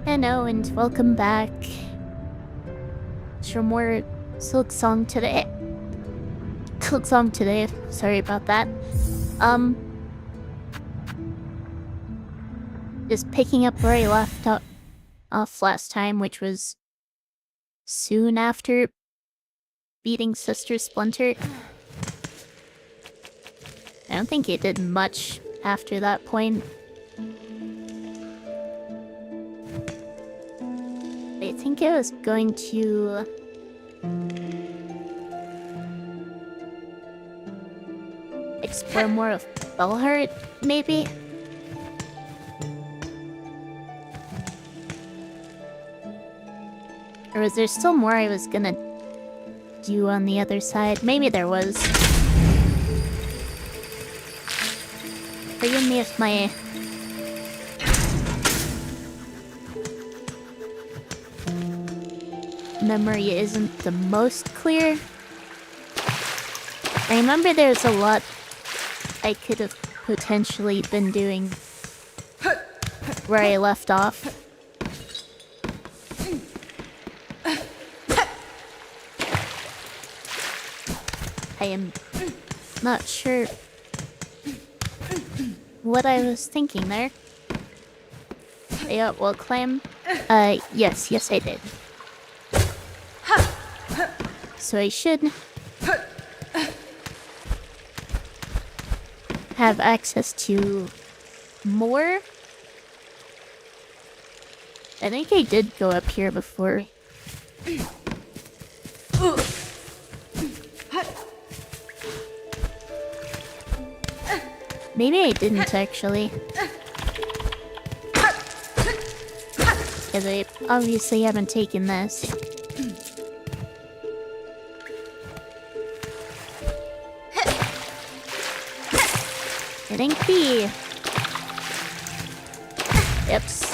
Hello and welcome back for more Silksong today. Silksong today, sorry about that. Just picking up where I left off last time, which was soon after beating Sister Splinter. I don't think it did much after that point. I think I was going to explore more of Bellheart, maybe? Or was there still more I was gonna do on the other side? Maybe there was. Forgive me if my memory isn't the most clear. I remember there's a lot I could have potentially been doing where I left off. I am not sure what I was thinking there. Yeah, well, climb. Yes, I did. So I should have access to more. I think I did go up here before. Maybe I didn't actually. Because I obviously haven't taken this. Hitting B. Yips.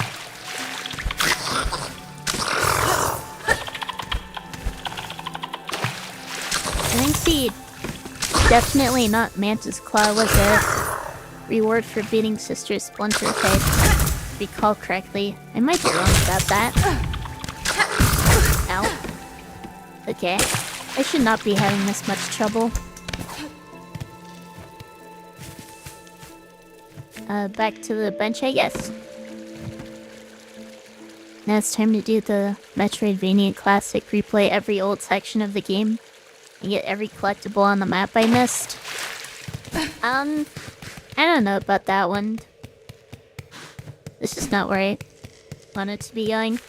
Hitting C. Definitely not Mantis Claw was a reward for beating Sister Splinter, if I recall correctly. I might be wrong about that. Ow. Okay. I should not be having this much trouble. Back to the bench, I guess. Now it's time to do the Metroidvania Classic, replay every old section of the game, and get every collectible on the map I missed. I don't know about that one. This is not where I wanted to be going.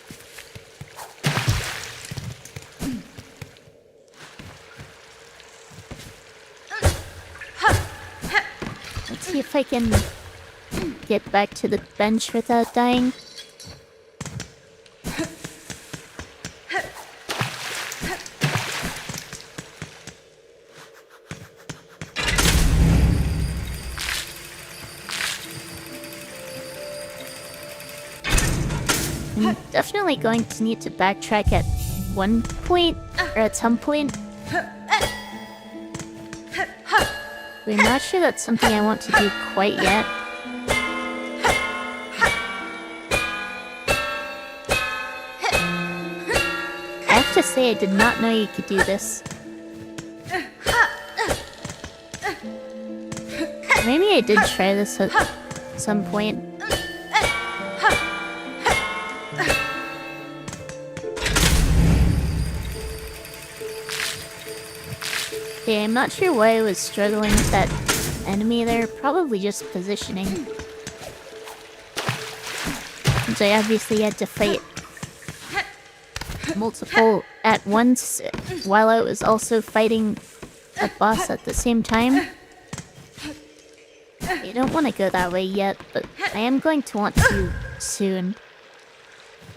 Let's see if I can get back to the bench without dying. I'm definitely going to need to backtrack at one point, or at some point. But I'm not sure that's something I want to do quite yet. I have to say I did not know you could do this. Maybe I did try this at some point. Okay, I'm not sure why I was struggling with that enemy there. Probably just positioning. Since I obviously had to fight multiple at once, while I was also fighting a boss at the same time. I don't want to go that way yet, but I am going to want to soon.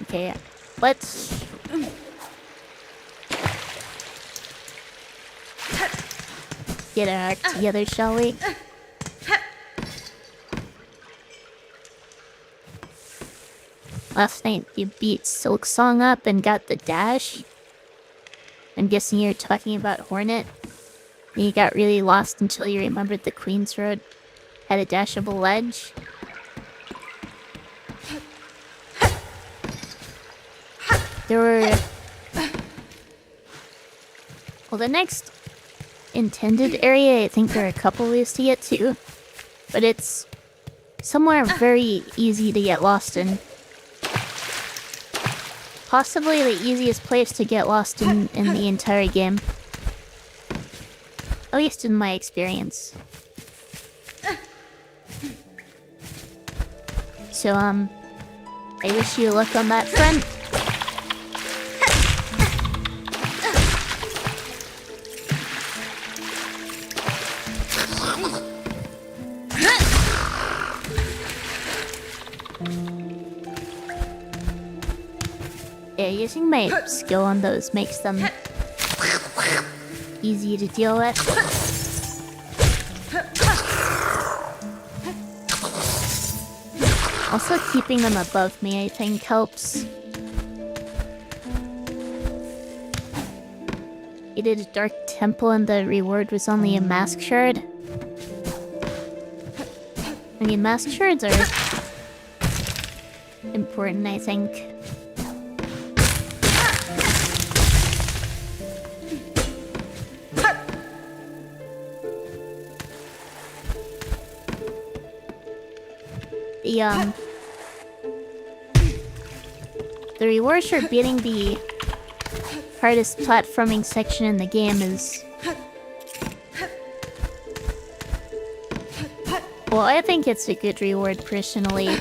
Okay, let's get our act together, shall we? Last night you beat Silksong up and got the dash. I'm guessing you're talking about Hornet. And you got really lost until you remembered the Queen's Road had a dashable ledge. there were... Well, the next intended area, I think there are a couple ways to get to. But it's somewhere very easy to get lost in. Possibly the easiest place to get lost in the entire game. At least in my experience. So, I wish you luck on that front. Yeah, using my skill on those makes them easy to deal with. Also, keeping them above me, I think, helps. You did a dark temple and the reward was only a mask shard. I mean, mask shards are important, I think. The reward for beating the hardest platforming section in the game is... Well, I think it's a good reward personally,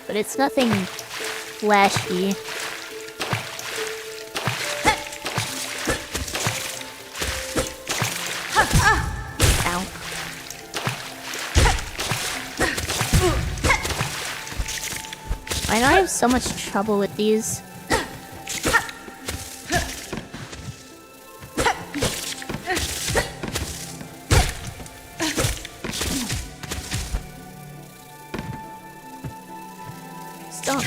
but it's nothing flashy. Ow. I know I have so much trouble with these. Stop.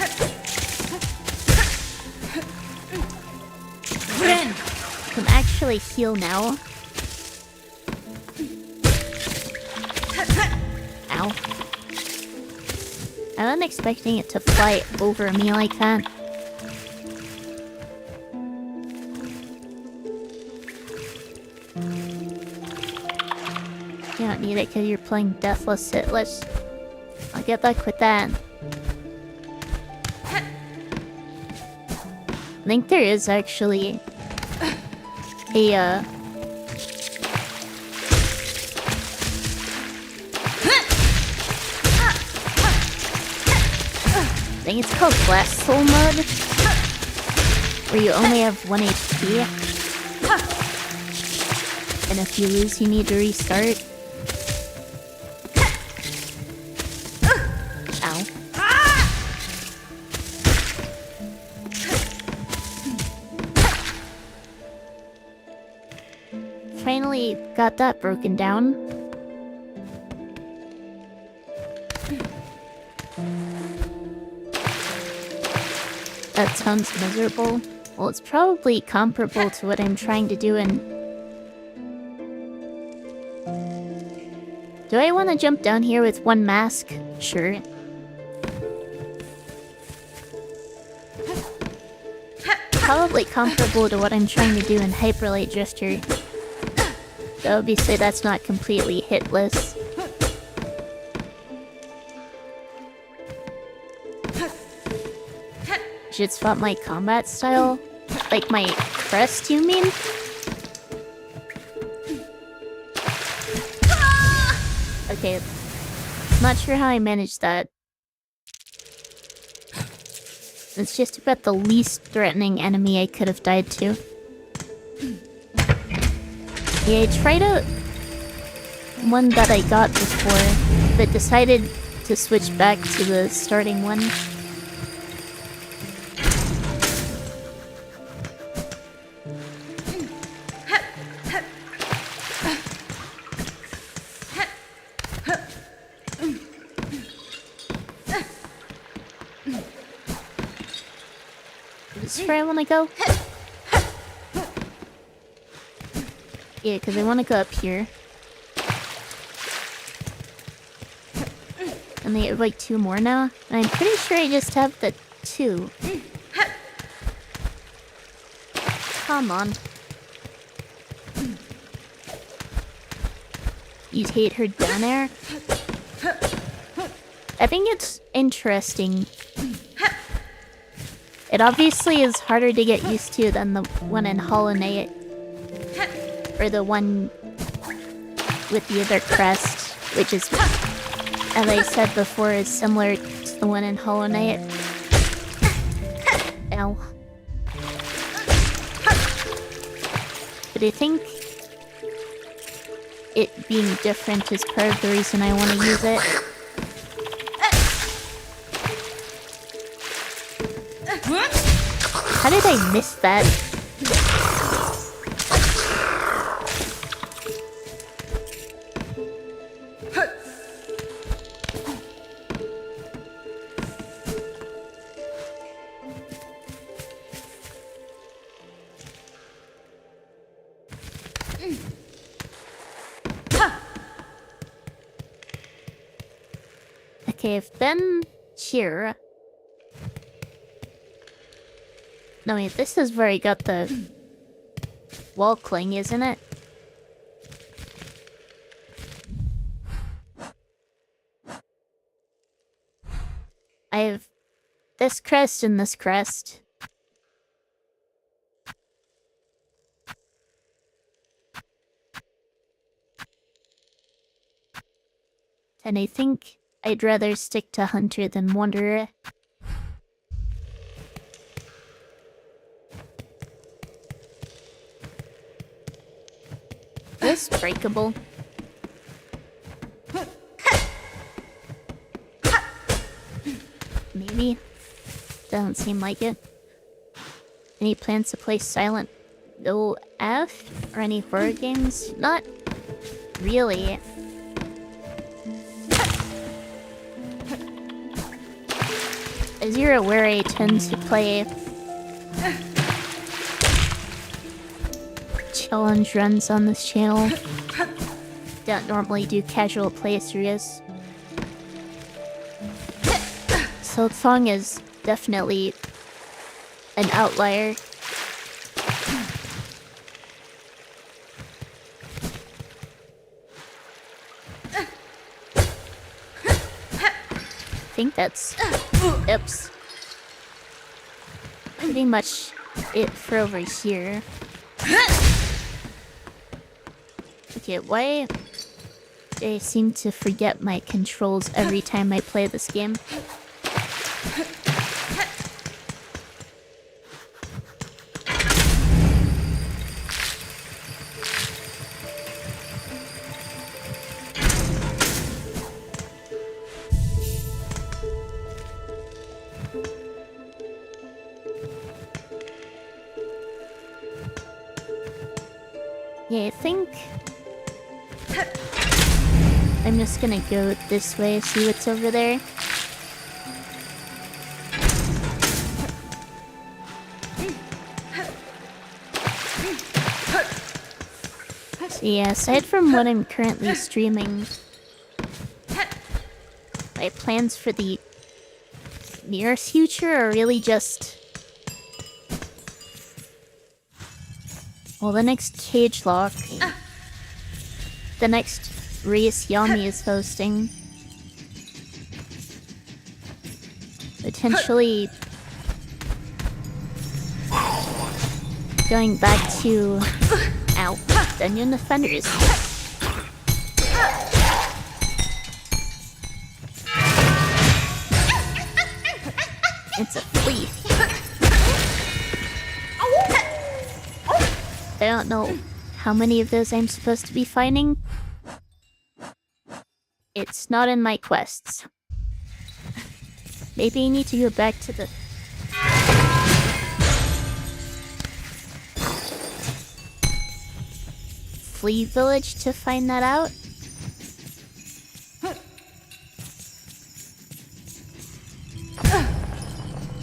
Can actually heal now. Ow. I wasn't expecting it to fly over me like that. You don't need it because you're playing Deathless Hitless. I'll get back with that. I think there is actually a I think it's called Blast Soul mode, where you only have 1 HP, and if you lose, you need to restart. Ow. Finally got that broken down. That sounds miserable. Well, it's probably comparable to what I'm trying to do in... Do I want to jump down here with 1 mask? Sure. Probably comparable to what I'm trying to do in Hyperlight Gesture. Though obviously that's not completely hitless. Should swap my combat style? Like my crest, you mean? Okay. Not sure how I managed that. It's just about the least threatening enemy I could have died to. Yeah, I tried out one that I got before, but decided to switch back to the starting one. Is this where I want to go? Yeah, because I want to go up here. And they have like 2 more now. And I'm pretty sure I just have the 2. come on. You'd hate her down there? I think it's interesting. It obviously is harder to get used to than the one in Hollow Knight. Or the one with the other crest, which is, as I said before, is similar to the one in Hollow Knight. Ow. But I think it being different is part of the reason I want to use it. How did I miss that? Okay, I've been here. No, wait, this is where I got the wall cling, isn't it? I have this crest and this crest. And I think I'd rather stick to Hunter than Wanderer. This breakable. Maybe. Doesn't seem like it. Any plans to play Silent Hill F? Or any horror games? Not really. As you're aware, I tend to play challenge runs on this channel. Don't normally do casual playthroughs. Silksong is definitely an outlier. I think that's... Oops. Pretty much it for over here. Okay, why do I seem to forget my controls every time I play this game? Yeah, I think I'm just gonna go this way, see what's over there. So yeah, aside from what I'm currently streaming, my plans for the near future are really just... Well, the next Cage Lock, the next race Yami is hosting, potentially going back to, ow, Dungeon Defenders. It's a flea. I don't know how many of those I'm supposed to be finding. It's not in my quests. Maybe I need to go back to the... Flea Village to find that out?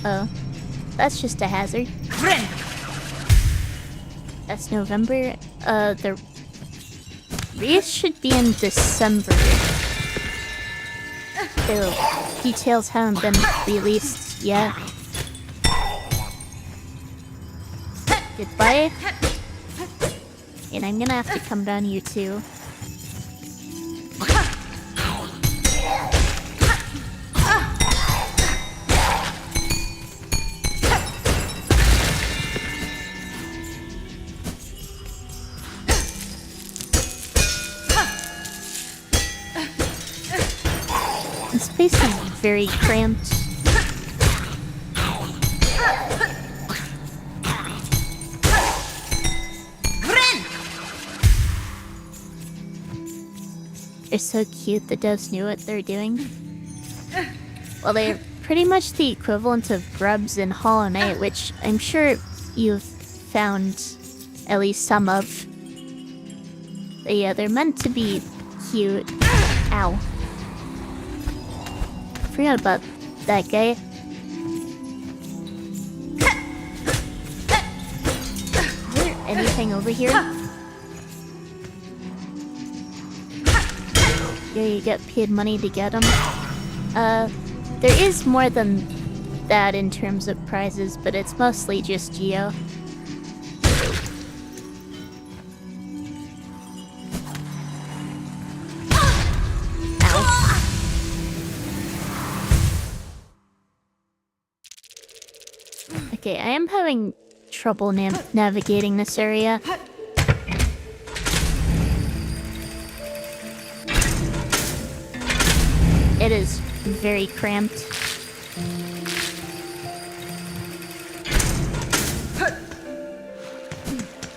Oh. That's just a hazard. That's November. The race should be in December. The details haven't been released yet. Goodbye. And I'm gonna have to come down here too. This place is very cramped. They're so cute, the devs knew what they're doing. Well, they're pretty much the equivalent of grubs in Hollow Knight, which I'm sure you've found at least some of. But yeah, they're meant to be cute. Ow. Forgot about that guy. Is there anything over here? Yeah, you get paid money to get them. There is more than that in terms of prizes, but it's mostly just Geo. Ow. Okay, I am having trouble navigating this area. It is very cramped.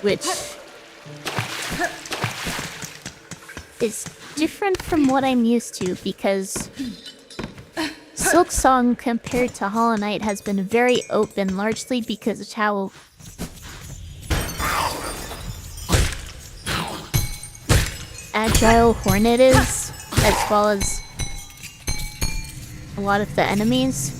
Which is different from what I'm used to, because Silksong compared to Hollow Knight has been very open, largely because of how agile Hornet is, as well as a lot of the enemies.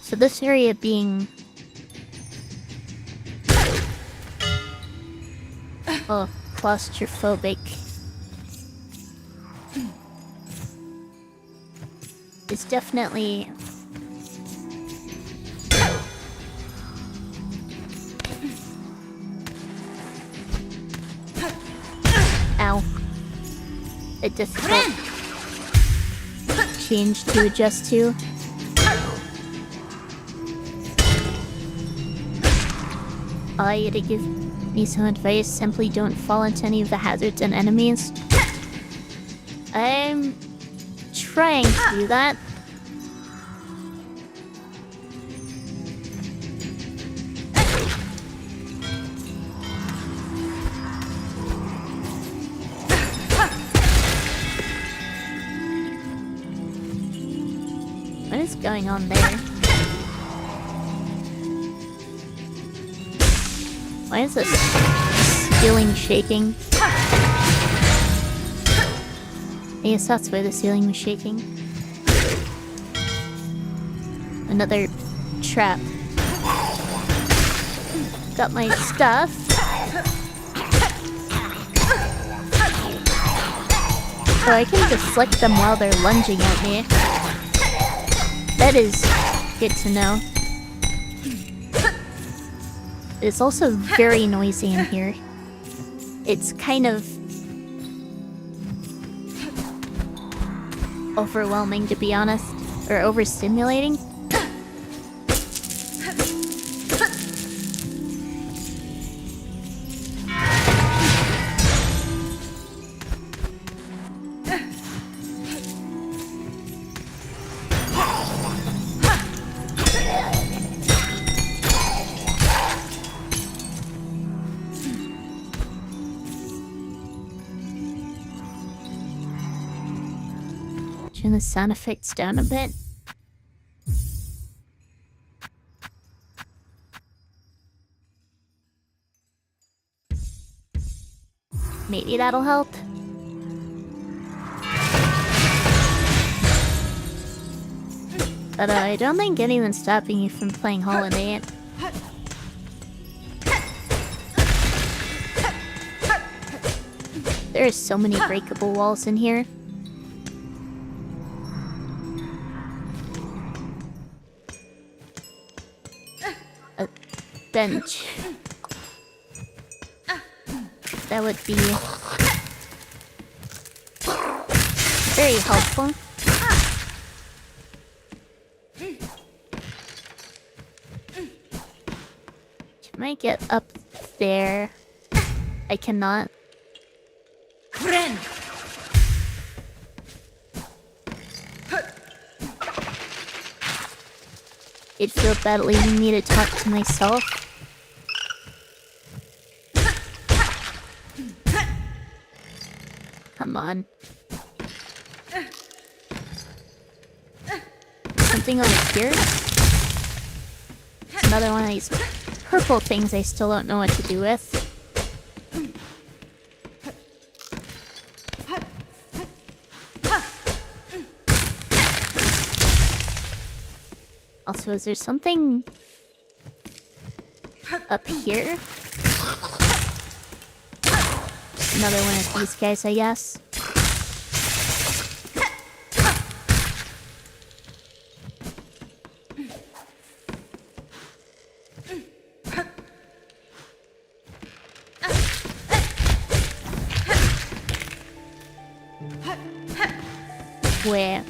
So this area being claustrophobic is definitely a difficult change to adjust to. Allow you to give me some advice. Simply don't fall into any of the hazards and enemies. I'm trying to do that. What is going on there? Why is this ceiling shaking? I guess that's why the ceiling was shaking. Another trap. Got my stuff. Oh, I can deflect them while they're lunging at me. That is good to know. It's also very noisy in here. It's kind of overwhelming, to be honest, or overstimulating. Turn the sound effects down a bit. Maybe that'll help. But I don't think anyone's stopping you from playing Hollow Knight. There are so many breakable walls in here. A bench. That would be very helpful. Can I get up there? I cannot. It'd feel bad leaving me to talk to myself. Come on. Something over here? It's another one of these purple things I still don't know what to do with. Also, is there something up here? Another one of these guys, I guess. Where?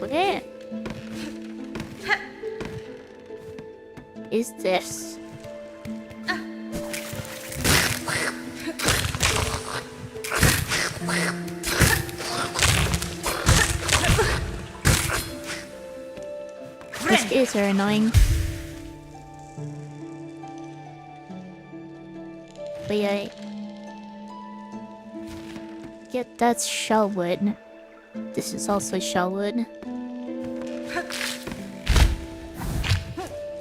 Where is this? These guys are annoying. But yeah, get that's shellwood. This is also shellwood.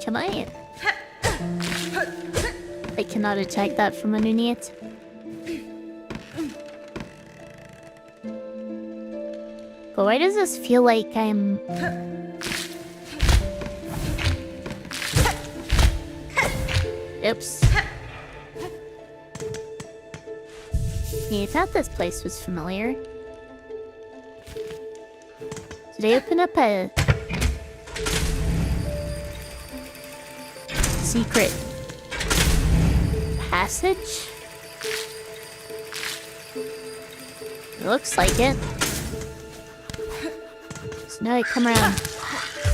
Can I cannot attack that from underneath. But why does this feel like I'm... Oops. I thought this place was familiar. Did I open up a... secret... passage? It looks like it. So now I come around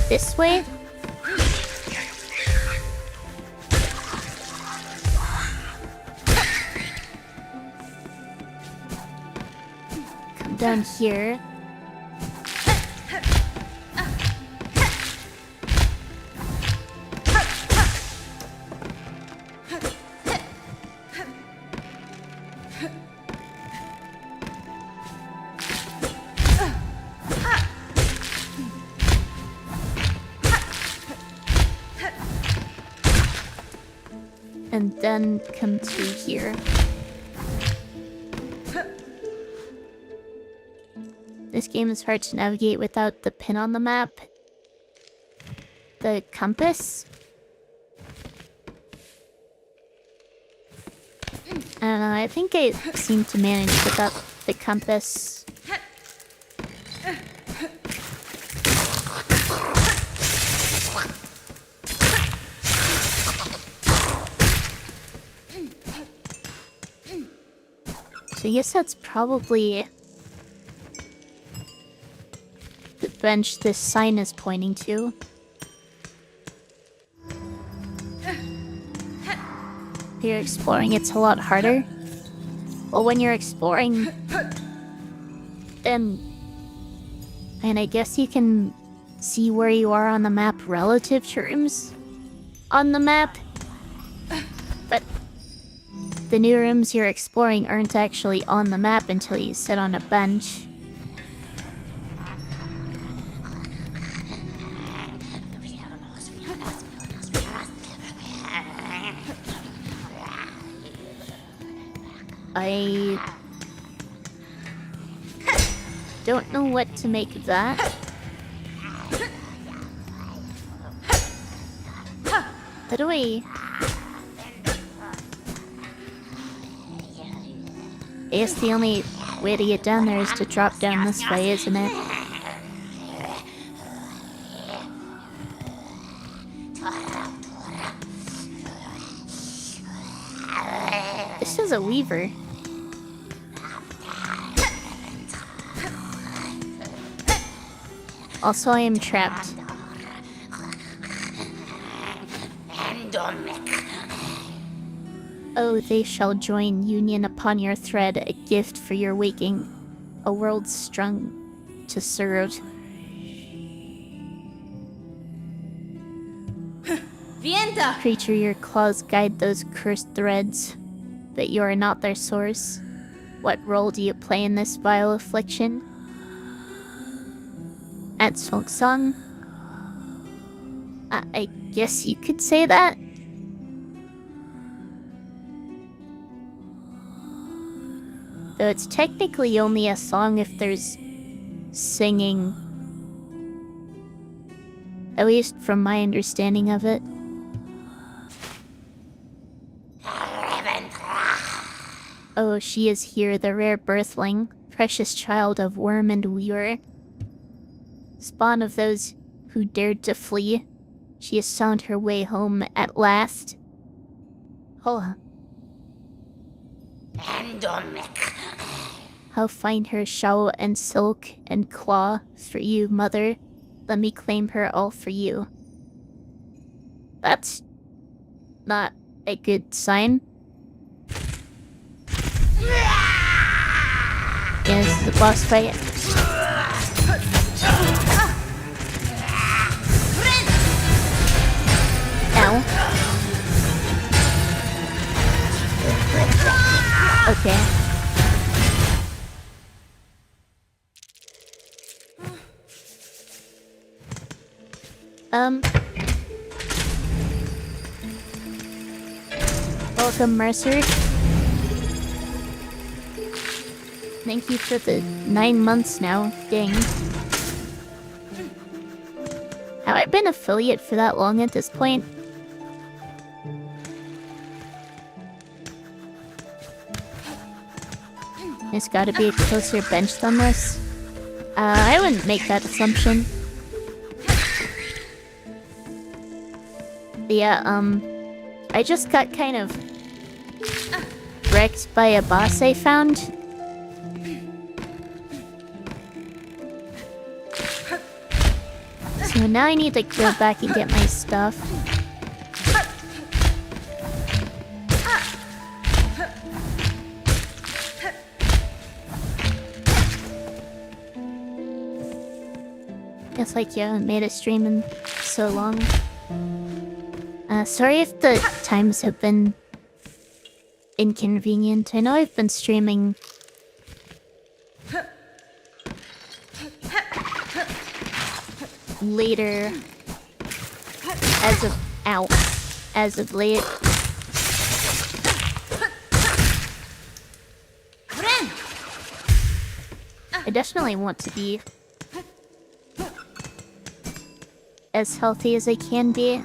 this way? Come down here. And then come through here. This game is hard to navigate without the pin on the map. The compass. I don't know, I think I seem to manage without the compass. So I guess that's probably the bench this sign is pointing to. If you're exploring, it's a lot harder. Well, when you're exploring, then... And I guess you can see where you are on the map relative to rooms on the map. But the new rooms you're exploring aren't actually on the map until you sit on a bench. I don't know what to make of that. How do I... I guess the only way to get down there is to drop down this way, isn't it? This is a weaver. Also, I am trapped. Oh, they shall join union upon your thread, a gift for your waking, a world strung to serve. Vienta! Creature, your claws guide those cursed threads, but you are not their source. What role do you play in this vile affliction? At Silksong? I guess you could say that? Though it's technically only a song if there's singing. At least from my understanding of it. Oh, she is here, the rare birthling, precious child of worm and weaver. Spawn of those who dared to flee. She has found her way home at last. Hola. I'll find her shawl and silk and claw for you, mother. Let me claim her all for you. That's not a good sign. Yeah, this is a boss fight. Ow. Okay. Welcome, Mercer. Thank you for the 9 months now. Dang. Have I been affiliate for that long at this point? There's gotta be a closer bench than this. I wouldn't make that assumption. Yeah, I just got kind of wrecked by a boss I found. So now I need to go back and get my stuff. It's like you haven't made a stream in so long. Sorry if the times have been inconvenient. I know I've been streaming later as of late. I definitely want to be as healthy as I can be.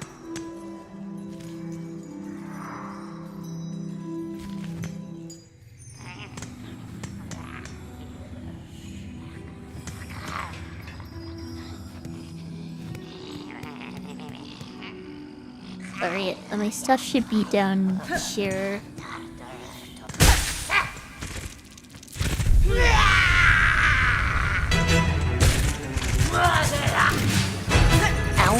Alright, my stuff should be down here. Ow.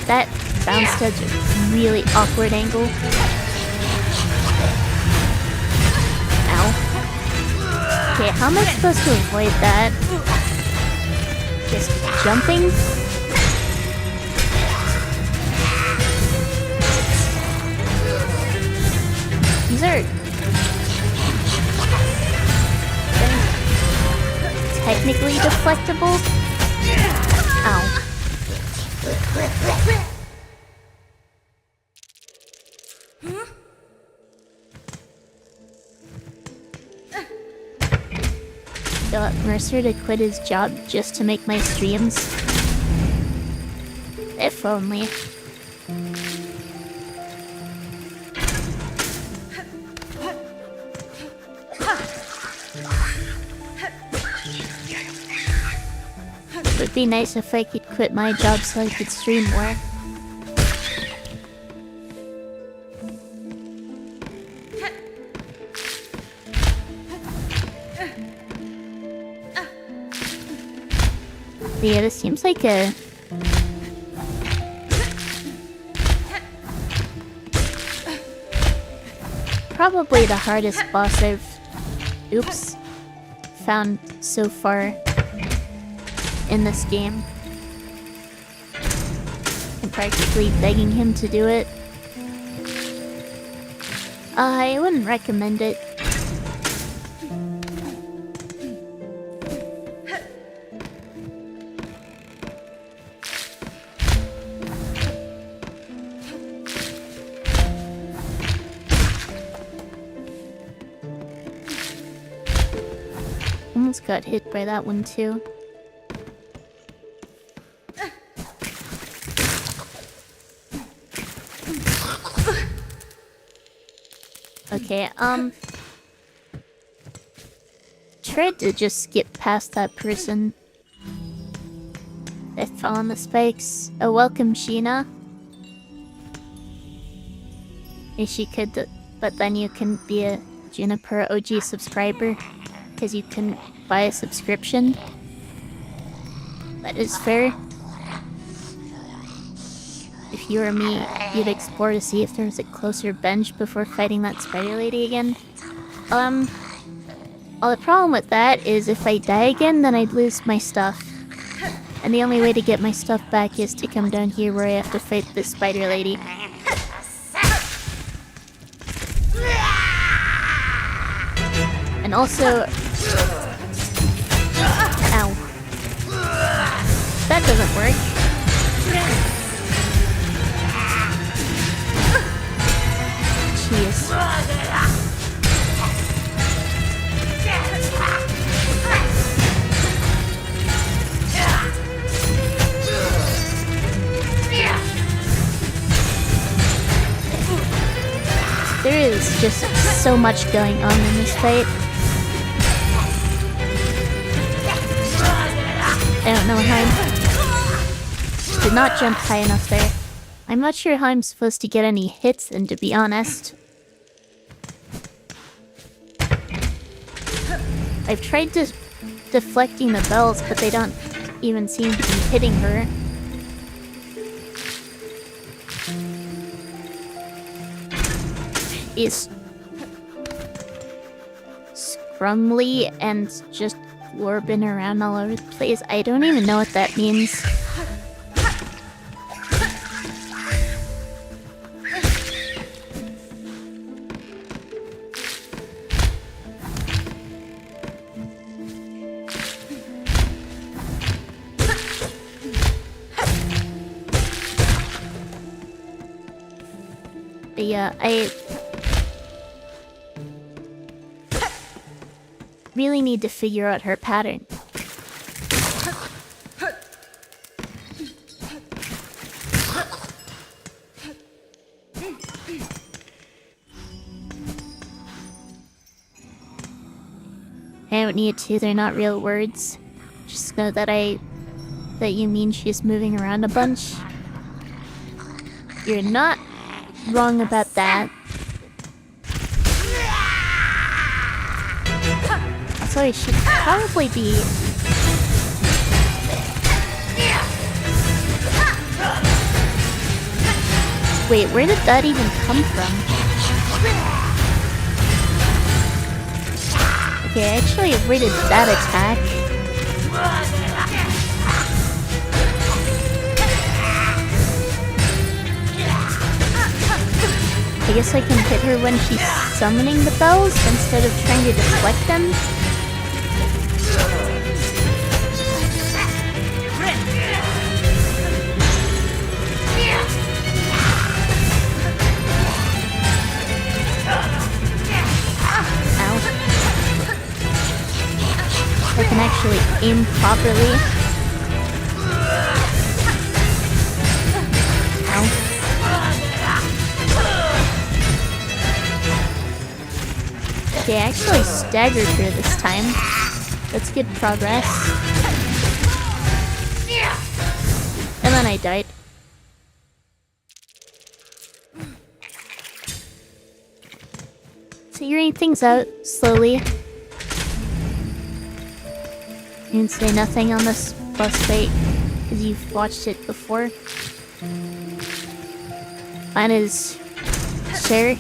That bounced at a really awkward angle. Ow. Okay, how am I supposed to avoid that? Just jumping? These are technically deflectable. Ow. Got Mercer to quit his job just to make my streams. If only. It would be nice if I could quit my job so I could stream more. But yeah, this seems like a... probably the hardest boss I've... found so far in this game. I'm practically begging him to do it. I wouldn't recommend it. Almost got hit by that one too. Okay, tried to just skip past that person that fell on the spikes. Oh, welcome, Sheena. Wish you could, but then you can be a Juniper OG subscriber because you can buy a subscription. That is fair. If you were me, you'd explore to see if there's a closer bench before fighting that spider lady again. Well, the problem with that is if I die again, then I'd lose my stuff. And the only way to get my stuff back is to come down here where I have to fight this spider lady. And also... Ow. That doesn't work. Jeez. There is just so much going on in this fight. I don't know how I did not jump high enough there. I'm not sure how I'm supposed to get any hits in, to be honest. I've tried deflecting the bells, but they don't even seem to be hitting her. Is scrumly and just orbing around all over the place. I don't even know what that means. But yeah, I really need to figure out her pattern. I don't need to, they're not real words. Just know that you mean she's moving around a bunch. You're not wrong about that. So I should probably be... Wait, where did that even come from? Okay, I actually avoided that attack. I guess I can hit her when she's summoning the bells instead of trying to deflect them. I can actually aim properly. Ow. Okay, I actually staggered her this time. That's good progress. then I died. Figuring things out slowly. You can say nothing on this boss fight because you've watched it before. Mine is share.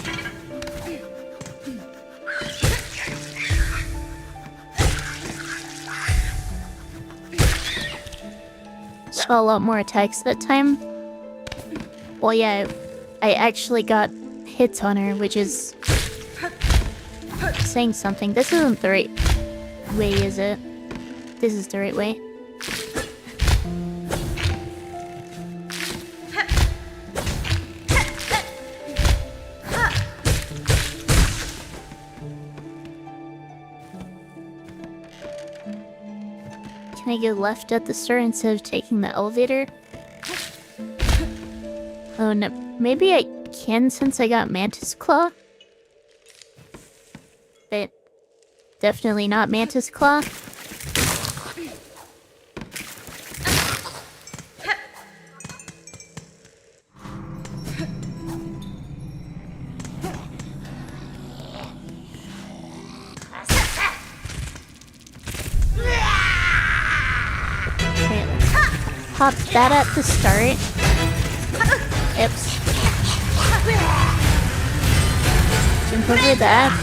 Saw a lot more attacks that time. Well, yeah, I actually got hits on her, which is saying something. This isn't the right way, is it? This is the right way. Can I go left at the start instead of taking the elevator? Oh no, maybe I can since I got Mantis Claw? But definitely not Mantis Claw. Pop that at the start. Oops. Jump over that.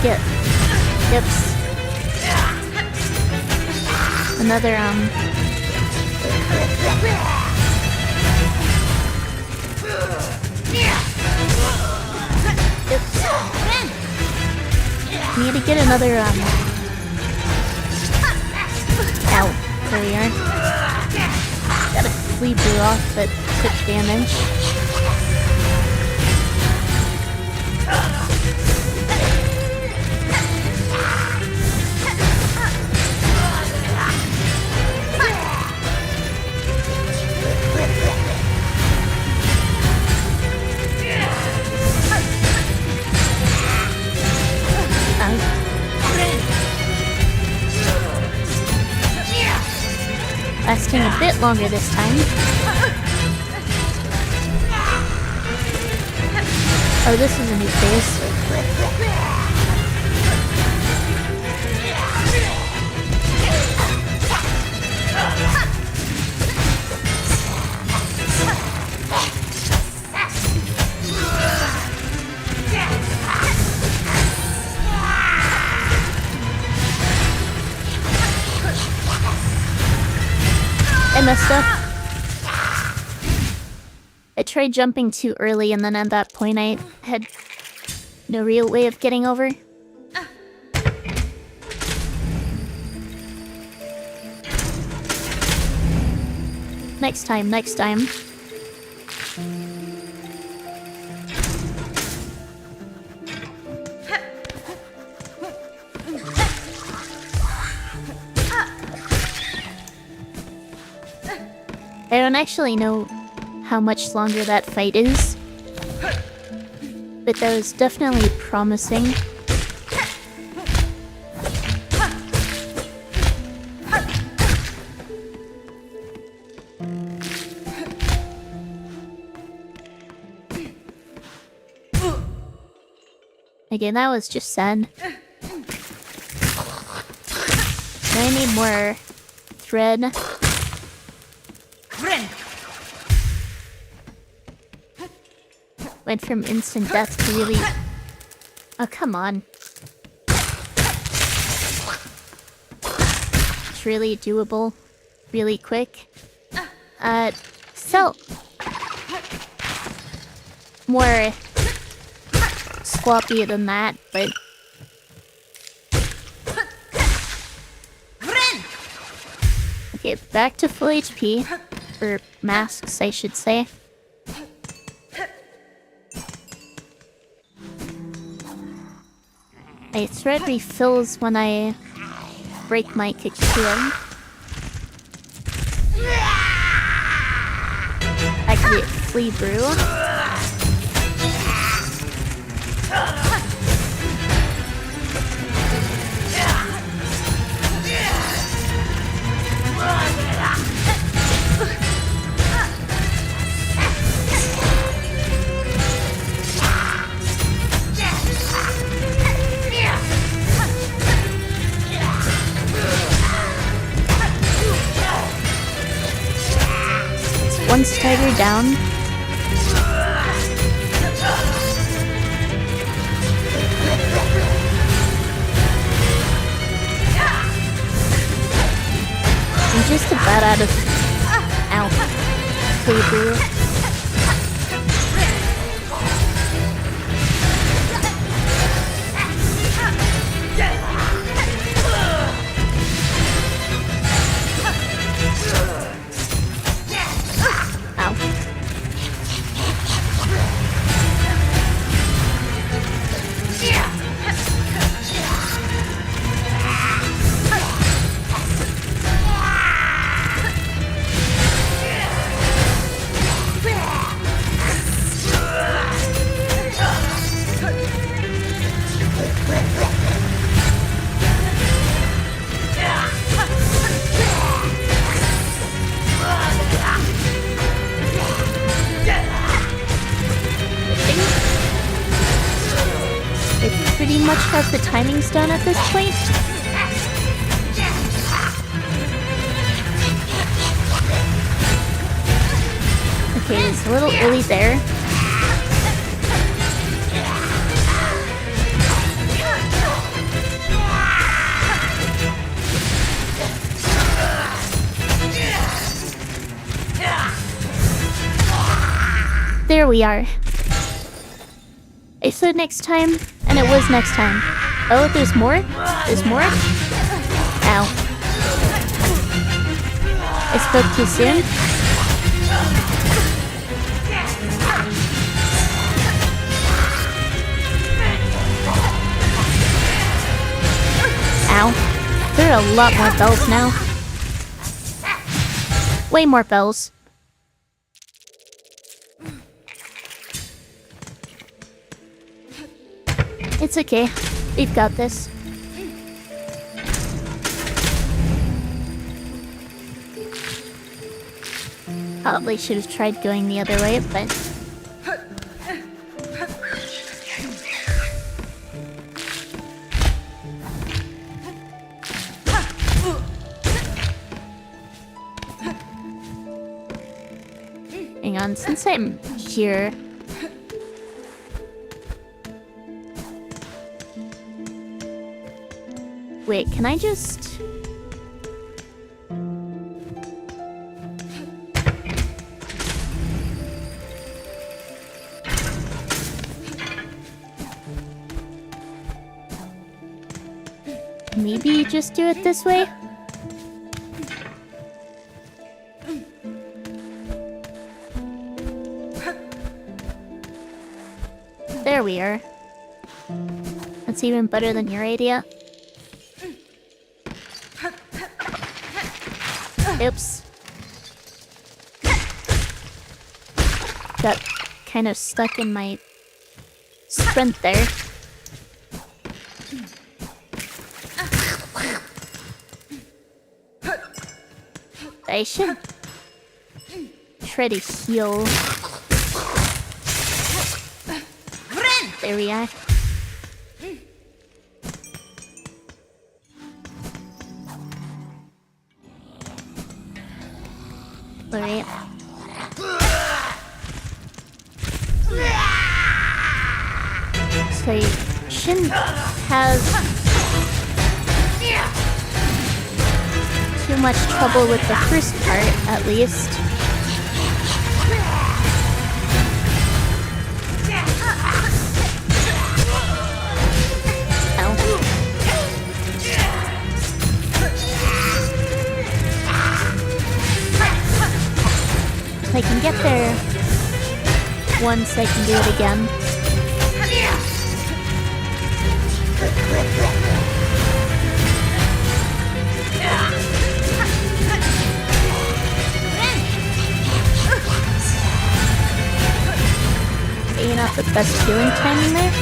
Get yips. Another yips. Need to get another Ow. There we are. Gotta sleep blew off but took damage. Lasting a bit longer this time. Oh, this is a new phase. I messed up. I tried jumping too early and then at that point I had no real way of getting over. Next time, next time. I don't actually know how much longer that fight is, but that was definitely promising. Again, that was just sad. I need more thread. Went from instant death to really... Oh, come on. It's really doable. Really quick. So... More... floppier than that, but... Okay, back to full HP. Or masks, I should say. My thread refills when I break my cocoon. Activate Flea Brew. One stagger down. I'm just about out of flavor. Pretty much have the timings done at this point. Okay, it's a little early there. There we are. I said next time, and it was next time. Oh, there's more? There's more? Ow. I spoke too soon? Ow. There are a lot more bells now. Way more bells. It's okay. We've got this. Probably should have tried going the other way, but... Hang on, since I'm here... Wait, can I just... Maybe just do it this way? There we are. That's even better than your idea. Oops. Got kind of stuck in my sprint there. I should try to heal. There we are. Alright. So you shouldn't have too much trouble with the first part, at least. I can get there once, I can do it again. Maybe not the best healing timing there.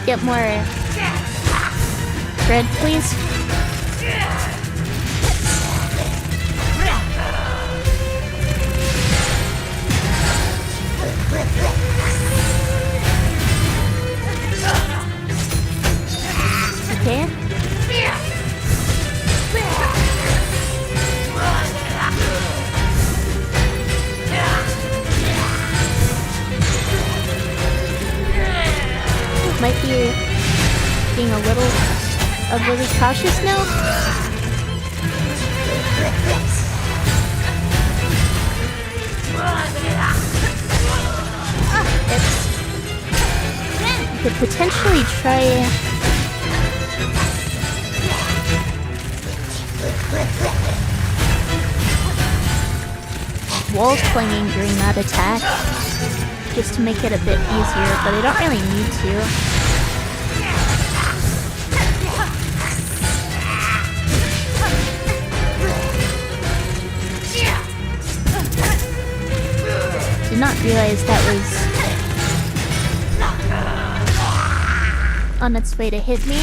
Get more bread, please. Okay. Might be being a little overly cautious now. You could potentially try wall clinging during that attack, just to make it a bit easier, but I don't really need to. Did not realize that was on its way to hit me.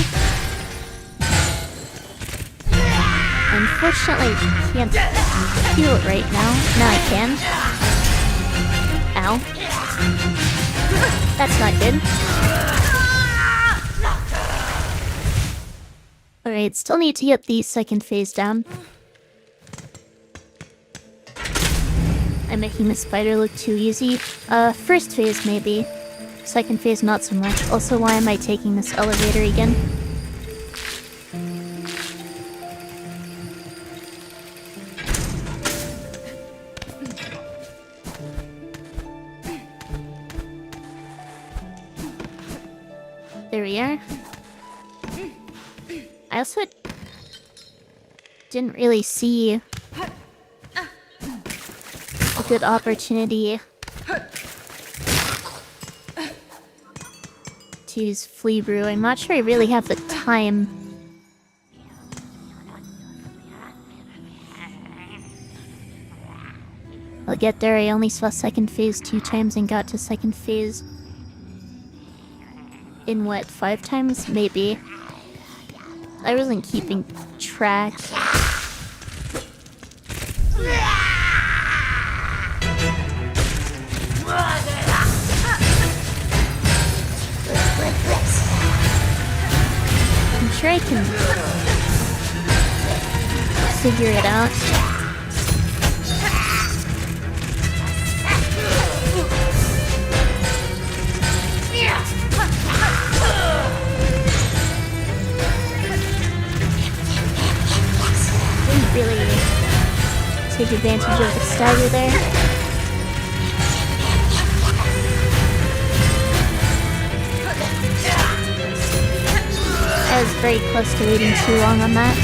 Unfortunately, I can't feel it right now. Now I can. Ow. That's not good. Alright, still need to get the second phase down. I'm making the spider look too easy. First phase maybe. Second phase not so much. Also, why am I taking this elevator again? There we are. I also didn't really see a good opportunity to use Flea Brew. I'm not sure I really have the time. I'll get there. I only saw second phase 2 times and got to second phase in what, 5 times? Maybe. I wasn't keeping track. I'm sure I can figure it out. Didn't really take advantage of the stagger there. I was very close to waiting too long on that.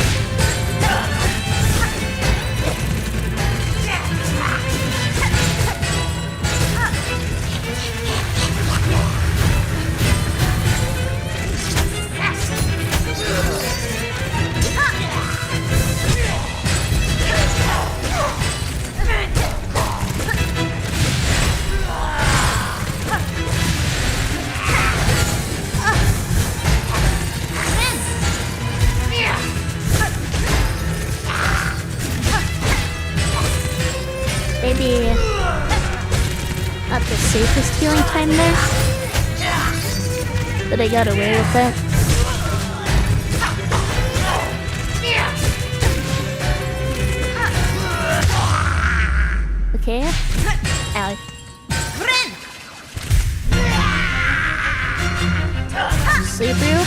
Maybe not the safest healing time there, but I got away with it. Okay. Ow. Sleep through.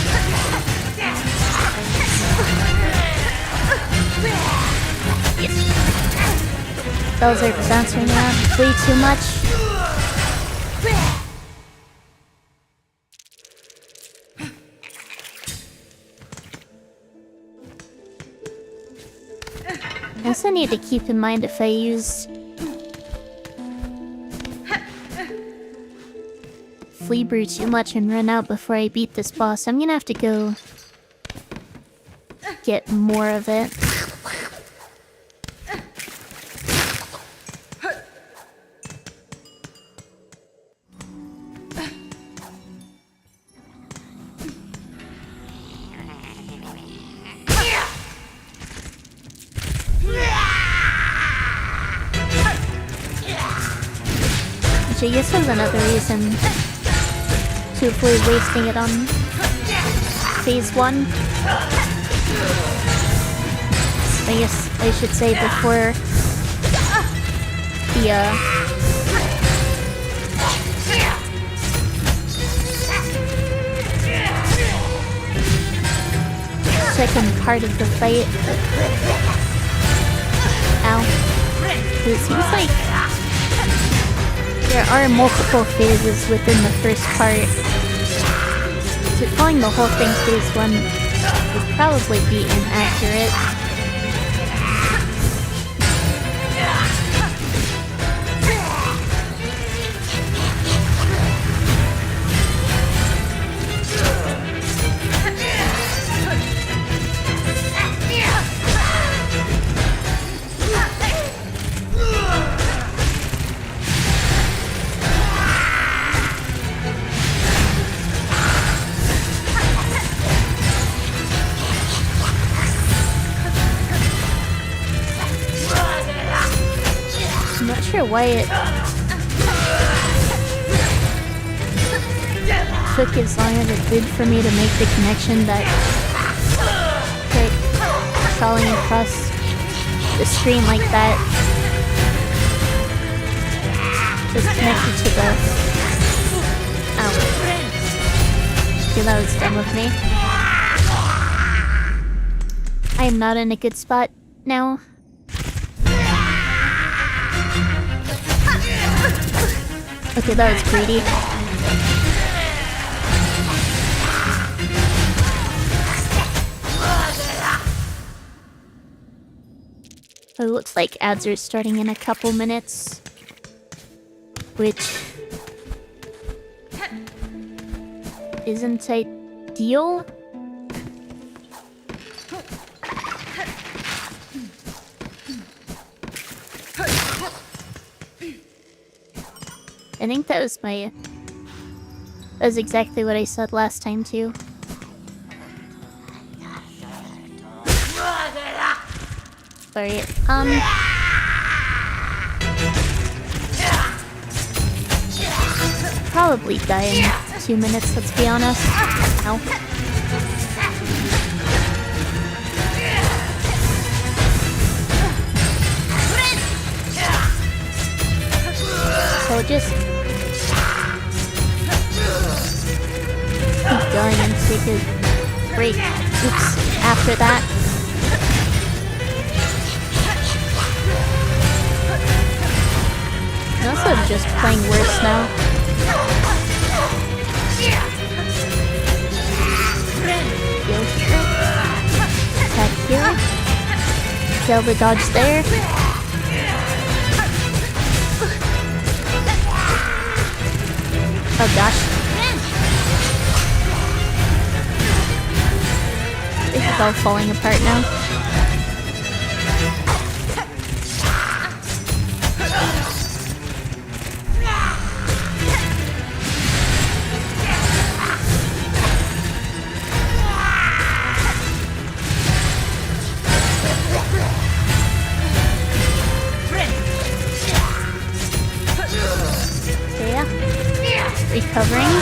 Those are bouncing around way too much. I also need to keep in mind if I use Flea Brew too much and run out before I beat this boss, I'm gonna have to go get more of it. Which I guess was another reason to avoid wasting it on phase 1. I guess I should say before the second part of the fight. Ow. It seems like there are multiple phases within the first part. So calling the whole thing phase 1 would probably be inaccurate. Why it took as long as it did for me to make the connection that crawling across the screen like that just connected to the... Ow. Okay, that was dumb of me. I am not in a good spot now. Okay, that was greedy. It looks like ads are starting in a couple minutes. Which isn't ideal. I think that was my... That was exactly what I said last time, too. Sorry, probably die in 2 minutes, let's be honest. No. So just keep going and take a break. Oops, after that. I'm also just playing worse now. Heal here. Attack here. Fail the dodge there. Oh gosh. This is all falling apart now. Recovering.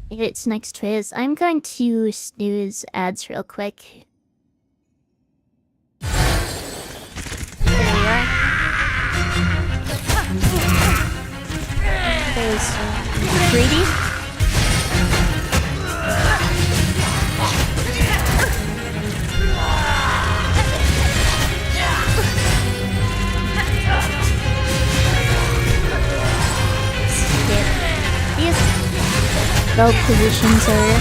It's next phase. I'm going to snooze ads real quick. There we are. is greedy. These belt positions are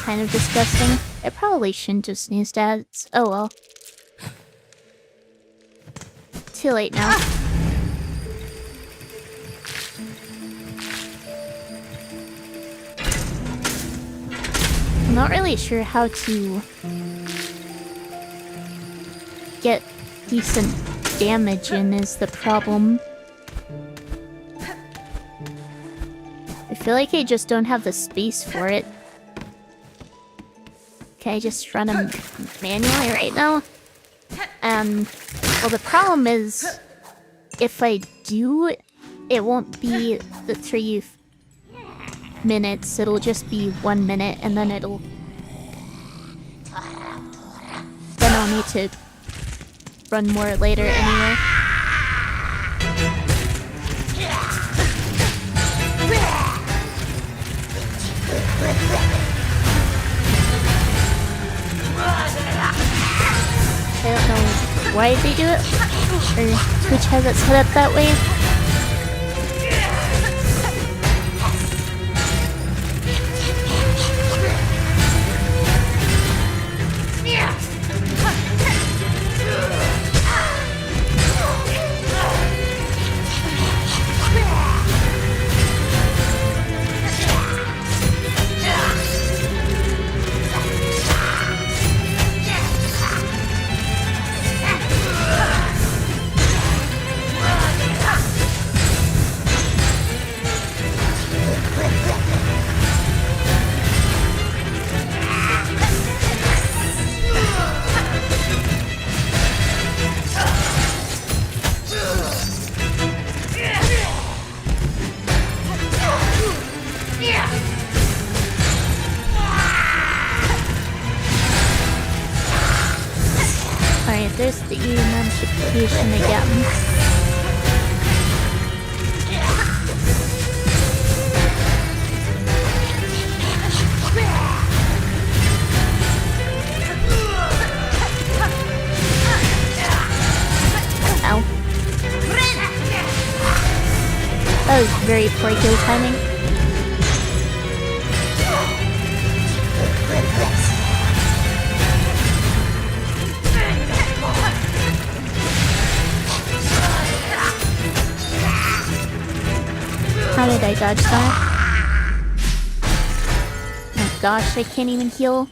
kind of disgusting. I probably shouldn't have sneezed ads. Oh well. Too late now. I'm not really sure how to get decent damage in is the problem. I feel like I just don't have the space for it. Can I just run him manually right now? Well, the problem is, if I do, it won't be the 3 minutes, it'll just be 1 minute, and then then I'll need to run more later anyway. I don't know why they do it, or Twitch has it set up that way. Alright, there's the emancipation again. Ow. That was very poor kill timing. How did I dodge that? Oh gosh, I can't even heal.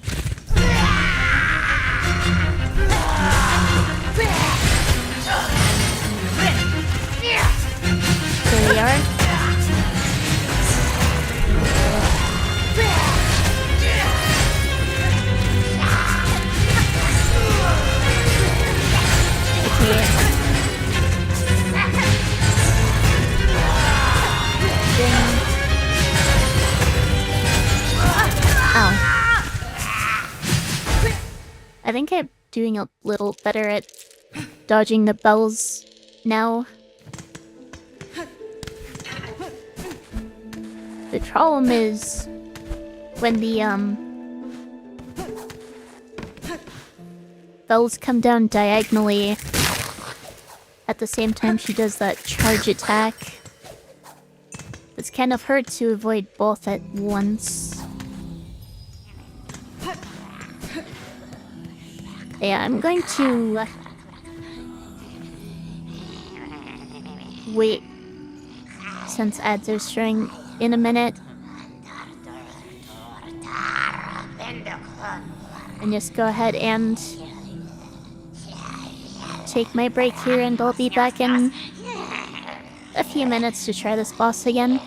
There we are. I think I'm doing a little better at dodging the bells now. The problem is when the bells come down diagonally at the same time she does that charge attack. It's kind of hard to avoid both at once. Yeah, I'm going to wait since ads are starting in a minute and just go ahead and take my break here, and I'll be back in a few minutes to try this boss again.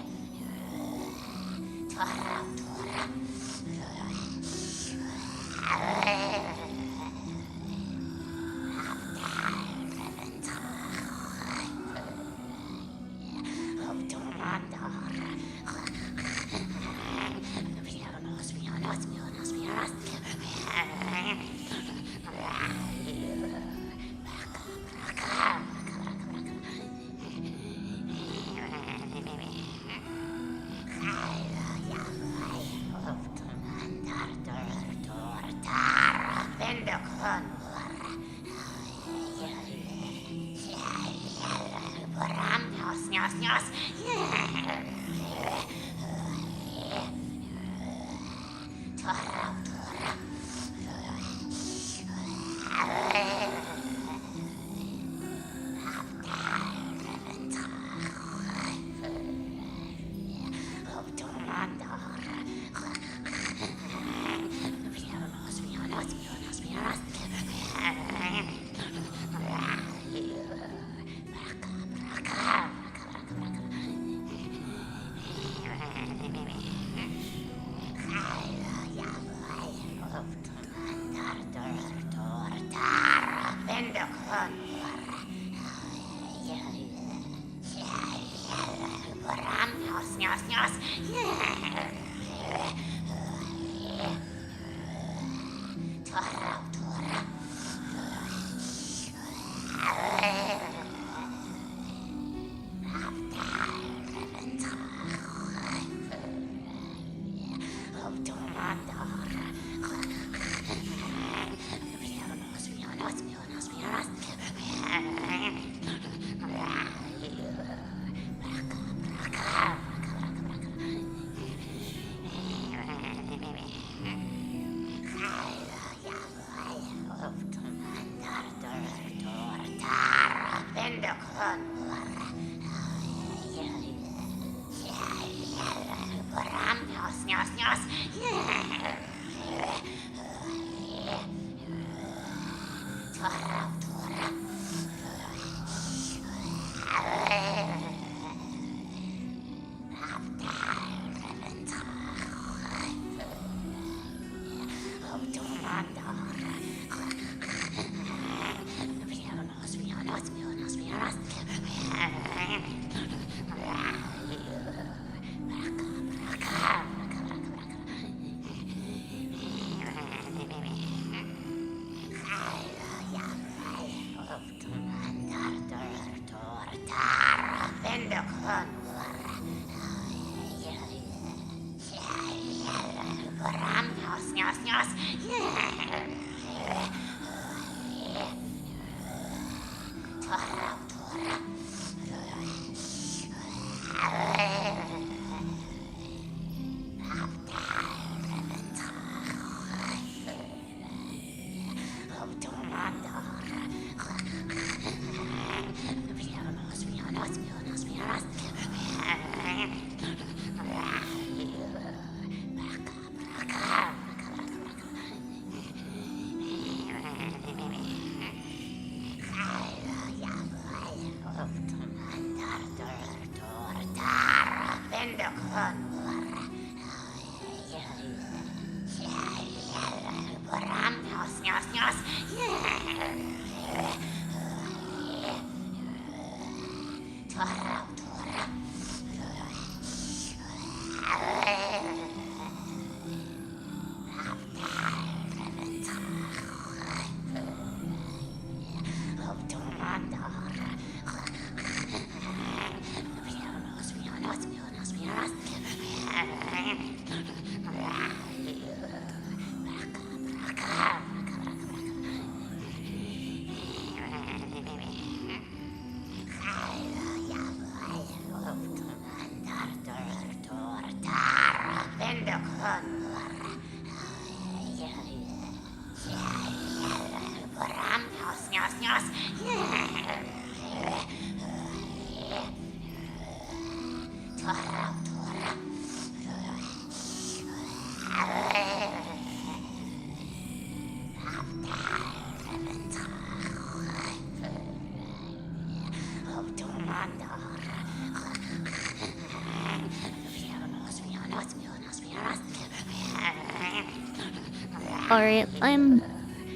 Alright, I'm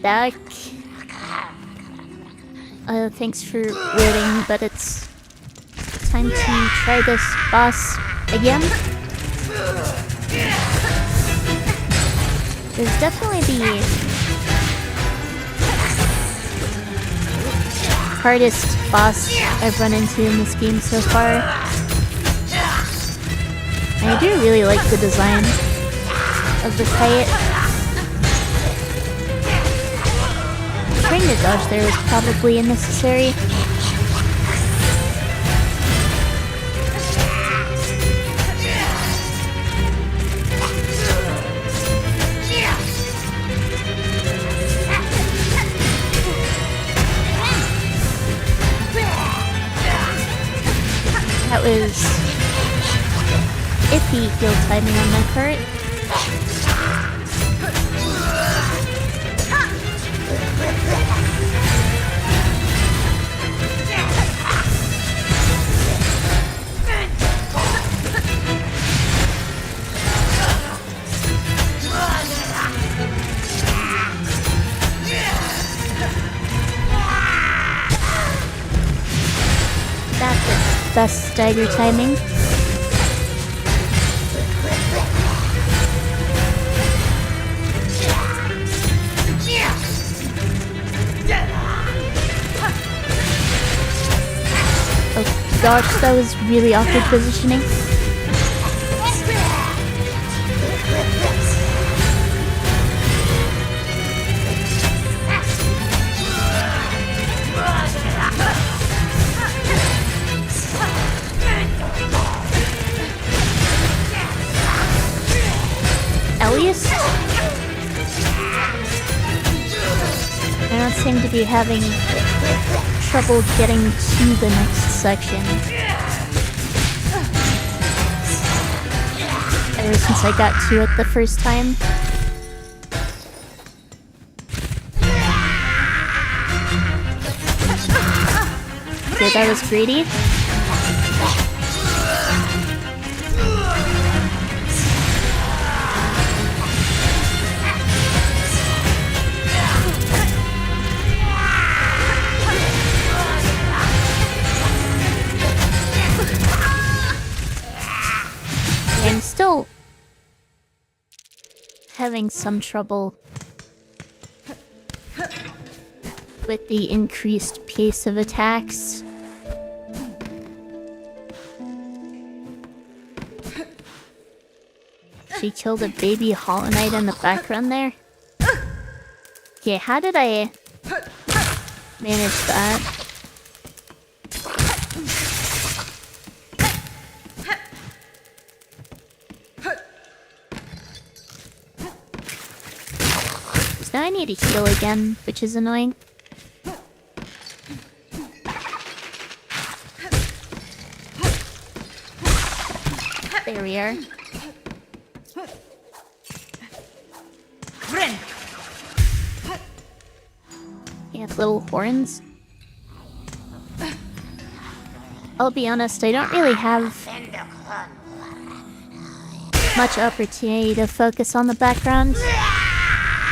back. Thanks for waiting, but it's time to try this boss again. There's definitely the hardest boss I've run into in this game so far. I do really like the design of the fight. to dodge there was probably unnecessary. That was iffy heal timing on my part. That's the best stagger timing. Oh gosh, that was really awkward positioning. Elias? I don't seem to be having trouble getting to the next section. Ever since I got to it the first time. Okay, that was greedy. I'm still having some trouble with the increased pace of attacks. She killed a baby Hollow Knight in the background there. Okay, how did I manage that? Now I need to heal again, which is annoying. There we are. Yeah, little horns. I'll be honest, I don't really have much opportunity to focus on the background.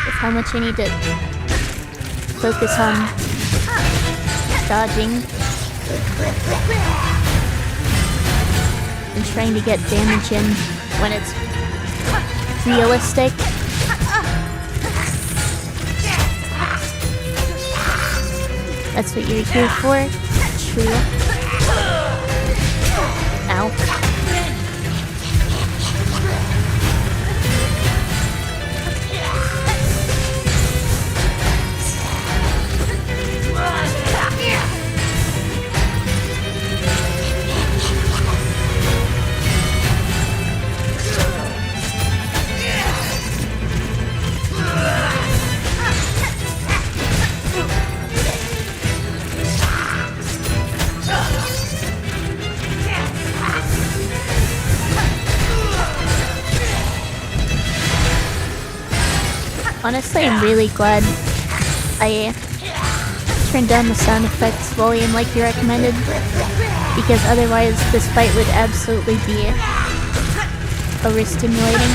With how much I need to focus on dodging and trying to get damage in when it's realistic. That's what you're here for? True. Ow. Honestly, I'm really glad I turned down the sound effects volume like you recommended, because otherwise this fight would absolutely be overstimulating.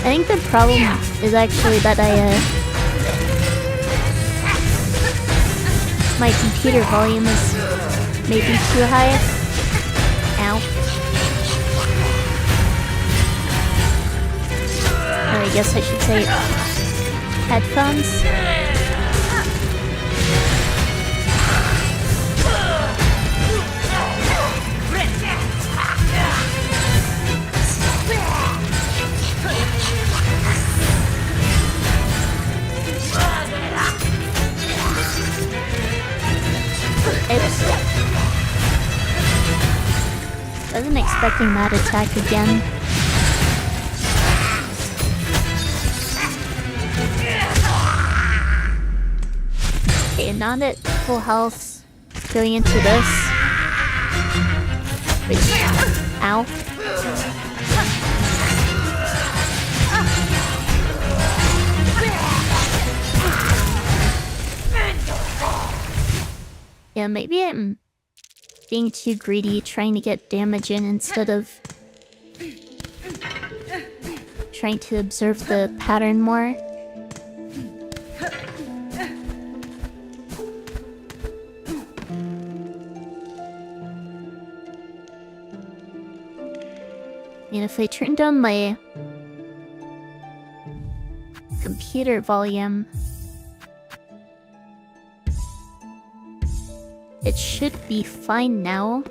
I think the problem is actually that my computer volume is maybe too high. Ow. Or I guess I should say headphones. expecting that attack again. Okay, not at full health. Going into this. Wait, ow. Yeah, maybe I'm being too greedy, trying to get damage in instead of trying to observe the pattern more. And if I turn down my computer volume, it should be fine now.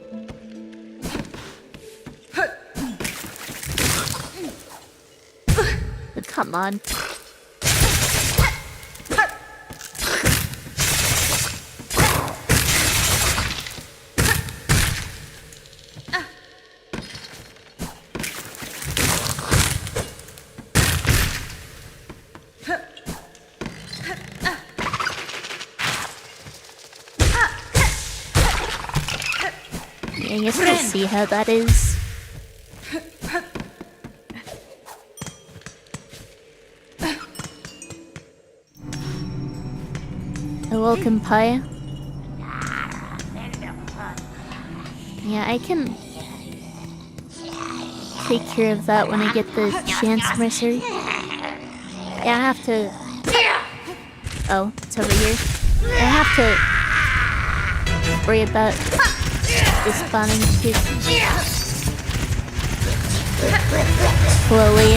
But come on. I guess we'll see how that is. Welcome, Pie. Yeah, I can take care of that when I get the chance, Mercer. Yeah, I have to... Oh, it's over here. I have to worry about the spawning too. Slowly.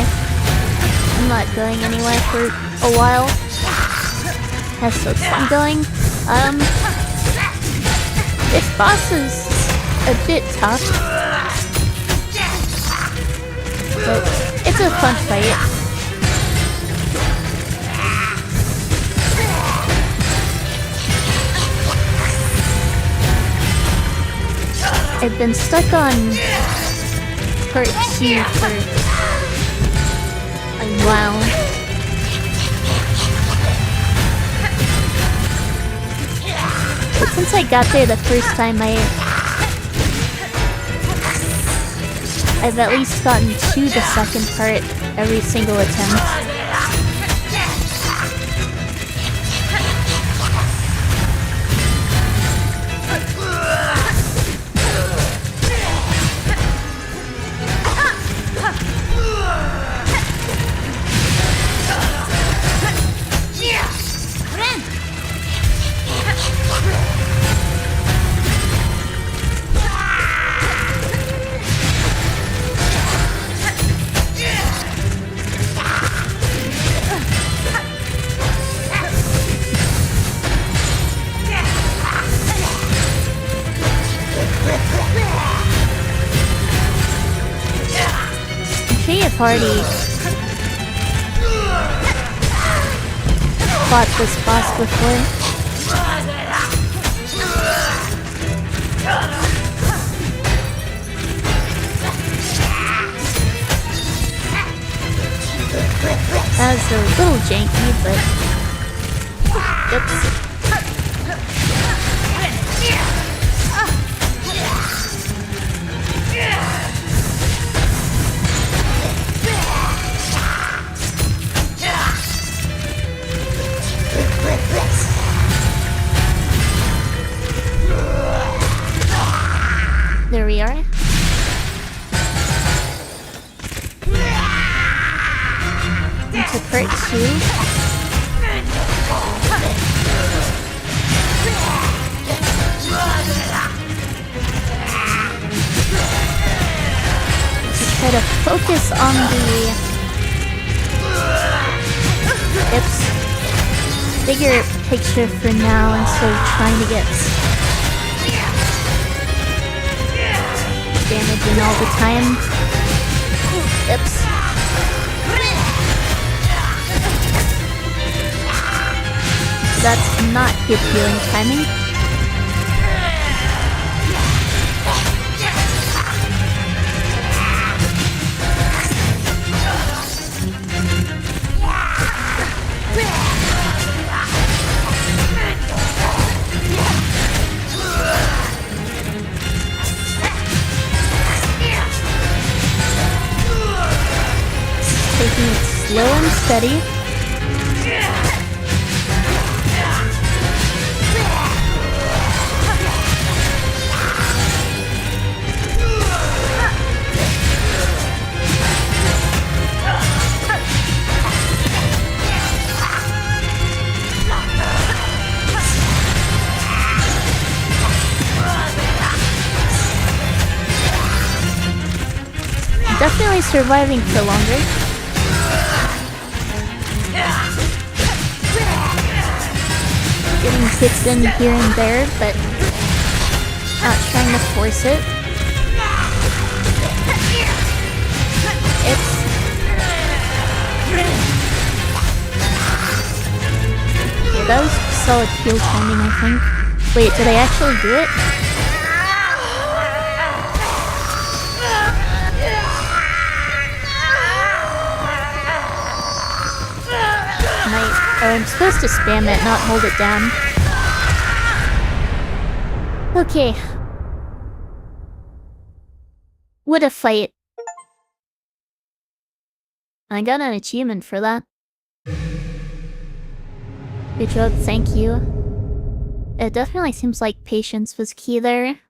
I'm not going anywhere for a while. Has so fun going. This boss is a bit tough, but it's a fun fight. I've been stuck on part 2 for a while. But since I got there the first time, I've at least gotten to the second part every single attempt. Party fought this boss before. That was a little janky, but oops. There we are. Into part 2. Try to focus on the bigger picture for now instead of trying to get damage in all the time. Oops. That's not good healing timing. taking it slow and steady. Definitely surviving for longer. Getting hits in here and there, but not trying to force it. Yeah, that was solid heal timing, I think. Wait, did I actually do it? Oh, I'm supposed to spam it, not hold it down. Okay. What a fight. I got an achievement for that. Good job, thank you. It definitely seems like patience was key there.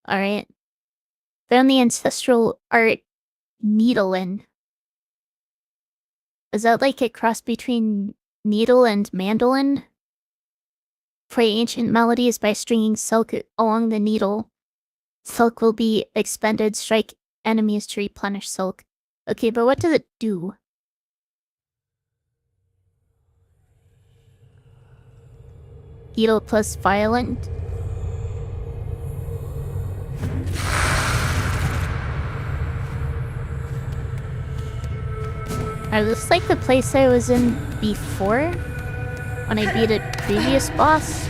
Alright. Found the ancestral art needlein. Is that like a cross between needle and mandolin? Play ancient melodies by stringing silk along the needle. Silk will be expended, strike enemies to replenish silk. Okay, but what does it do? Needle plus violent? Is this like the place I was in before? When I beat a previous boss?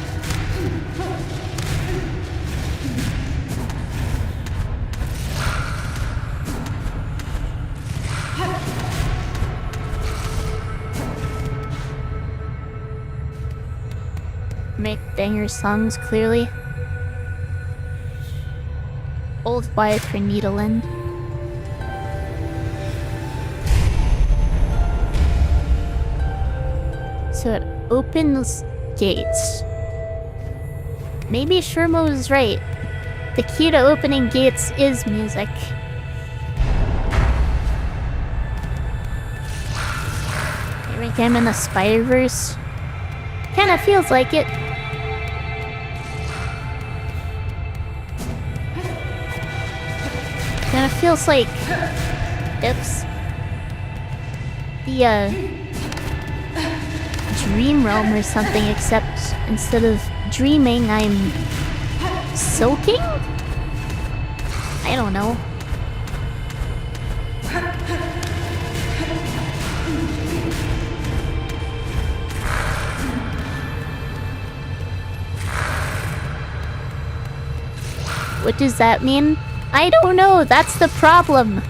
Make banger songs, clearly. Old wife for needlein. So it opens gates. Maybe Shermo was right. The key to opening gates is music. Here we am in the Spider-Verse. Kinda feels like it. Kinda feels like... Oops. The, dream realm or something, except instead of dreaming, I'm silking? I don't know. What does that mean? I don't know, that's the problem.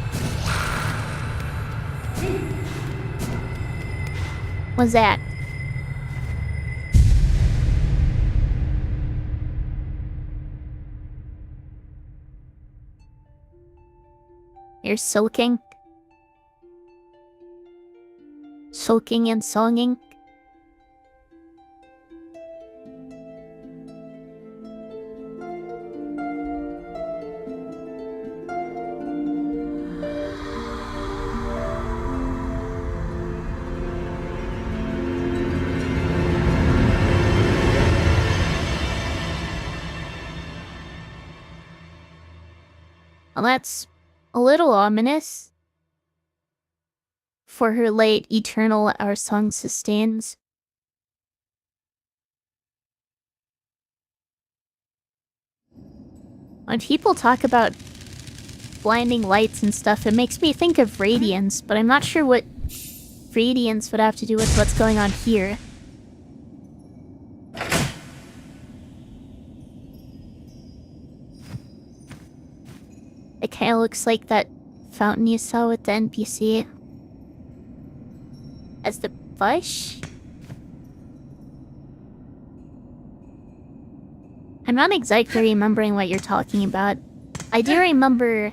What's that? You're sulking? Sulking and songing? Well, that's a little ominous. For her late eternal our song sustains. When people talk about blinding lights and stuff, it makes me think of radiance, but I'm not sure what radiance would have to do with what's going on here. It kinda looks like that fountain you saw with the NPC. As the bush? I'm not exactly remembering what you're talking about. I do remember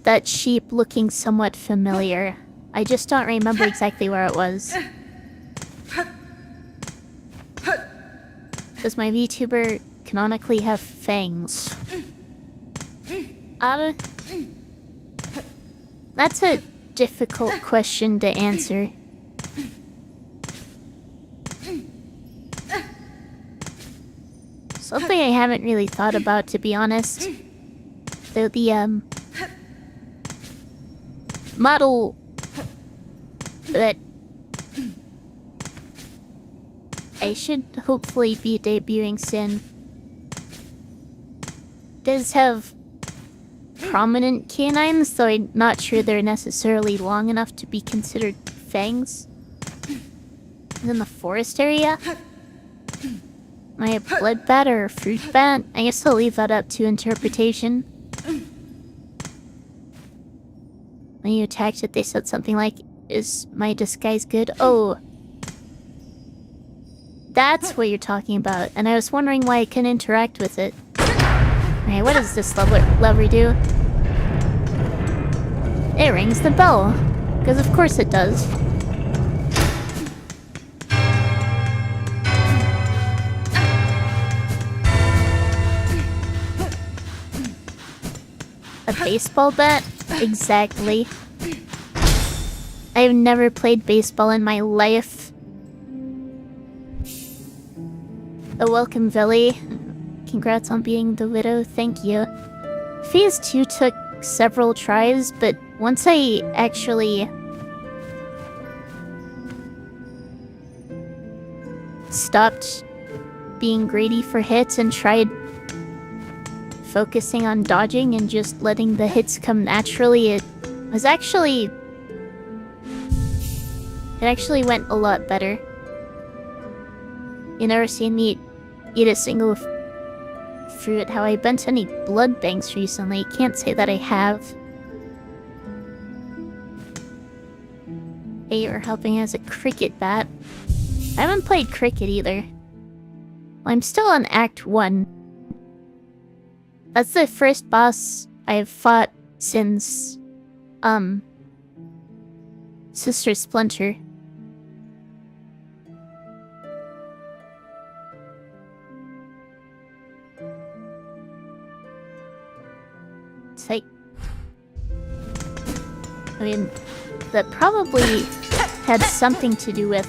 that sheep looking somewhat familiar. I just don't remember exactly where it was. Does my VTuber canonically have fangs? That's a difficult question to answer. Something I haven't really thought about, to be honest. Though the, model that I should hopefully be debuting soon does have prominent canines, though I'm not sure they're necessarily long enough to be considered fangs. And in the forest area? Am I a blood bat or a fruit bat? I guess I'll leave that up to interpretation. When you attacked it, they said something like, "Is my disguise good?" Oh. That's what you're talking about, and I was wondering why I couldn't interact with it. Alright, what does this lever do? It rings the bell. Because of course it does. A baseball bat? Exactly. I've never played baseball in my life. A welcome, Villy. Congrats on being the widow, thank you. Phase 2 took several tries, but once I actually stopped being greedy for hits and tried focusing on dodging and just letting the hits come naturally, it actually went a lot better. You never seen me eat a single fruit. How I bent any blood banks recently? Can't say that I have. Hey, you're helping as a cricket bat. I haven't played cricket either. Well, I'm still on Act 1. That's the first boss I've fought since, Sister Splinter. It's like... I mean, that probably had something to do with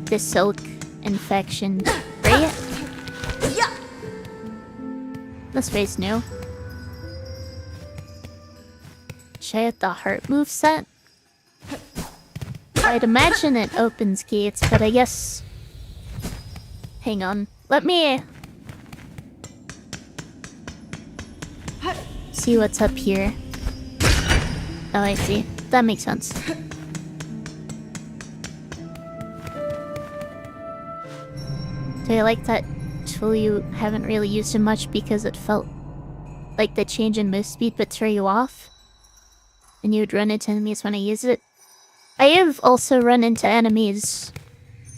the silk infection, right? Yeah. This face new. Should I hit the heart moveset? I'd imagine it opens gates, but I guess... Hang on. Let me... see what's up here. Oh, I see. That makes sense. Do I like that tool you haven't really used it much because it felt like the change in move speed would throw you off? And you would run into enemies when I use it? I have also run into enemies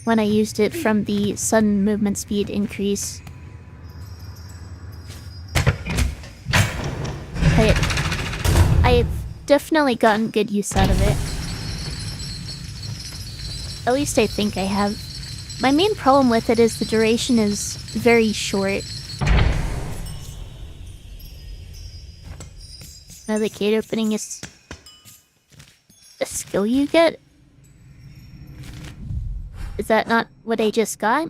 when I used it from the sudden movement speed increase. I've definitely gotten good use out of it. At least I think I have. My main problem with it is the duration is very short. Now the gate opening is a skill you get? Is that not what I just got?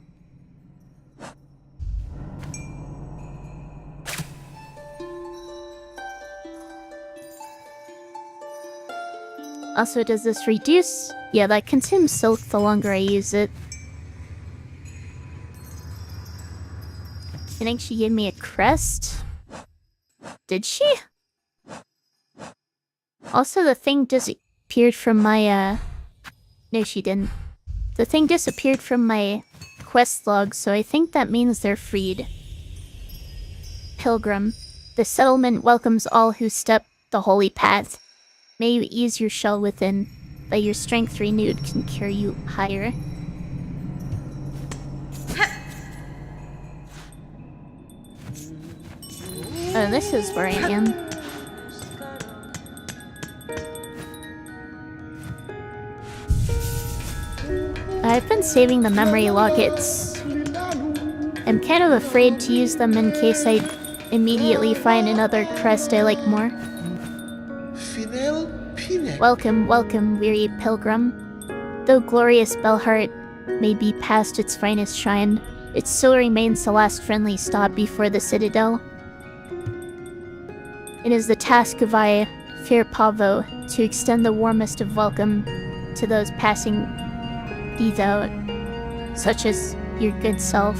Also, does this reduce? Yeah, that consumes silk the longer I use it. I think she gave me a crest? Did she? Also, the thing disappeared from my, No, she didn't. The thing disappeared from my quest log, so I think that means they're freed. Pilgrim. The settlement welcomes all who step the holy path. May you ease your shell within, but your strength renewed can carry you higher. Oh, this is where I am. I've been saving the memory lockets. I'm kind of afraid to use them in case I immediately find another crest I like more. Welcome, welcome, weary pilgrim. Though glorious Belheart may be past its finest shine, it still remains the last friendly stop before the citadel. It is the task of I, fair Pavo, to extend the warmest of welcome to those passing these out, such as your good self.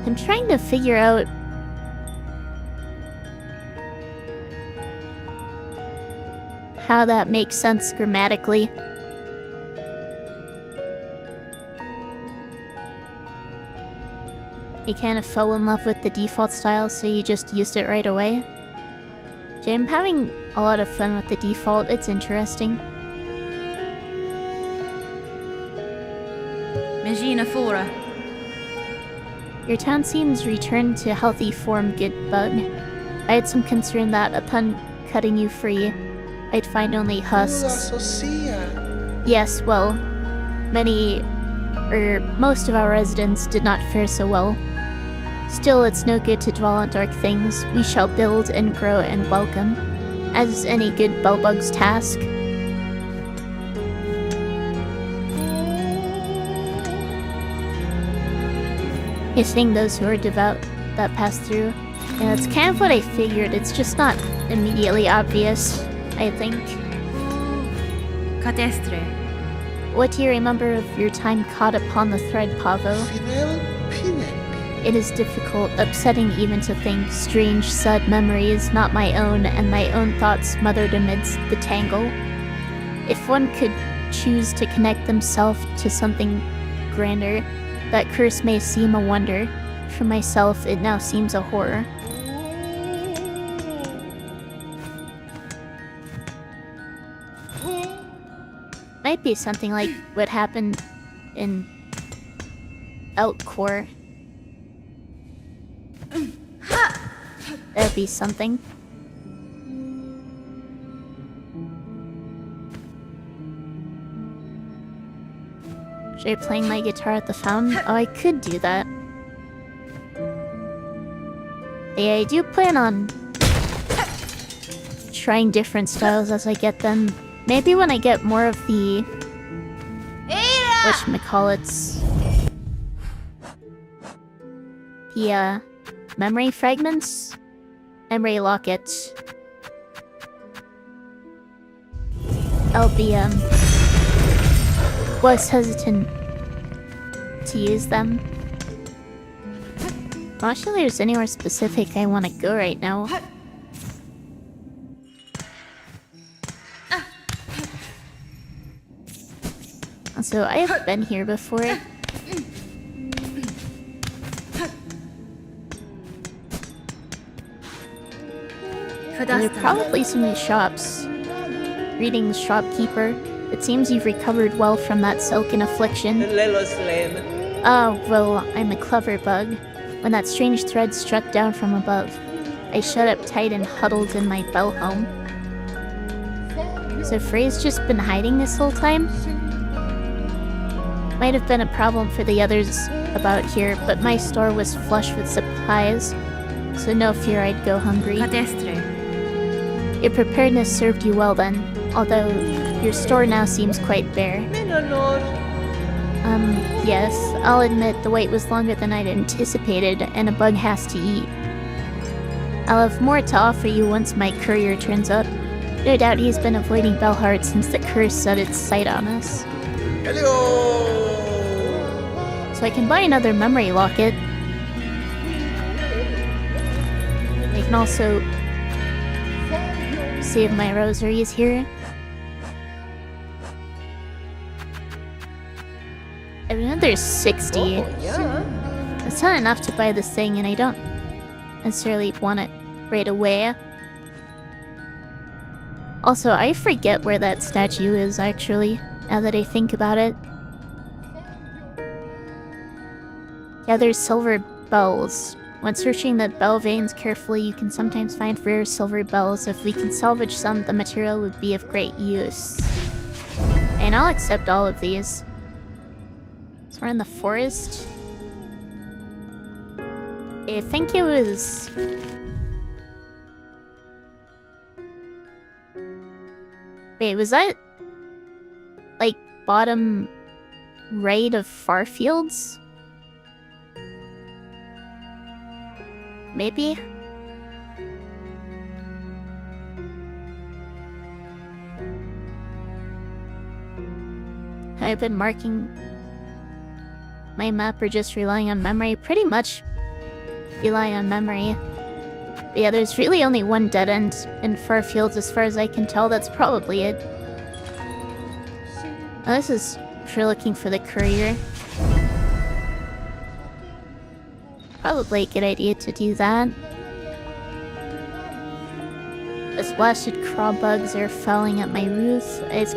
I'm trying to figure out how that makes sense grammatically. You kind of fell in love with the default style, so you just used it right away. Jay, I'm having a lot of fun with the default, it's interesting. Megina Fora. Your town seems returned to healthy form, good bug. I had some concern that upon cutting you free, I'd find only husks. Yes, well, most of our residents did not fare so well. Still, it's no good to dwell on dark things. We shall build and grow and welcome, as any good bellbug's task. Kissing those who are devout that pass through. Yeah, that's kind of what I figured. It's just not immediately obvious, I think. Catestre. What do you remember of your time caught upon the thread, Pavo? It is difficult, upsetting even to think, strange, sad memories, not my own, and my own thoughts smothered amidst the tangle. If one could choose to connect themselves to something grander, that curse may seem a wonder. For myself, it now seems a horror. Might be something like what happened in Outcore. That'd be something. Should I be playing my guitar at the fountain? Oh, I could do that. Yeah, I do plan on trying different styles as I get them. Maybe when I get more of the whatchamacallits. The memory fragments? Memory lockets. I'll be was hesitant to use them. I'm not sure there's anywhere specific I want to go right now. So I have been here before. There are probably some new shops. Reading the shopkeeper, it seems you've recovered well from that silken affliction. Oh, well, I'm a clever bug. When that strange thread struck down from above, I shut up tight and huddled in my bell home. So Frey's just been hiding this whole time? Might have been a problem for the others about here, but my store was flush with supplies, so no fear I'd go hungry. Your preparedness served you well then, although your store now seems quite bare. Yes, I'll admit the wait was longer than I'd anticipated, and a bug has to eat. I'll have more to offer you once my courier turns up. No doubt he's been avoiding Belheart since the curse set its sight on us. Hello! So I can buy another memory locket. I can also save my rosaries here. I have another 60. That's not enough to buy this thing, and I don't necessarily want it right away. Also, I forget where that statue is, actually, now that I think about it. Gather silver bells. When searching the bell veins carefully, you can sometimes find rare silver bells. If we can salvage some, the material would be of great use. And I'll accept all of these. So we're in the forest. I think it was... Wait, was that... like, bottom right of Farfields? Maybe? I've been marking my map or just relying on memory. Pretty much rely on memory. But yeah, there's really only one dead end in Farfields as far as I can tell. That's probably it. Oh, this is for looking for the courier. Probably a good idea to do that. The splashed craw bugs are fouling at my roof. I've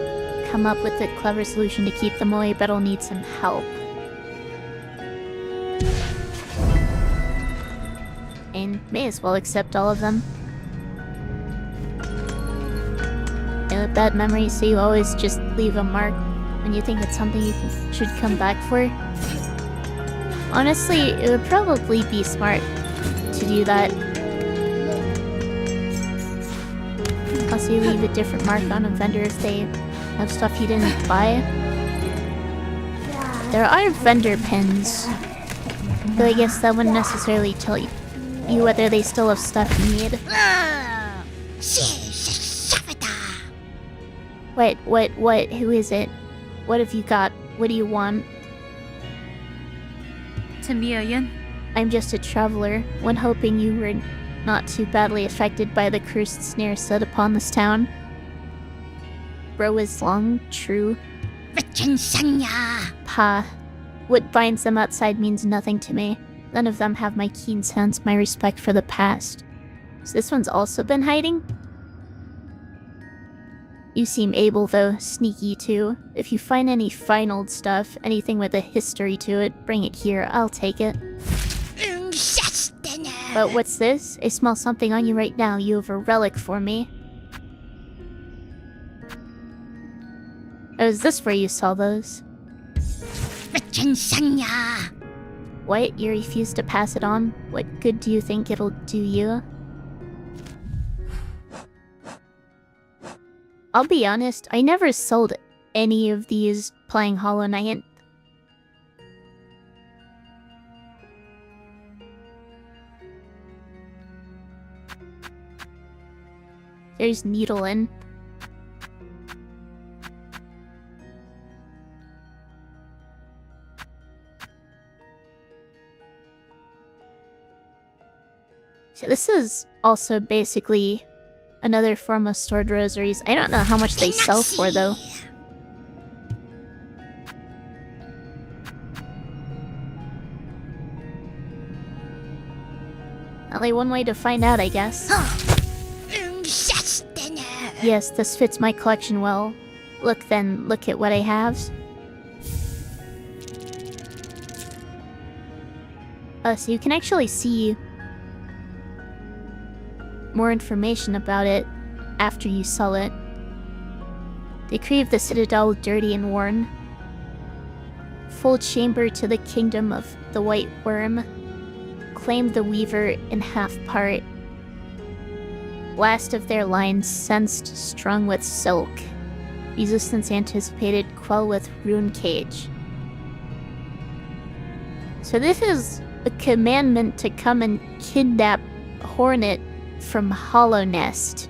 come up with a clever solution to keep them away, but I'll need some help. And may as well accept all of them. And with bad memories, so you always just leave a mark when you think it's something you should come back for. Honestly, it would probably be smart to do that. Also, you leave a different mark on a vendor if they have stuff you didn't buy. There are vendor pins, though I guess that wouldn't necessarily tell you whether they still have stuff you need. What? Who is it? What have you got? What do you want? I'm just a traveler, one hoping you were not too badly affected by the cursed snare set upon this town. Bro is long, true. Pa. What binds them outside means nothing to me. None of them have my keen sense, my respect for the past. So this one's also been hiding? You seem able, though. Sneaky, too. If you find any fine old stuff, anything with a history to it, bring it here. I'll take it. But what's this? I smell something on you right now. You have a relic for me. Oh, is this where you saw those? What? You refuse to pass it on? What good do you think it'll do you? I'll be honest, I never sold any of these playing Hollow Knight. There's Needlein. So this is also basically another form of stored rosaries. I don't know how much they sell for, though. Only one way to find out, I guess. Yes, this fits my collection well. Look then, look at what I have. So you can actually see more information about it after you sell it. Decree of the Citadel, dirty and worn. Full chamber to the kingdom of the White Worm. Claim the Weaver in half part. Last of their line, sensed, strung with silk. Resistance anticipated, quell with rune cage. So this is a commandment to come and kidnap Hornet from Hollow Nest.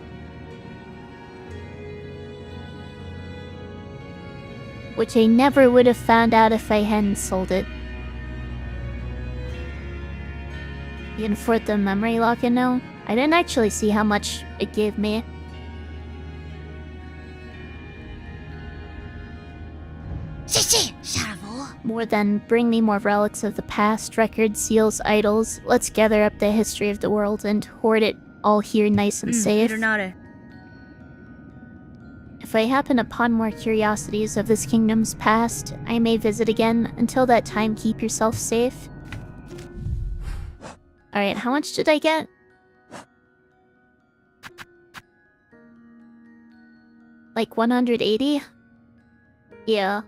Which I never would have found out if I hadn't sold it. You can afford the memory lock-in now? I didn't actually see how much it gave me. More than bring me more relics of the past, records, seals, idols. Let's gather up the history of the world and hoard it all here nice and safe. If I happen upon more curiosities of this kingdom's past, I may visit again. Until that time, keep yourself safe. Alright, how much did I get? Like 180? Yeah.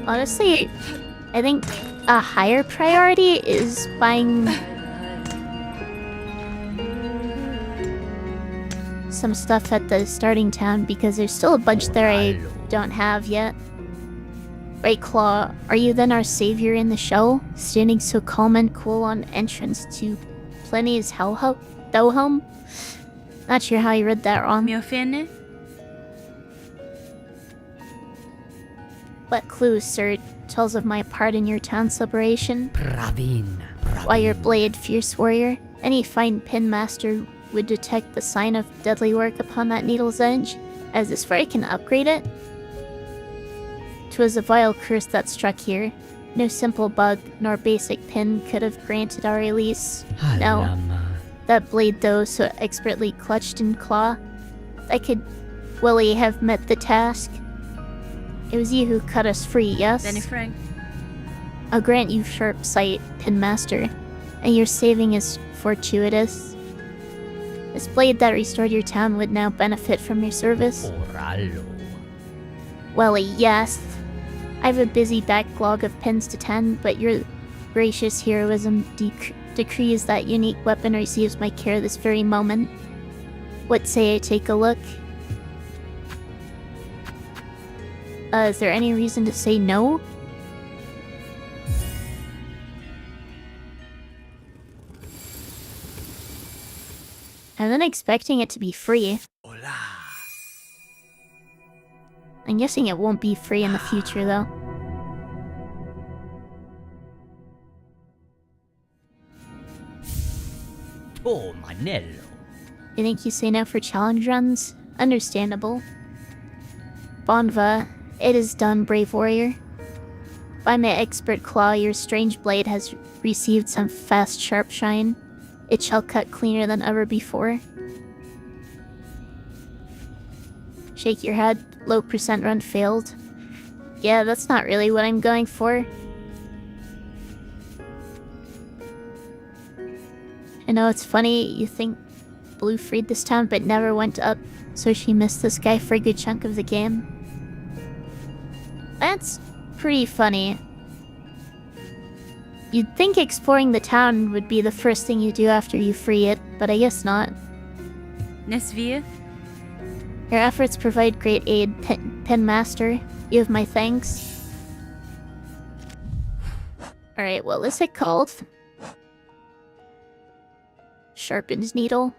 Honestly, I think a higher priority is buying some stuff at the starting town because there's still a bunch there I don't have yet. Right, Claw, are you then our savior in the show? Standing so calm and cool on entrance to Plenty's home? Not sure how you read that wrong. Mio fine? What clue, sir, tells of my part in your town's liberation? Why your blade, fierce warrior? Any fine pin master would detect the sign of deadly work upon that needle's edge. As this fray can upgrade it? 'Twas a vile curse that struck here. No simple bug nor basic pin could have granted our release. No. That blade, though, so expertly clutched in claw, I could willy have met the task. It was you who cut us free, yes? Benny Frank. I'll grant you sharp sight, Pin Master, and your saving is fortuitous. This blade that restored your town would now benefit from your service. Well, yes. I have a busy backlog of pins to tend, but your gracious heroism decrees that unique weapon receives my care this very moment. What say I take a look? Is there any reason to say no? I'm then expecting it to be free. I'm guessing it won't be free in the future, though. Oh, Manello. You think you say no for challenge runs? Understandable. Bonva, it is done, brave warrior. By my expert claw, your strange blade has received some fast, sharp shine. It shall cut cleaner than ever before. Shake your head. Low percent run failed. Yeah, that's not really what I'm going for. I know it's funny, you think Blue freed this town but never went up, so she missed this guy for a good chunk of the game. That's pretty funny. You'd think exploring the town would be the first thing you do after you free it, but I guess not. Nesvia? Your efforts provide great aid, Pen Master. You have my thanks. Alright, what was it called? Sharpened needle.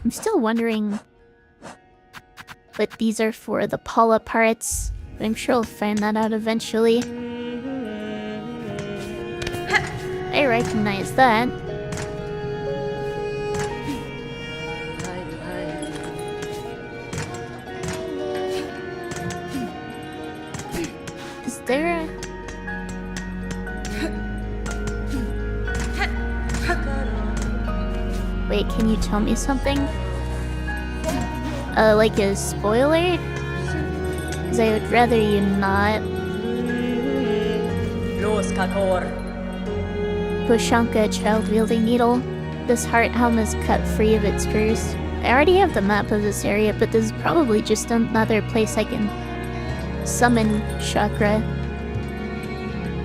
I'm still wondering what these are for, the Paula parts, but I'm sure I'll find that out eventually. I recognize that. Is there a... Wait, can you tell me something? Like a spoiler? 'Cause I would rather you not. Pushanka, child-wielding needle. This heart helm is cut free of its curse. I already have the map of this area, but this is probably just another place I can summon chakra.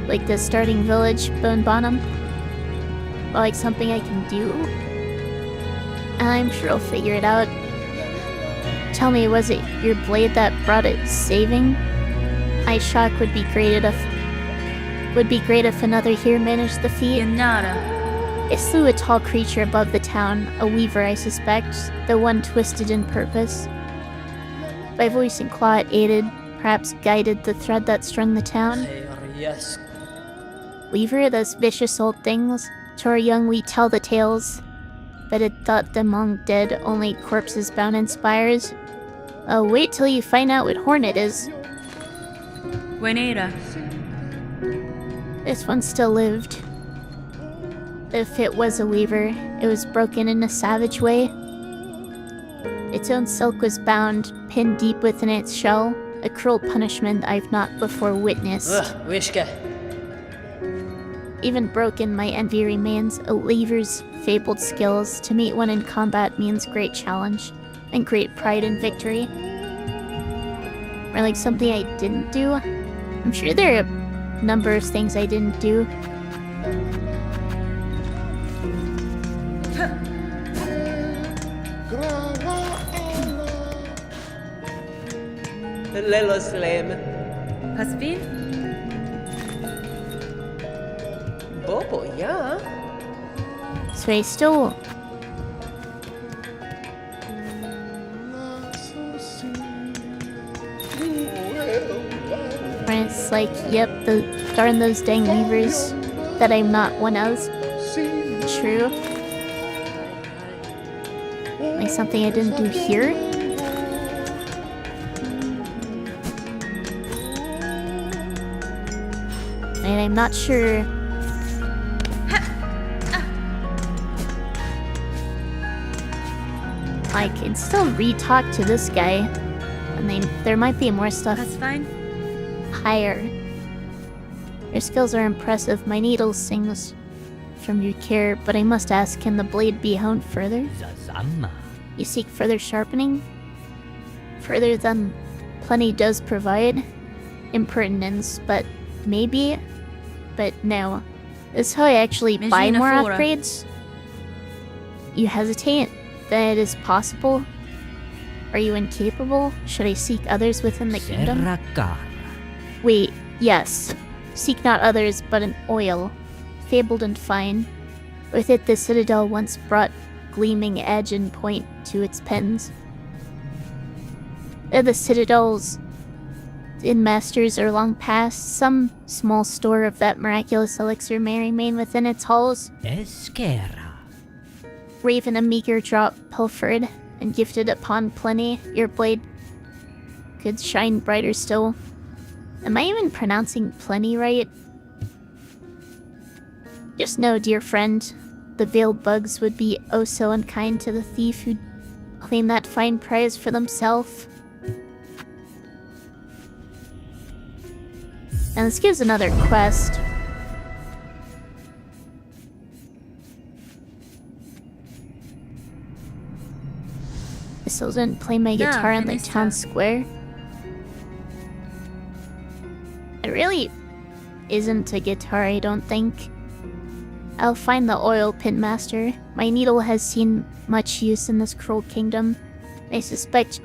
Like the starting village, Bone Bottom. Or like something I can do. I'm sure I'll figure it out. Tell me, was it your blade that brought it saving? Ice shock would be great if another here managed the feat. Yanara. It slew a tall creature above the town, a weaver I suspect, the one twisted in purpose. By voice and claw it aided, perhaps guided the thread that strung the town. Yes. Weaver, those vicious old things, to our young we tell the tales. But it thought them long dead, only corpses bound in spires. Wait till you find out what horn it is. Buenera. This one still lived. If it was a weaver, it was broken in a savage way. Its own silk was bound, pinned deep within its shell, a cruel punishment I've not before witnessed. Ugh, Wishka. Even broken, my envy remains. A weaver's fabled skills to meet one in combat means great challenge and great pride in victory. Or like something I didn't do. I'm sure there are a number of things I didn't do. Lelo Slam. Hasbin? Bobo, yeah. So I still... And it's like, yep, darn those dang weavers that I'm not one of. True. Like something I didn't do here? And I'm not sure. I can still re-talk to this guy. And there might be more stuff That's fine. higher. Your skills are impressive. My needle sings from your care, but I must ask, can the blade be honed further? Zazama. You seek further sharpening? Further than plenty does provide? Impertinence, but maybe? But no. This is how I actually buy Megina more Fora. upgrades? You hesitate? That it is possible? Are you incapable? Should I seek others within the kingdom? Serrakar. Wait, yes. Seek not others, but an oil, fabled and fine. With it the citadel once brought gleaming edge and point to its pens. The citadel's masters are long past. Some small store of that miraculous elixir may remain within its halls. Eskera. Raven a meager drop pilfered and gifted upon plenty. Your blade could shine brighter still. Am I even pronouncing plenty right? Just know, dear friend, the veiled bugs would be oh so unkind to the thief who'd claim that fine prize for themselves. And this gives another quest. I still didn't play my Yeah, guitar in the finished town that. square. It really isn't a guitar, I don't think. I'll find the oil pin master. My needle has seen much use in this cruel kingdom. I suspect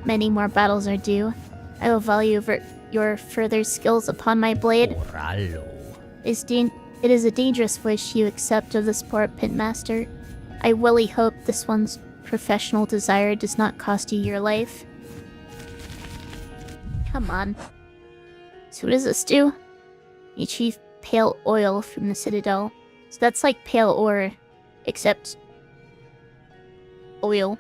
many more battles are due. I will value your further skills upon my blade. Oralo. It is a dangerous wish you accept of this poor pin master. I really hope this one's professional desire does not cost you your life. Come on. So what does this do? You achieve pale oil from the citadel. So that's like pale ore, except oil.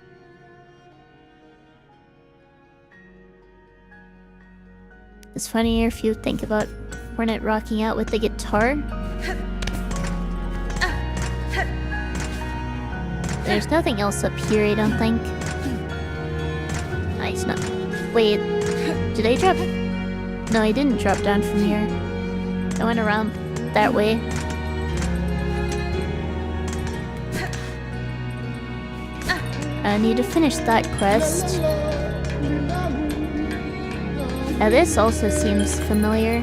It's funnier if you think about Hornet rocking out with the guitar. There's nothing else up here, I don't think. Nice, no. Wait, did I drop? No, I didn't drop down from here. I went around that way. I need to finish that quest. Now this also seems familiar.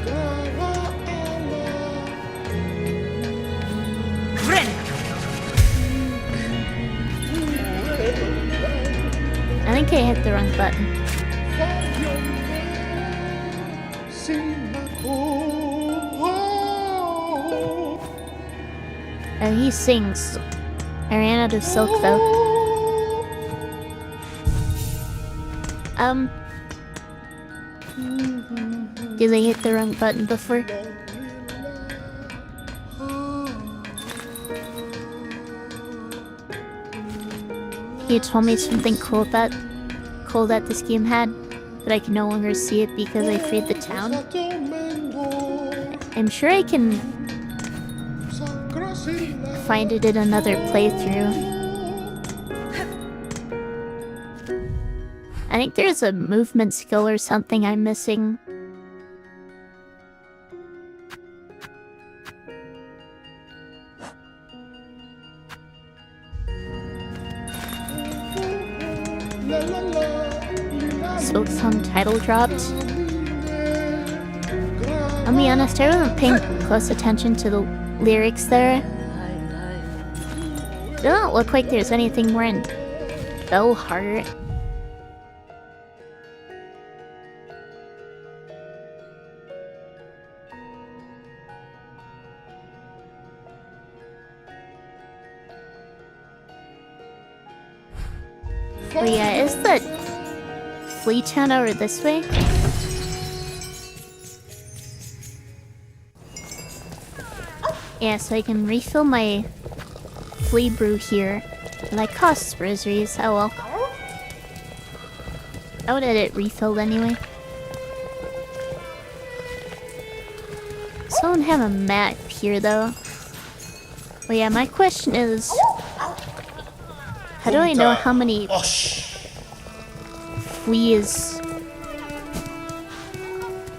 I think I hit the wrong button. Oh, he sings. I ran out of silk though. Did I hit the wrong button before? He told me something cool that this game had, but I can no longer see it because I freed the town. I'm sure I can find it in another playthrough. I think there's a movement skill or something I'm missing. Silksong title dropped. I'll be honest, I wasn't paying close attention to the lyrics there. It don't look like there's anything more in Bellheart. Oh yeah, is the flea town over this way? Yeah, so I can refill my flea brew here. And that costs rosaries, oh well. I would have it refilled anyway. So I don't have a map here though. Well yeah, my question is... how do I know how many fleas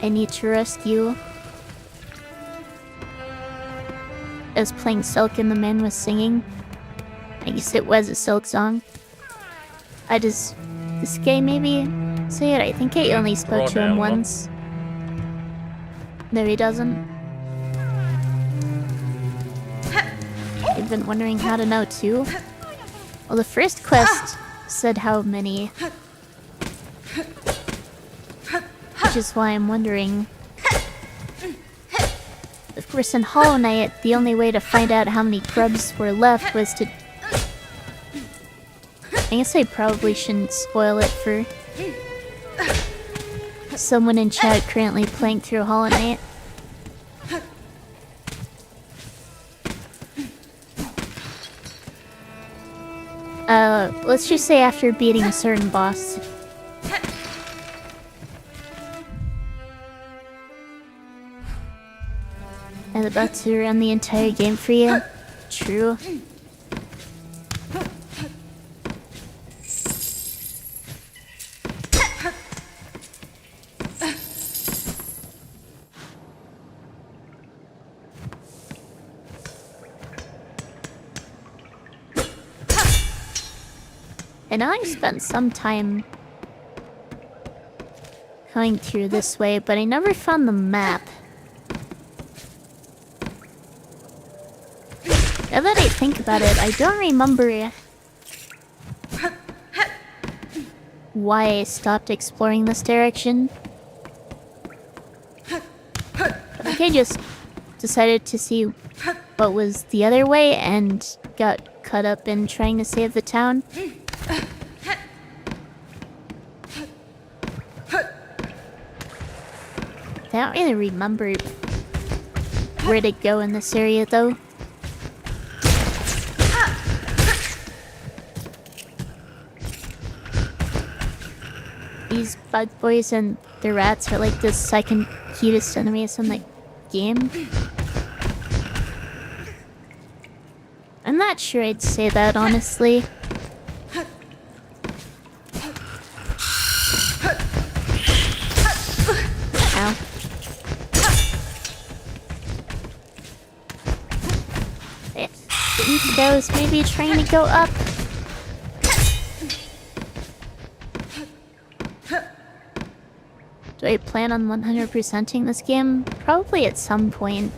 I need to rescue? I was playing Silk and the man was singing. I guess it was a Silksong. This guy maybe say it? I think I only spoke to him once. No, he doesn't. You've been wondering how to know too? Well, the first quest said how many. Which is why I'm wondering. Of course, in Hollow Knight, the only way to find out how many grubs were left was to... I guess I probably shouldn't spoil it for someone in chat currently playing through Hollow Knight. Let's just say after beating a certain boss. And about to run the entire game for you. True. And I spent some time going through this way, but I never found the map. Now that I think about it, I don't remember why I stopped exploring this direction. I think I just decided to see what was the other way and got caught up in trying to save the town. I don't really remember where to go in this area though. These bug boys and the rats are like the second cutest enemies in the game. I'm not sure I'd say that honestly. Ow. These guys maybe trying to go up. Do I plan on 100%ing this game? Probably at some point.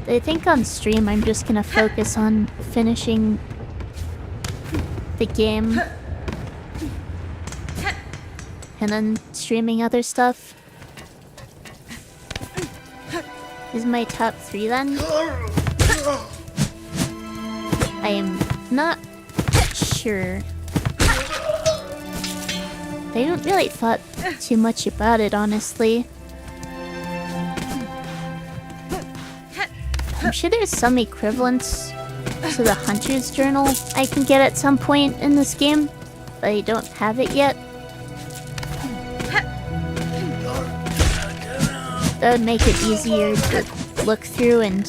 I think on stream I'm just gonna focus on finishing the game. And then streaming other stuff. Is my top 3 then? I am not sure. I haven't really thought too much about it, honestly. I'm sure there's some equivalents to the Hunter's Journal I can get at some point in this game, but I don't have it yet. That would make it easier to look through and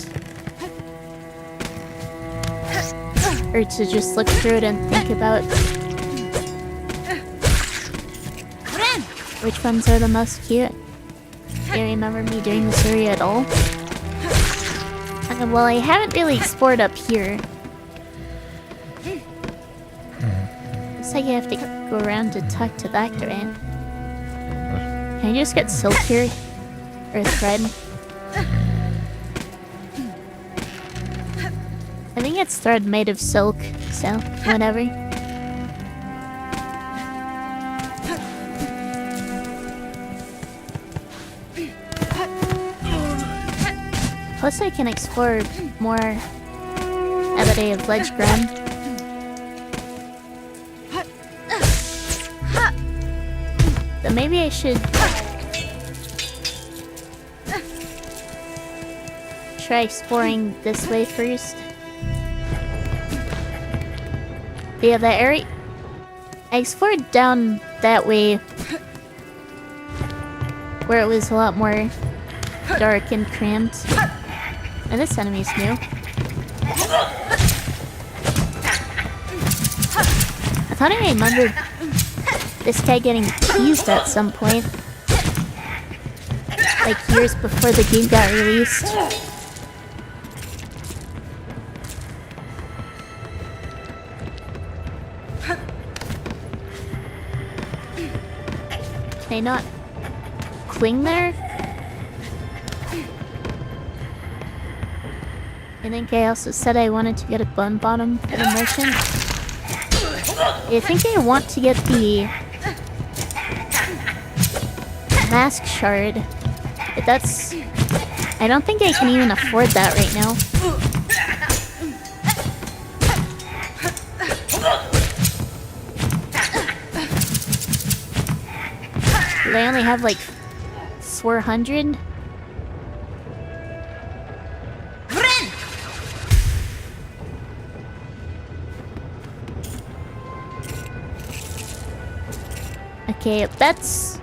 or to just look through it and think about which ones are the most cute. Do you remember me doing this area at all? Well, I haven't really explored up here. Looks like I have to go around to talk to that guy. Can I just get silk here? Or thread? I think it's thread made of silk, so whatever. Plus I can explore more now that I have ledge ground. So maybe I should try exploring this way first. Yeah, that area... I explored down that way where it was a lot more dark and cramped. And this enemy's new. I thought I remembered this guy getting teased at some point. Like years before the game got released. Can I not cling there? I think I also said I wanted to get a bone bottom for the merchant. I think I want to get the mask shard, but that's... I don't think I can even afford that right now. I only have like 400. Okay, that's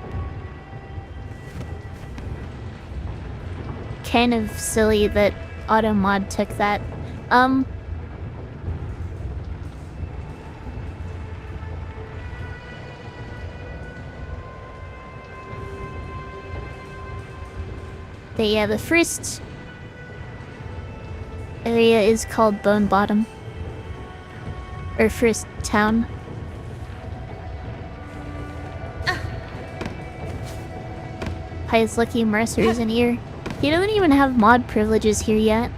kind of silly that Automod took that. But yeah, the first area is called Bone Bottom. Or first town. Pi's Lucky Mercer isn't here. He doesn't even have mod privileges here yet.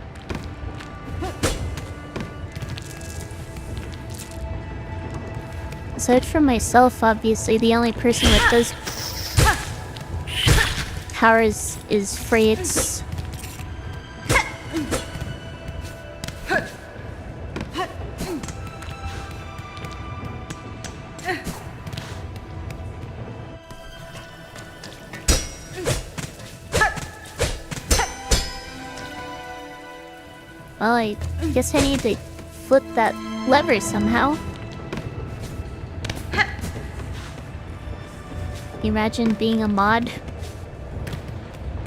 Aside from myself, obviously, the only person with those powers is Freights. Well, I guess I need to flip that lever somehow. Imagine being a mod.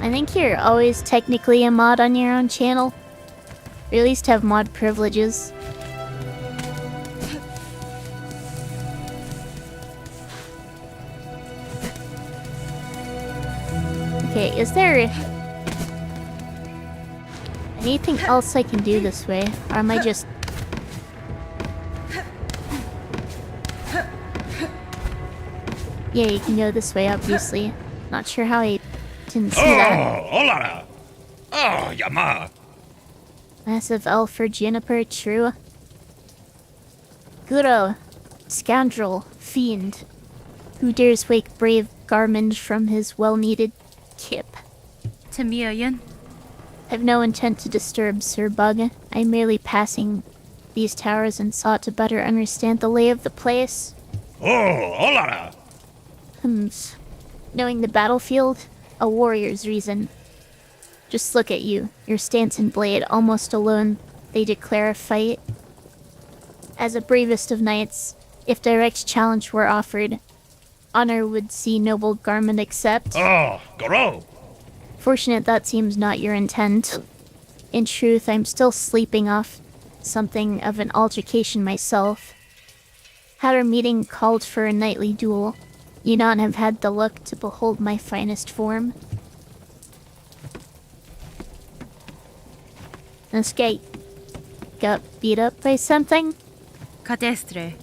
I think you're always technically a mod on your own channel. Or at least have mod privileges. Okay, is there anything else I can do this way? Or am I just... Yeah, you can go this way, obviously. Not sure how I didn't see that. Hola! Oh, Yama! Massive elf for Juniper, true. Guro, scoundrel, fiend. Who dares wake brave Garmin from his well-needed kip? Tamillion. I've no intent to disturb Sir Bug. I'm merely passing these towers and sought to better understand the lay of the place. Oh, hola! Knowing the battlefield, a warrior's reason. Just look at you, your stance and blade almost alone, they declare a fight. As a bravest of knights, if direct challenge were offered, honor would see noble Garmin accept. Oh, Goro! Fortunate that seems not your intent. In truth, I'm still sleeping off something of an altercation myself. Had our meeting called for a nightly duel, you not have had the luck to behold my finest form. This guy got beat up by something? Cadestre.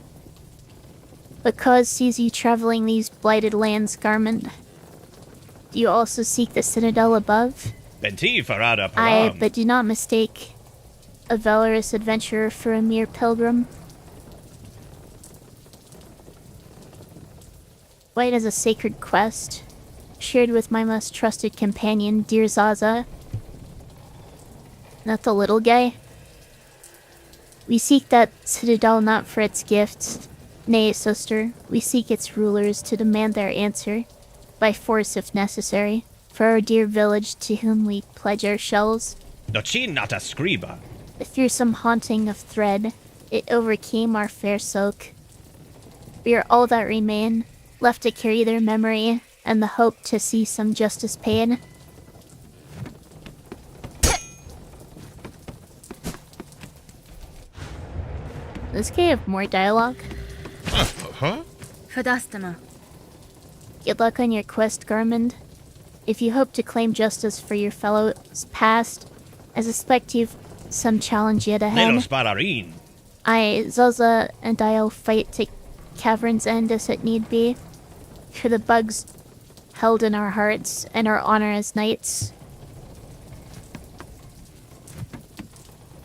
The cause sees you traveling these blighted lands, Garment. Do you also seek the citadel above? Benti farada Aye, param. but do not mistake a valorous adventurer for a mere pilgrim. Quite as a sacred quest, shared with my most trusted companion, dear Zaza. Not the little guy. We seek that citadel not for its gifts. Nay, sister, we seek its rulers to demand their answer, by force if necessary, for our dear village to whom we pledge our shells. Nochin nata scriba. The fearsome haunting of Thread, it overcame our fair soak. We are all that remain, left to carry their memory, and the hope to see some justice paid. This guy have more dialogue? Huh? Fadastama. Good luck on your quest, Garmund. If you hope to claim justice for your fellows past, I suspect you've some challenge yet ahead. Lelos pararin. Zaza and I'll fight to Cavern's End as it need be, for the bugs held in our hearts and our honor as knights.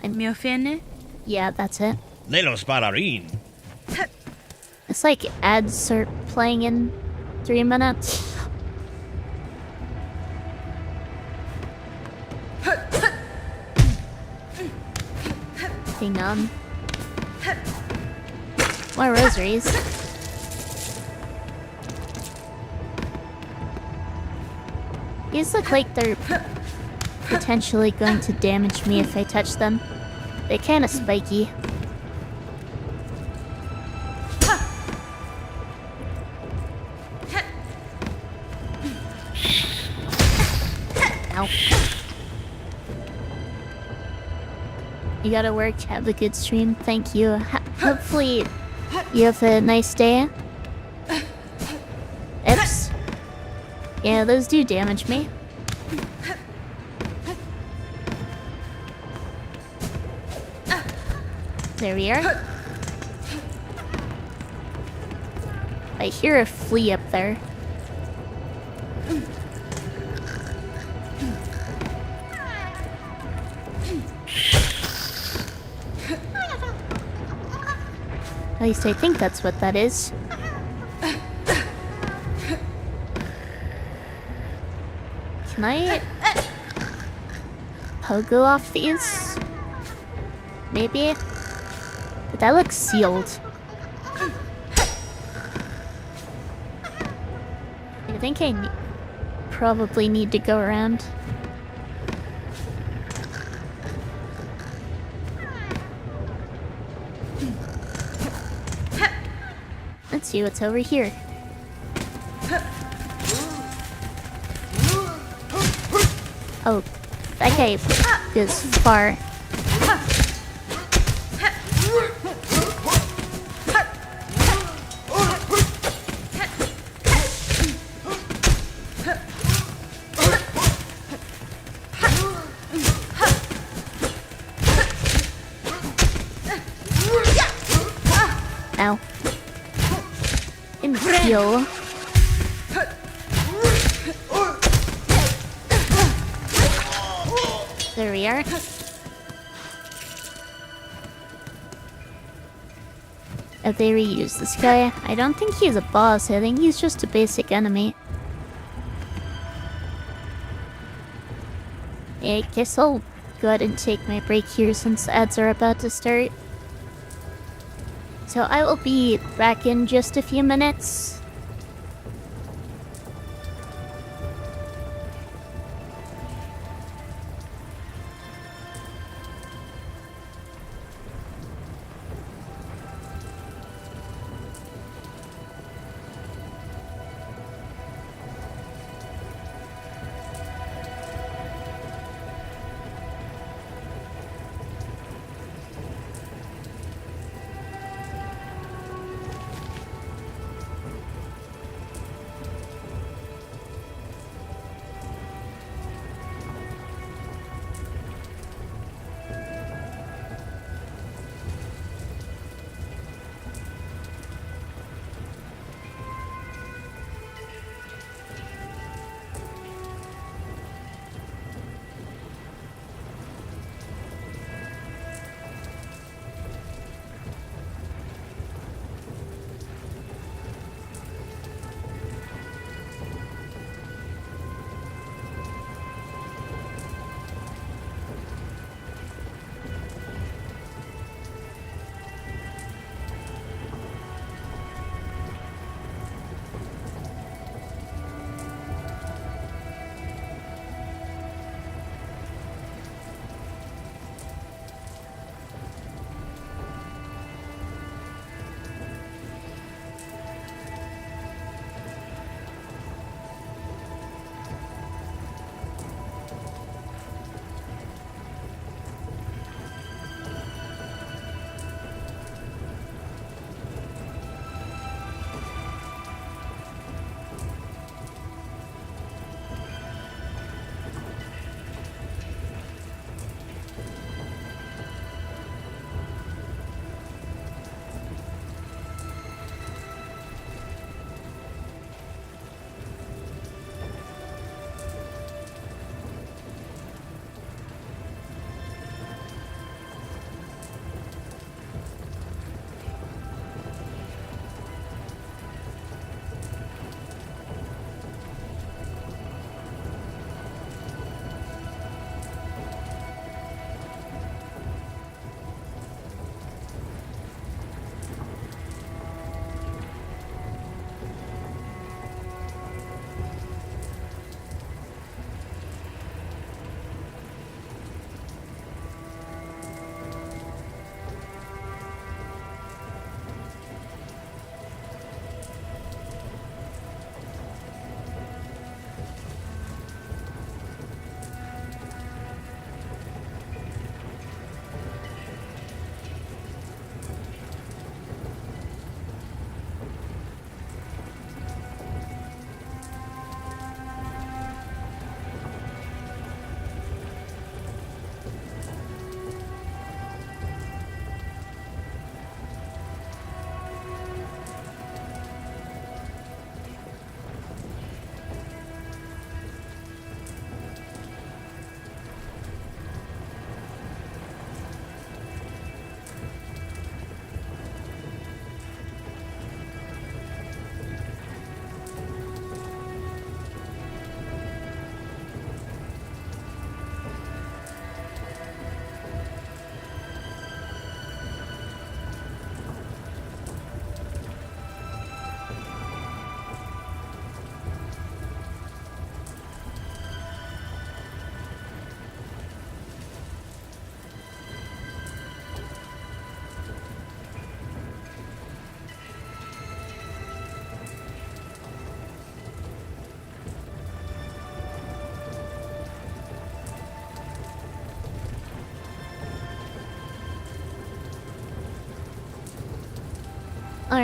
Miofene. Yeah, that's it. Lelos pararin. It's like ads start playing in 3 minutes. Hang on. More rosaries. These look like they're potentially going to damage me if I touch them. They're kinda spiky. Ow. You gotta work, have a good stream. Thank you. Hopefully you have a nice day. Oops. Yeah, those do damage me. There we are. I hear a flea up there. At least I think that's what that is. Can I pogo off these? Maybe? But that looks sealed. I think I probably need to go around. Let's see what's over here. Oh, that guy goes far. Ow. Heal. There we are. If they reuse this guy, I don't think he's a boss, I think he's just a basic enemy. I guess I'll go ahead and take my break here since ads are about to start. So I will be back in just a few minutes.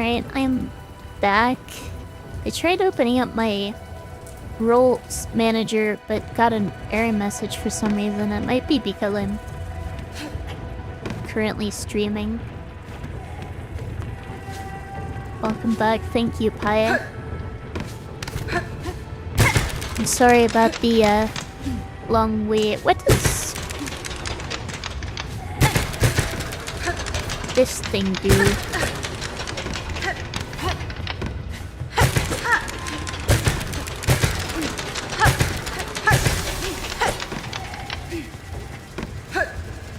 Alright, I'm back. I tried opening up my roles manager, but got an error message for some reason. It might be because I'm currently streaming. Welcome back. Thank you, Paya. I'm sorry about the long wait. What does this thing do?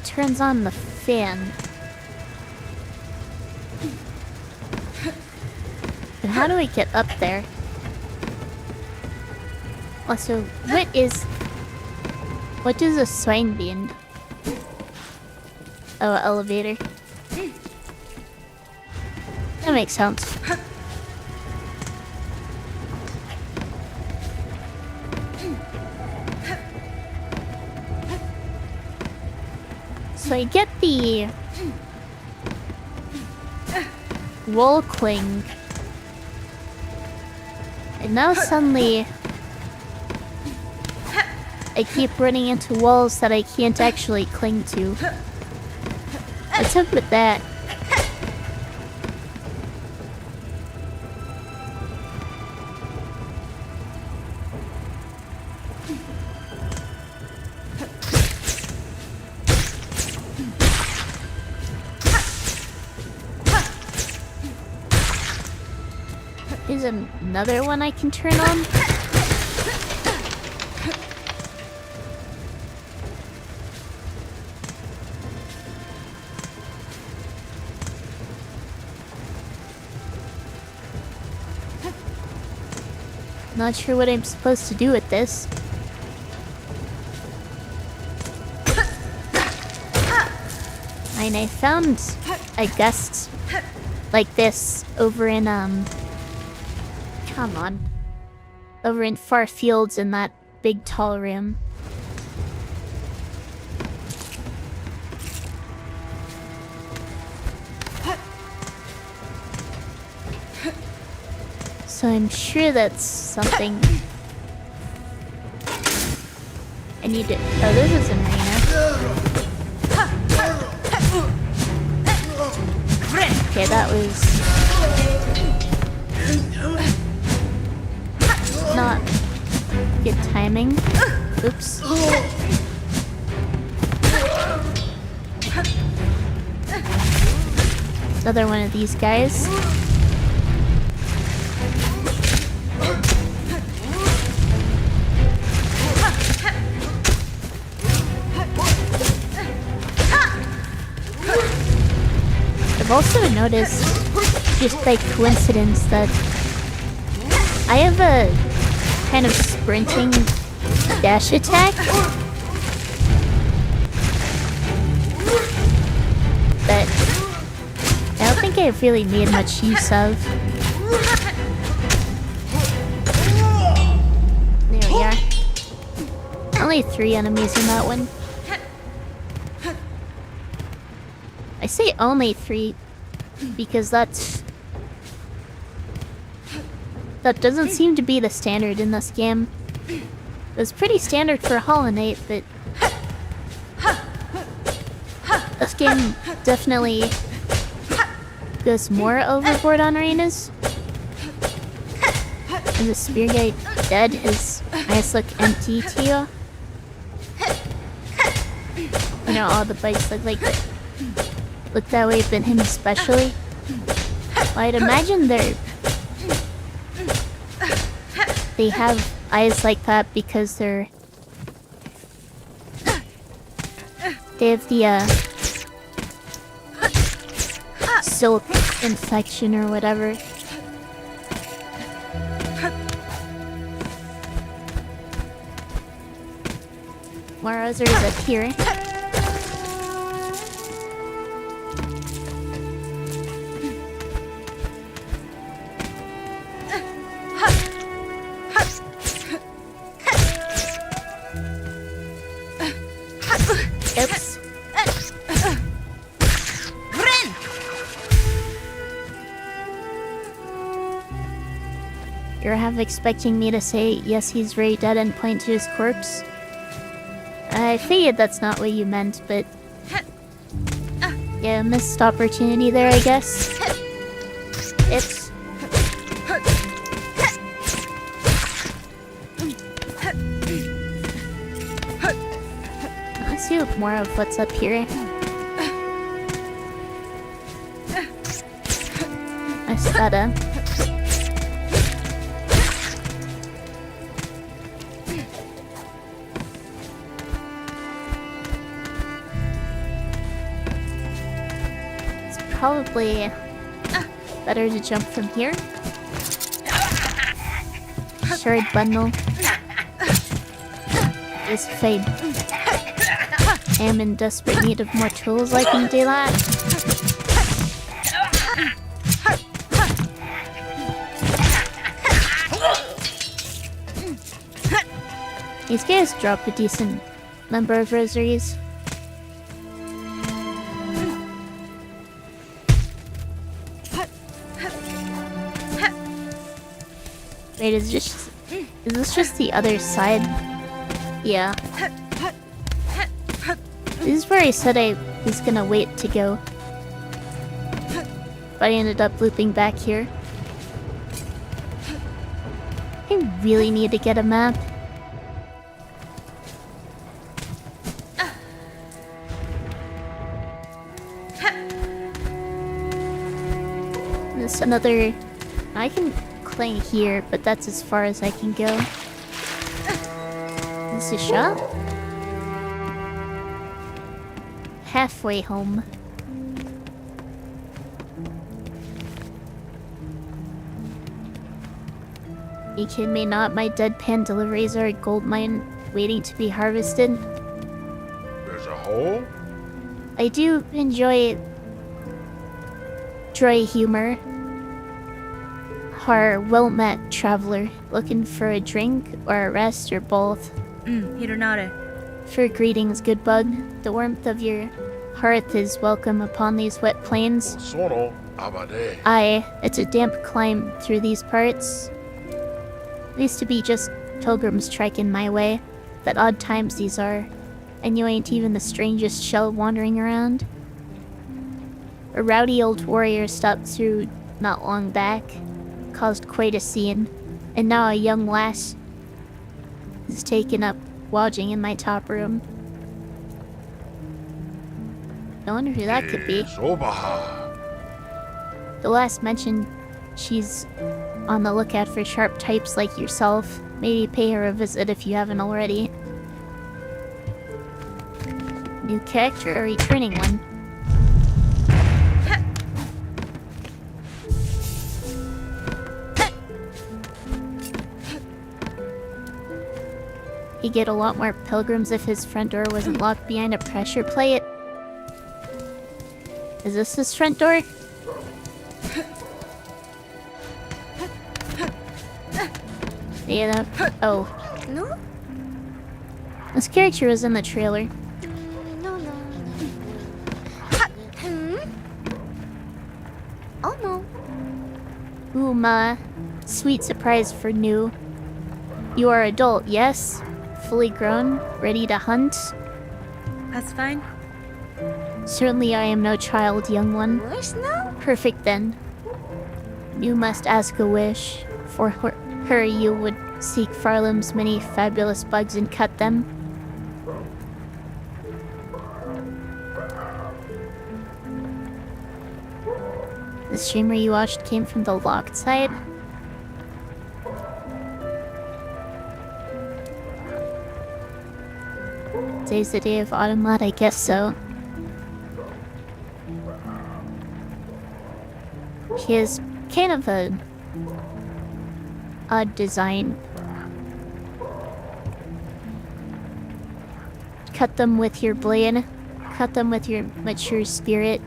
Turns on the fan. But how do I get up there? Also, what is a swine bean? Oh, elevator. That makes sense. So I get the wall cling, and now suddenly I keep running into walls that I can't actually cling to. What's up with that? Is another one I can turn on? Not sure what I'm supposed to do with this. And I found a guest like this over in come on. Over in far fields in that big tall room. So I'm sure that's something I need to... Oh, this is an arena. Okay, that was... not good timing. Oops. Another one of these guys. I've also noticed, just by coincidence, that I have a kind of sprinting dash attack that I don't think I've really made much use of. There we are. Only 3 enemies in that one. I say only 3 because that doesn't seem to be the standard in this game. It was pretty standard for Hollow Knight, but this game definitely goes more overboard on arenas. And the spear guy dead, his eyes look empty to you. You know, all the bites look that way, but him especially. Well, I'd imagine they have eyes like that because they have the silk infection or whatever. More others up here. Oops. half expecting me to say, yes, he's very dead and point to his corpse. I figured that's not what you meant, but... yeah, missed opportunity there, I guess. It's... let's see more of what's up here. Estada. It's probably better to jump from here. Shard bundle. Just fade. I am in desperate need of more tools, I can do that. These guys drop a decent number of rosaries. Wait, is this just the other side? Yeah. This is where I said I was gonna wait to go. But I ended up looping back here. I really need to get a map. There's another... I can cling here, but that's as far as I can go. Is this a shop? Halfway home. You kidding me not? My deadpan deliveries are a gold mine waiting to be harvested. There's a hole? I do enjoy dry humor. Our well-met traveler looking for a drink or a rest or both. Hirunare. For greetings, good bug. The warmth of your hearth is welcome upon these wet plains. Sono abade. Aye, it's a damp climb through these parts. Used to be just pilgrims trekking my way, but odd times these are, and you ain't even the strangest shell wandering around. A rowdy old warrior stopped through not long back, caused quite a scene, and now a young lass is taken up lodging in my top room. I wonder who that could be. Sobaha. The last mentioned she's on the lookout for sharp types like yourself. Maybe pay her a visit if you haven't already. New character or returning one? He'd get a lot more pilgrims if his front door wasn't locked behind a pressure plate. Is this his front door? Yeah, oh. No? This character was in the trailer. No. Oh no. Ooh, ma. Sweet surprise for new. You are adult, yes? Fully grown, ready to hunt? That's fine. Certainly I am no child, young one. Wish now? Perfect then. You must ask a wish. For her you would seek Farlam's many fabulous bugs and cut them. The streamer you watched came from the locked side? Today's the day of autumn lot, I guess so. He has kind of a odd design. Cut them with your blade. Cut them with your mature spirit.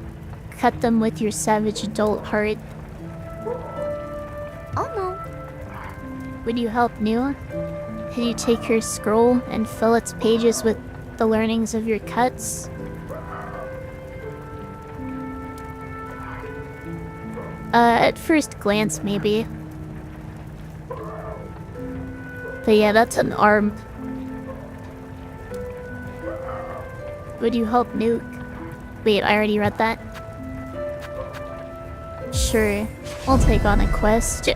Cut them with your savage adult heart. Oh no. Would you help New? Could you take her scroll and fill its pages with the learnings of your cuts? At first glance, maybe. But yeah, that's an arm. Would you help Nuke? Wait, I already read that. Sure, I'll take on a quest.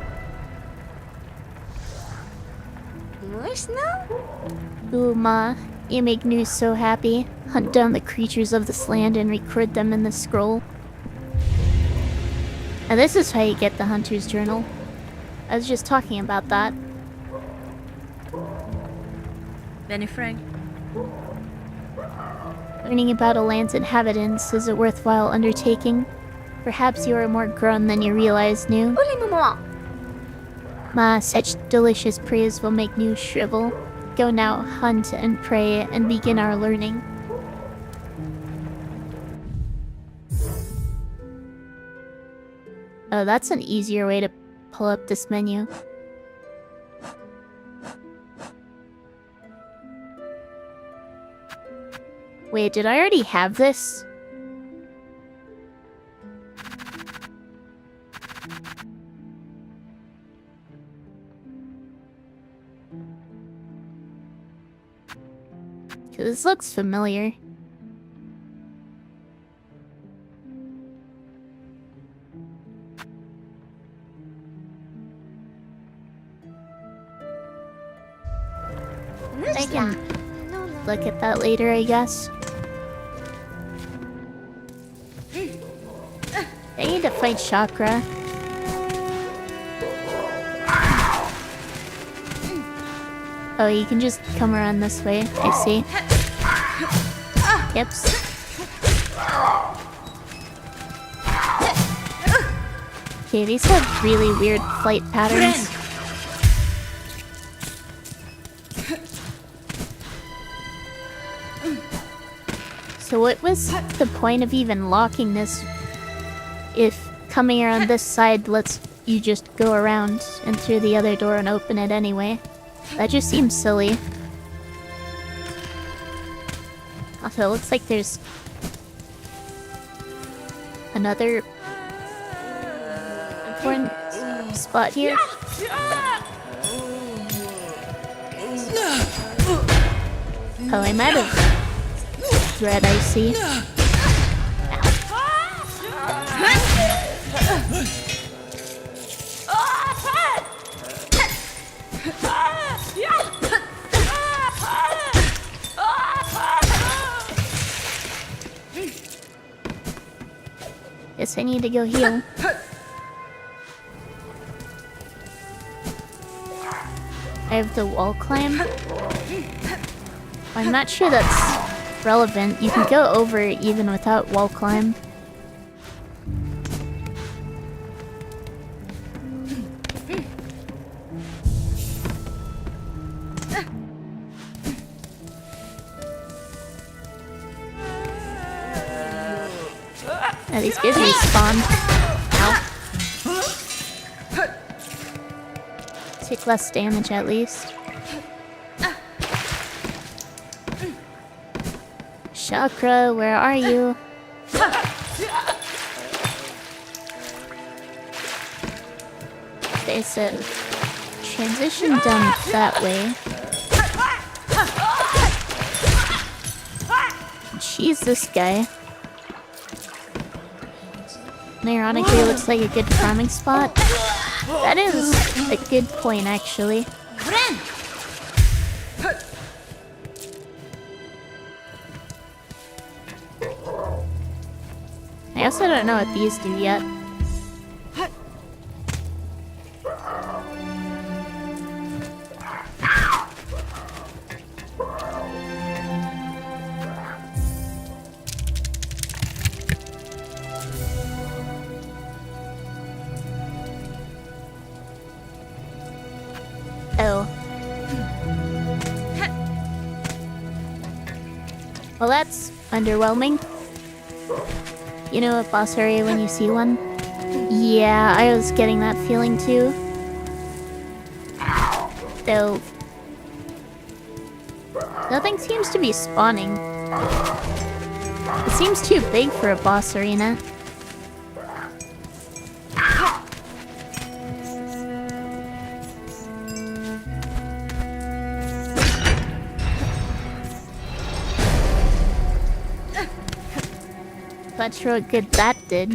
Можно? Ooh, Ma, you make news so happy. Hunt down the creatures of this land and record them in the scroll. And this is how you get the Hunter's Journal. I was just talking about that. Benny Frank. Learning about a land's inhabitants is a worthwhile undertaking. Perhaps you are more grown than you realize, New. Holy mama. Ma, such delicious praise will make New shrivel. Go now, hunt and pray, and begin our learning. Oh, that's an easier way to pull up this menu. Wait, did I already have this? This looks familiar. I can look at that later, I guess. I need to fight Chakra. Oh, you can just come around this way. I see. Yep. Okay, these have really weird flight patterns. So what was the point of even locking this if coming around this side lets you just go around and through the other door and open it anyway? That just seems silly. Also, it looks like there's another important spot here. Oh, I might have read I see. Guess I need to go heal. I have the wall climb. I'm not sure that's relevant. You can go over it even without wall climb. Now these guys respawn. Ow. Take less damage at least. Chakra, where are you? There's a transition down that way. Jeez, this guy. And ironically, it looks like a good farming spot. That is a good point, actually. I also don't know what these do yet. Oh. Well, that's underwhelming. You know a boss area when you see one? Yeah, I was getting that feeling too. Though... nothing seems to be spawning. It seems too big for a boss arena. Not sure what good that did.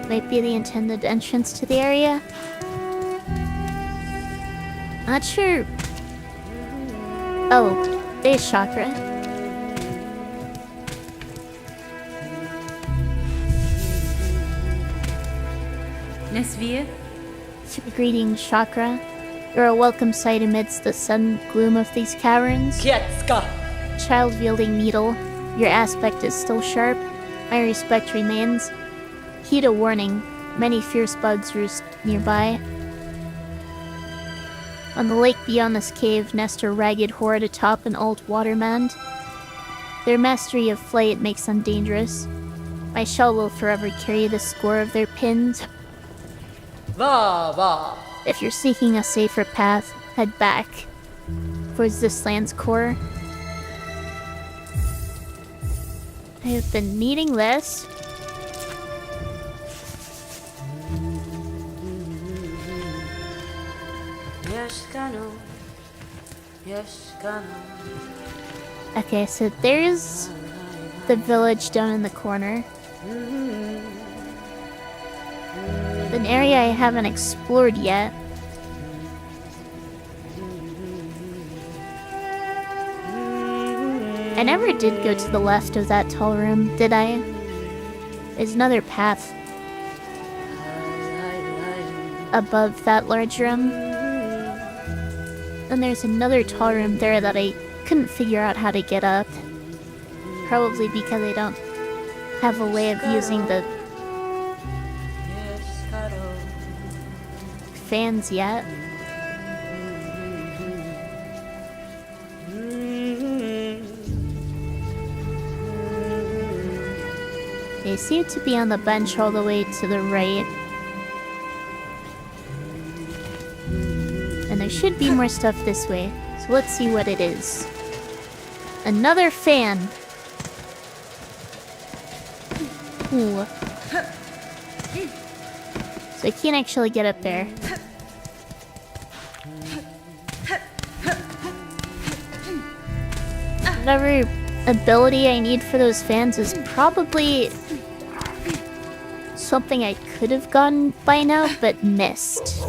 Might be the intended entrance to the area. Not sure. Oh, there's Chakra. Nesvir? Greetings, Chakra. You're a welcome sight amidst the sudden gloom of these caverns. Kietska! Child-wielding needle, your aspect is still sharp. My respect remains. Heed a warning, many fierce bugs roost nearby. On the lake beyond this cave nest a ragged horde atop an old watermand. Their mastery of flight makes them dangerous. My shell will forever carry the score of their pins. Va, va! If you're seeking a safer path, head back towards this land's core. I have been needing this. Yes, Kano. Yes, Kano. Okay, so there's the village down in the corner. An area I haven't explored yet. I never did go to the left of that tall room, did I? There's another path above that large room. And there's another tall room there that I couldn't figure out how to get up. Probably because I don't have a way of using the fans yet. They seem to be on the bench all the way to the right. And there should be more stuff this way. So let's see what it is. Another fan. Ooh. So I can't actually get up there. Whatever ability I need for those fans is probably something I could have gotten by now, but missed.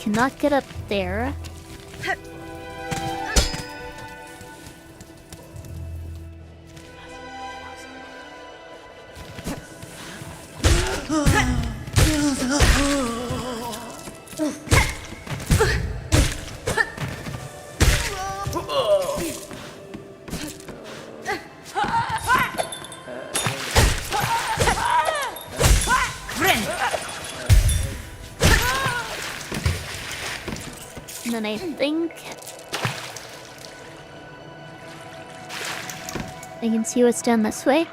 Cannot get up there. And then I think I can see what's down this way.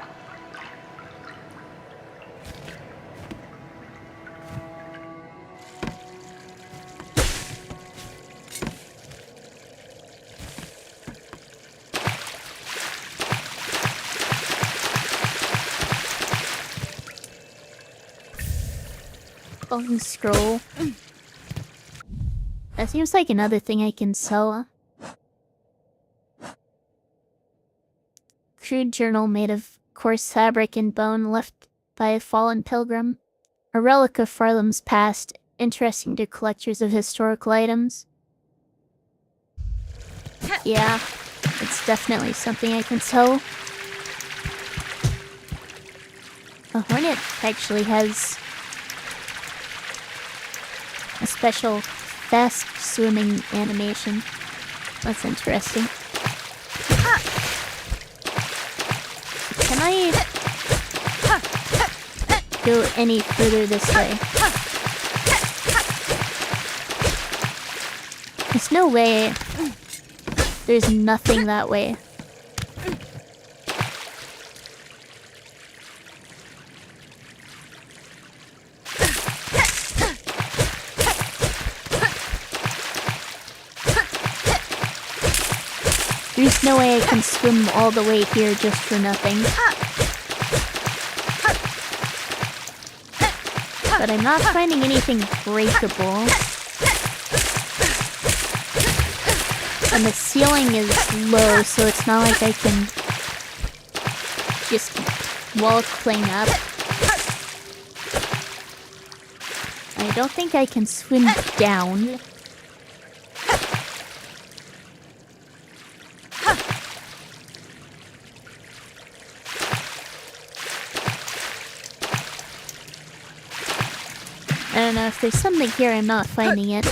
Bone scroll. That seems like another thing I can sell. Crude journal made of coarse fabric and bone left by a fallen pilgrim. A relic of Farlam's past, interesting to collectors of historical items. Yeah, it's definitely something I can sell. A hornet actually has a special fast swimming animation. That's interesting. Can I go any further this way? There's no way. There's nothing that way. There's no way I can swim all the way here just for nothing. but I'm not finding anything breakable. And the ceiling is low, so it's not like I can just wall cling up. I don't think I can swim down. I don't know if there's something here, I'm not finding it.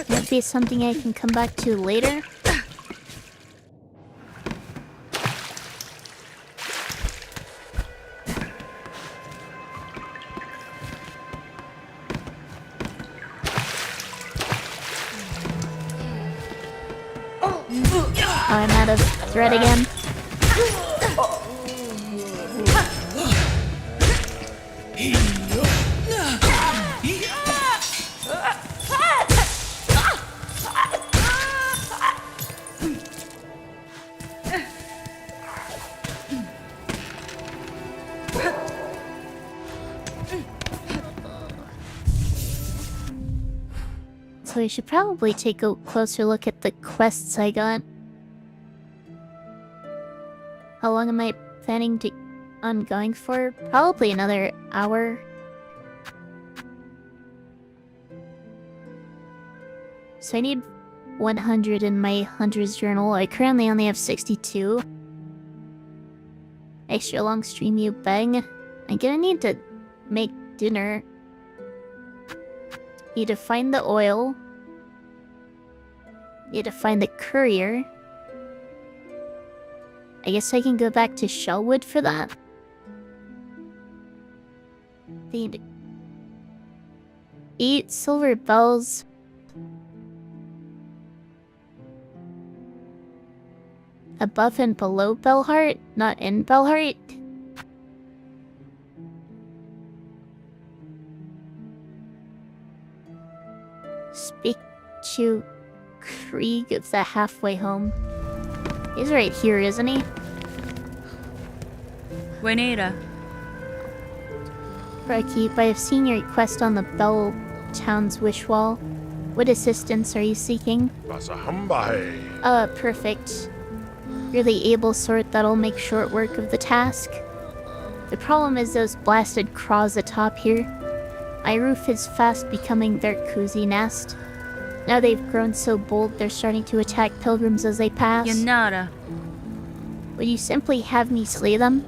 Might be something I can come back to later. Oh, I'm out of thread again. So we should probably take a closer look at the quests I got. How long am I planning on going for? Probably another hour. So I need 100 in my Hunter's Journal. I currently only have 62. Extra long stream, you bang. I'm gonna need to make dinner. Need to find the oil. Need to find the courier. I guess I can go back to Shellwood for that. Need 8 silver bells. Above and below Bellheart, not in Bellheart. Speak to Krieg of the halfway home. He's right here, isn't he? Buenera. Barkeep, I have seen your request on the Bell Town's wish wall. What assistance are you seeking? Basahambahe. Perfect. You're the able sort that'll make short work of the task. The problem is those blasted craws atop here. My roof is fast becoming their cozy nest. Now they've grown so bold they're starting to attack pilgrims as they pass. Yanara. Would you simply have me slay them?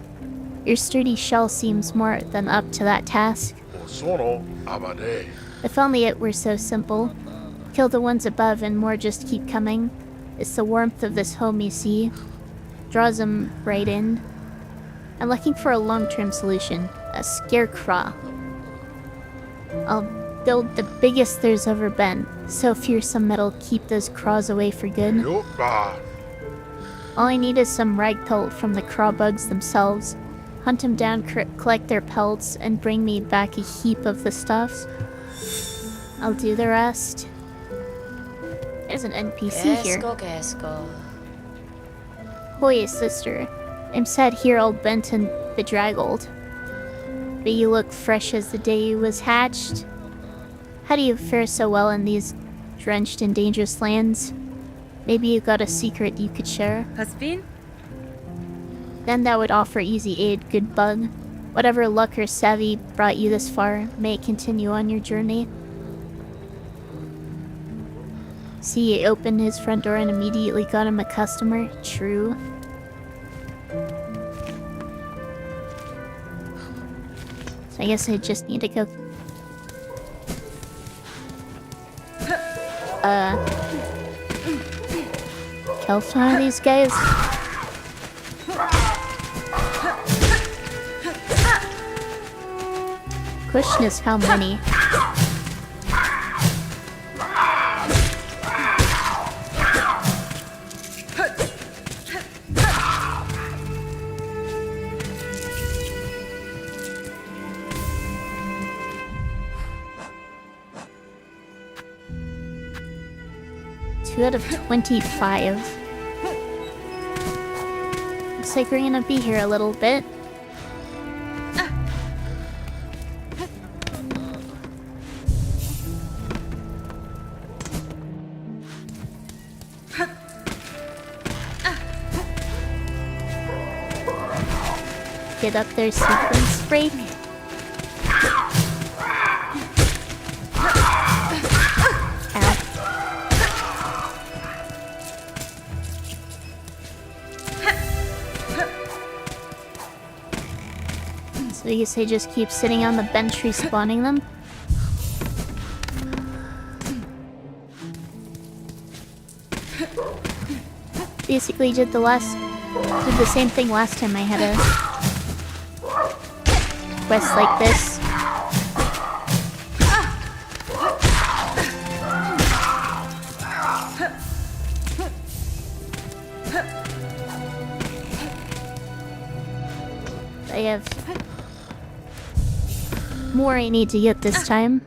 Your sturdy shell seems more than up to that task. Osono abade. If only it were so simple. Kill the ones above and more just keep coming. It's the warmth of this home, you see. Draws them right in. I'm looking for a long-term solution. A scarecrow. I'll build the biggest there's ever been. So fearsome it'll keep those craws away for good. Yotba. All I need is some rag pelt from the craw bugs themselves. Hunt them down, collect their pelts, and bring me back a heap of the stuffs. I'll do the rest. There's an NPC here. Casco. Hoy, sister. I'm sat here all bent and bedraggled. But you look fresh as the day you was hatched. How do you fare so well in these drenched and dangerous lands? Maybe you got a secret you could share? Haspin? Then that would offer easy aid, good bug. Whatever luck or savvy brought you this far, may it continue on your journey. See, he opened his front door and immediately got him a customer. True. So I guess I just need to go... kill some of these guys. Question is how many. 2 out of 25. Looks like we're gonna be here a little bit. Get up there, sequence break. So you say just keep sitting on the bench respawning them? Basically did the same thing last time I had a quest like this. I have more I need to get this time.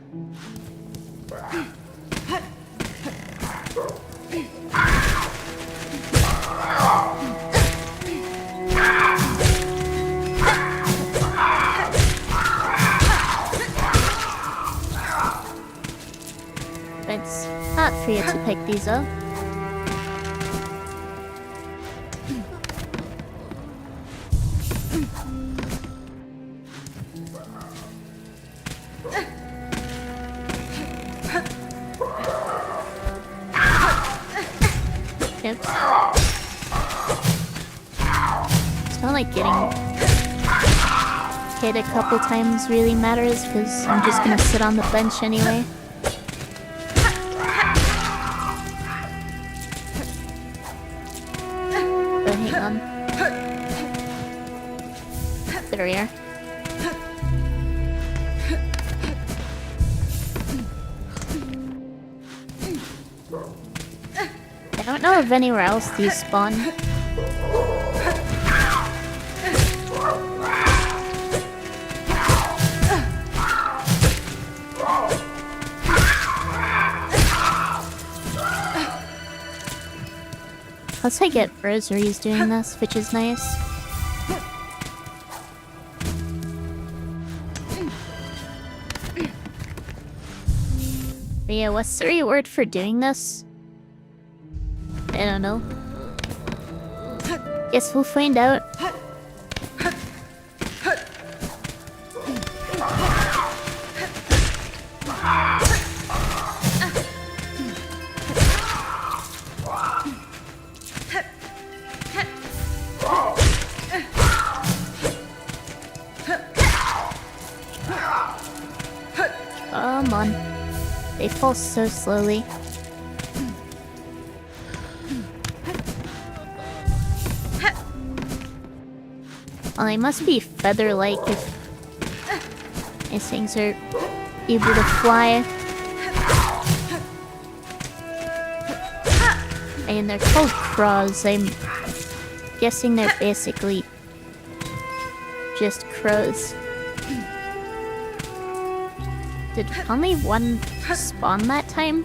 It's not for you to pick these up. It's not like getting hit a couple times really matters, because I'm just gonna sit on the bench anyway. But hang on. There we are. I don't know of anywhere else these spawn. Plus I get rosaries doing this, which is nice. But yeah, what's the reward for doing this? I don't know. Guess we'll find out. Come on. They fall so slowly. Well, they must be feather-like if these things are able to fly. And they're called crows. I'm guessing they're basically just crows. Did only one spawn that time?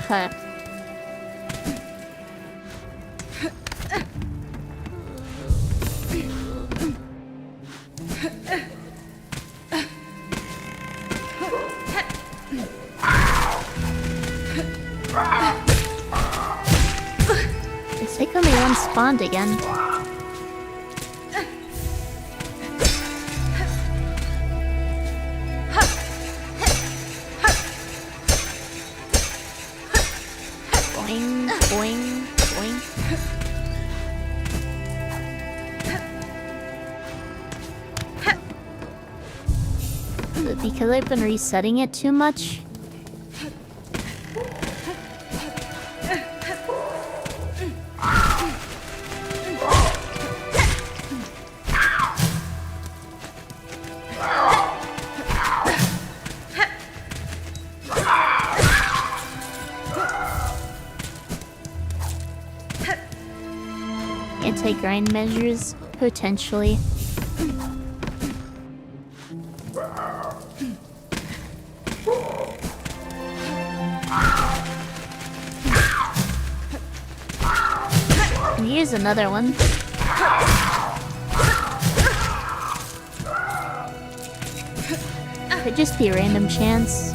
Huh. It's like only one spawned again. Boing, boing, boing. Because I've been resetting it too much. Anti-grind measures, potentially. Here's another one. Could just be a random chance.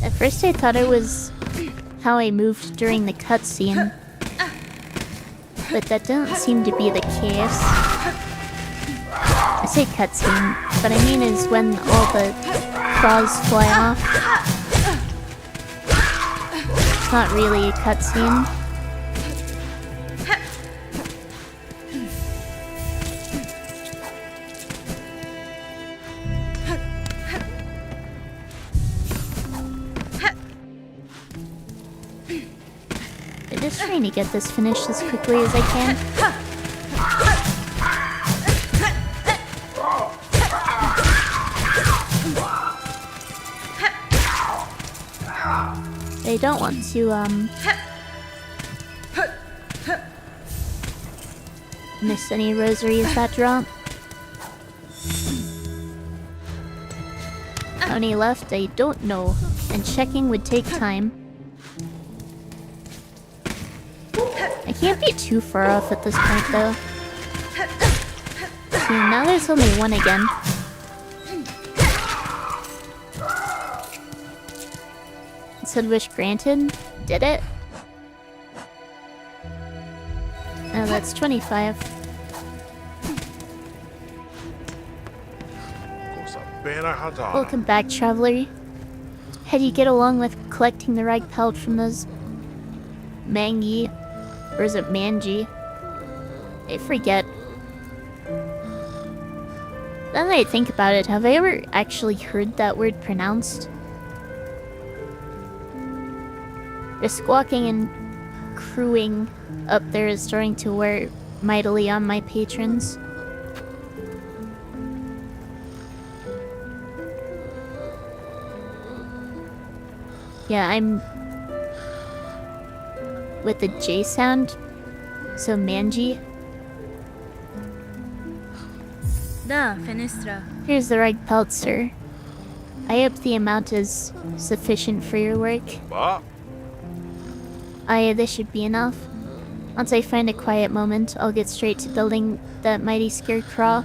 At first I thought it was how I moved during the cutscene, but that doesn't seem to be the case. I say cutscene, but I mean is when all the claws fly off. It's not really a cutscene. I'm just trying to get this finished as quickly as I can. I don't want to, miss any rosaries that drop. How many left? I don't know, and checking would take time. I can't be too far off at this point, though. See, now there's only one again. It said wish granted. Did it? Oh, that's 25. Welcome back, traveler. How do you get along with collecting the rag pelt from those mangi? Or is it manji? I forget. Now that I think about it, have I ever actually heard that word pronounced? The squawking and crewing up there is starting to wear mightily on my patrons. Yeah, I'm with the J sound, so manji. Da, fenestra. Here's the rag pelt, sir. I hope the amount is sufficient for your work. Ba. This should be enough. Once I find a quiet moment, I'll get straight to building that mighty scarecrow.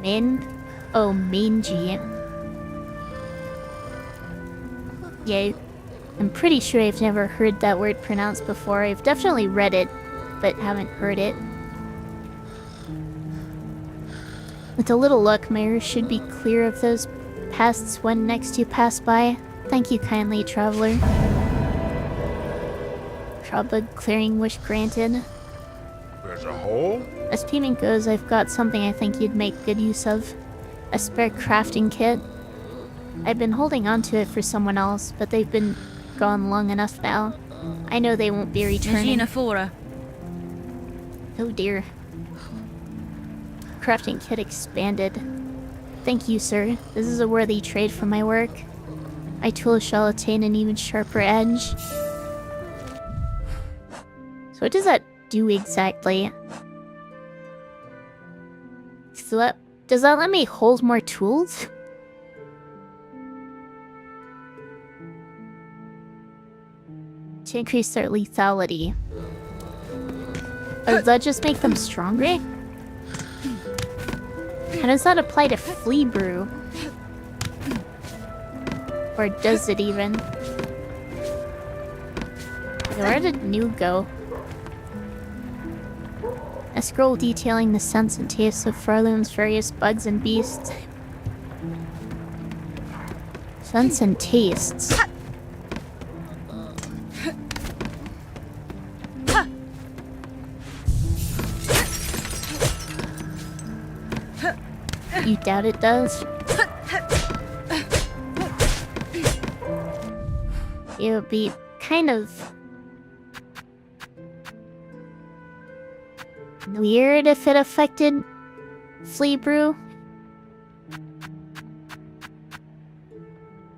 Min? Oh, mangy. Yeah, I'm pretty sure I've never heard that word pronounced before. I've definitely read it, but haven't heard it. With a little luck, my ears should be clear of those pests when next you pass by. Thank you kindly, traveler. Trobug clearing wish granted. There's a hole? As payment goes, I've got something I think you'd make good use of. A spare crafting kit. I've been holding on to it for someone else, but they've been gone long enough now. I know they won't be returning. Magina fora. Oh dear. Crafting kit expanded. Thank you, sir. This is a worthy trade for my work. My tools shall attain an even sharper edge. So what does that do exactly? So does that let me hold more tools? To increase their lethality. Or does that just make them stronger? How does that apply to Flea Brew? Or does it even? Where did New go? A scroll detailing the scents and tastes of Farloom's various bugs and beasts. Scents and tastes. You doubt it does? It would be kind of weird if it affected Flea Brew,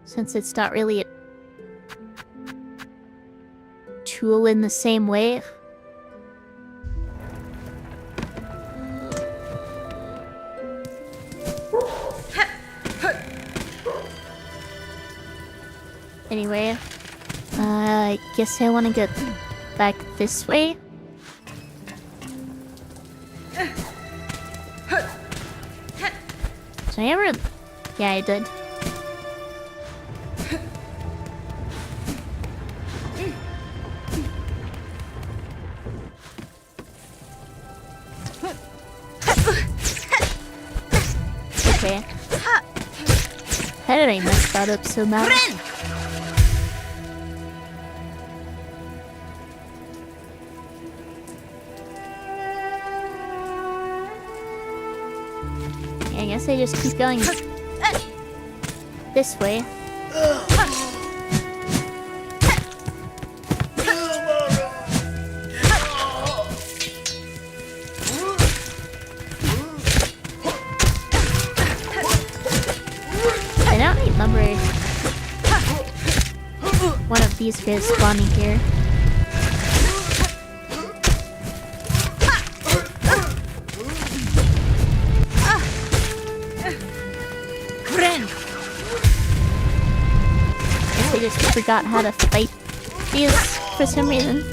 since it's not really a tool in the same way. Anyway, I guess I want to get back this way. Did I ever? Yeah, I did. Okay. How did I mess that up so bad? Yeah, I guess I just keep going this way. I don't remember one of these guys spawning here. Guess I just forgot how to fight these for some reason.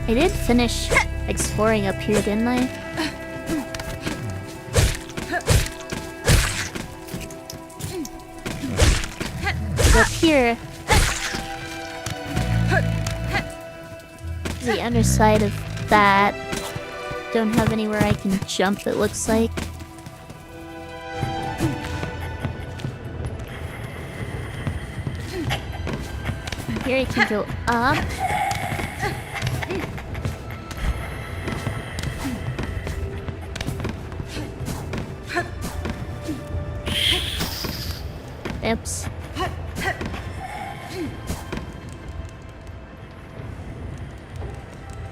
I did finish exploring up here, didn't I? Up here, the underside of that, don't have anywhere I can jump, it looks like. Here I can go up. Oops.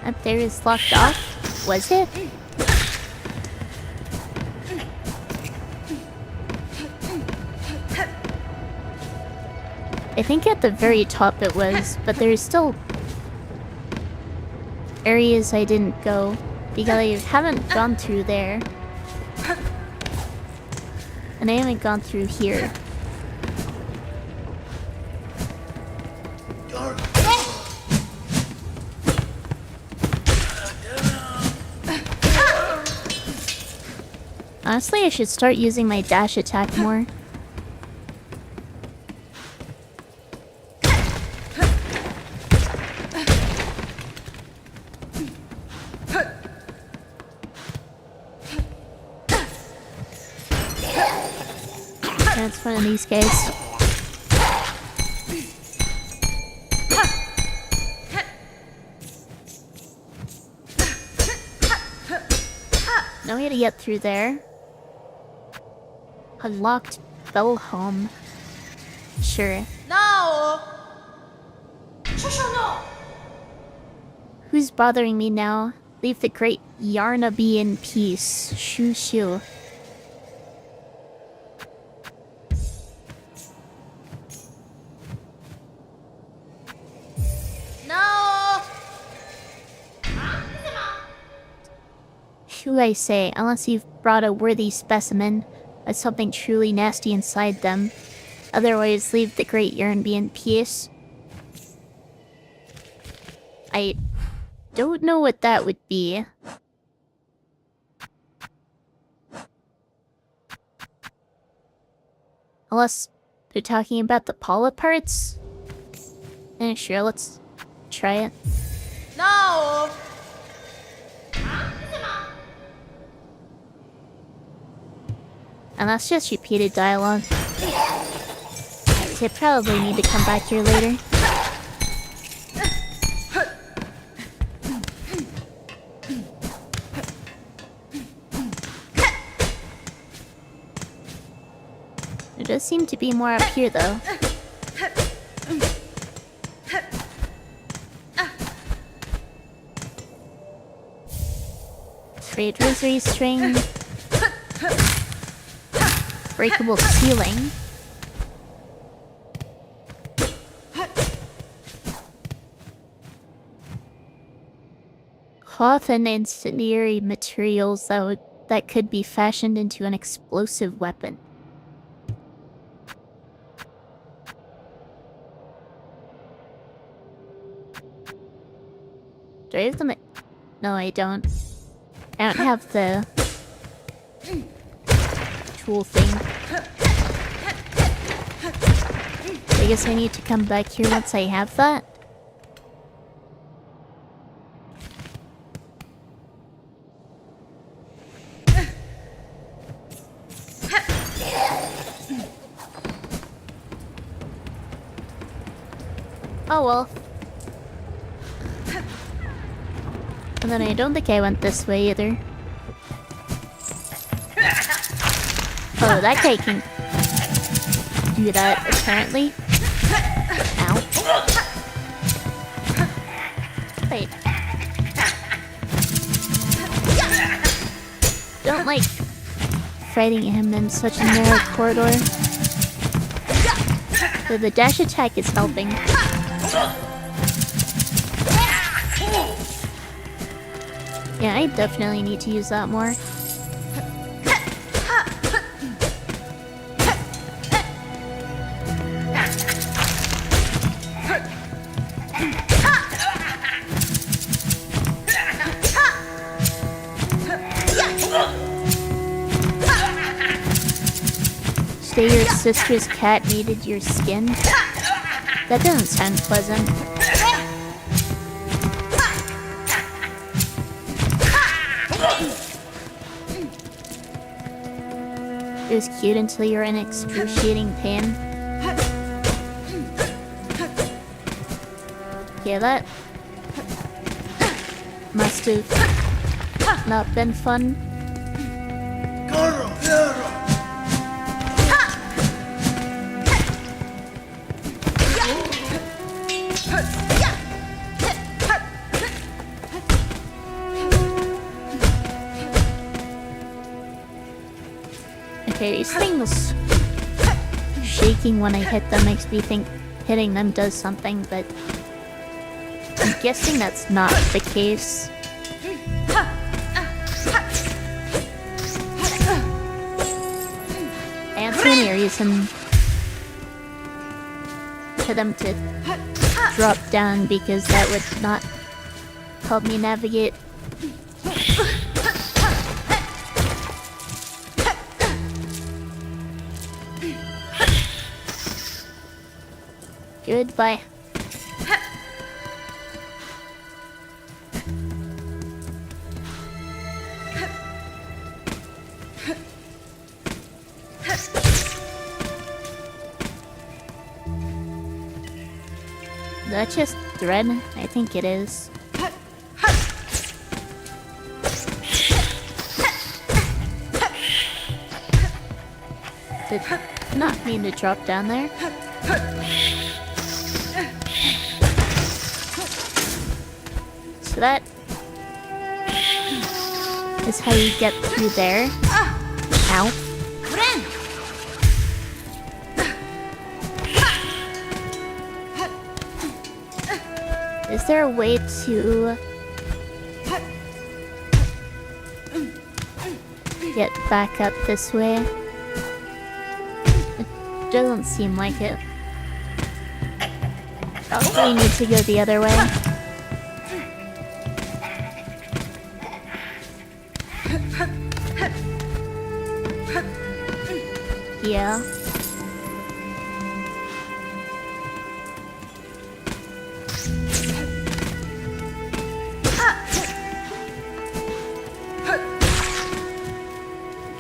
Up there is locked off. Was it? I think at the very top it was, but there's still areas I didn't go because I haven't gone through there. And I haven't gone through here. Honestly, I should start using my dash attack more. That's one of these guys. No way to get through there. Unlocked bell home. Sure. No! Who's bothering me now? Leave the great Yarna be in peace. Shoo shoo. No! Who I say, unless you've brought a worthy specimen with something truly nasty inside them. Otherwise, leave the great urn be in peace. I don't know what that would be. Unless they're talking about the polyp parts? Sure, let's try it. No! And that's just repeated dialogue. So I probably need to come back here later. There does seem to be more up here, though. Trade rosary string. Breakable ceiling. Cloth and incendiary materials that could be fashioned into an explosive weapon. Do I have them? No, I don't. I don't have the tool thing. I guess I need to come back here once I have that. Oh well. And then I don't think I went this way either. Oh, that guy can do that, apparently. Ow. Wait. Don't like fighting him in such a narrow corridor. So the dash attack is helping. Yeah, I definitely need to use that more. Say your sister's cat needed your skin? That doesn't sound pleasant. It was cute until you're in excruciating pain. Yeah, that must have not been fun. Okay, these things shaking when I hit them makes me think hitting them does something, but I'm guessing that's not the case. I don't see any reason for them to drop down because that would not help me navigate. Goodbye. That's just thread? I think it is. Did not mean to drop down there. So that is how you get through there. Ow. Is there a way to get back up this way? It doesn't seem like it. Probably need to go the other way. Yeah.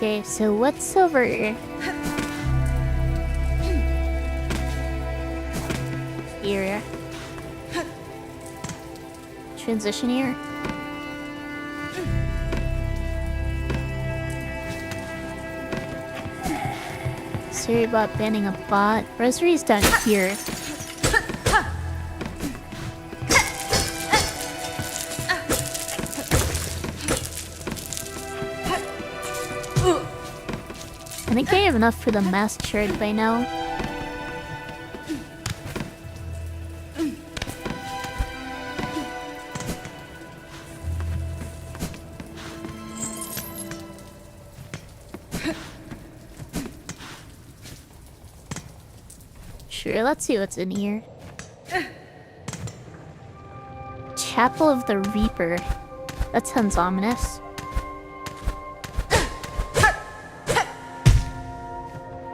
Okay, so what's over here? Transition here. Sorry about banning a bot. Rosary's down here. I think I have enough for the mask shard by now. Sure, let's see what's in here. Chapel of the Reaper. That sounds ominous.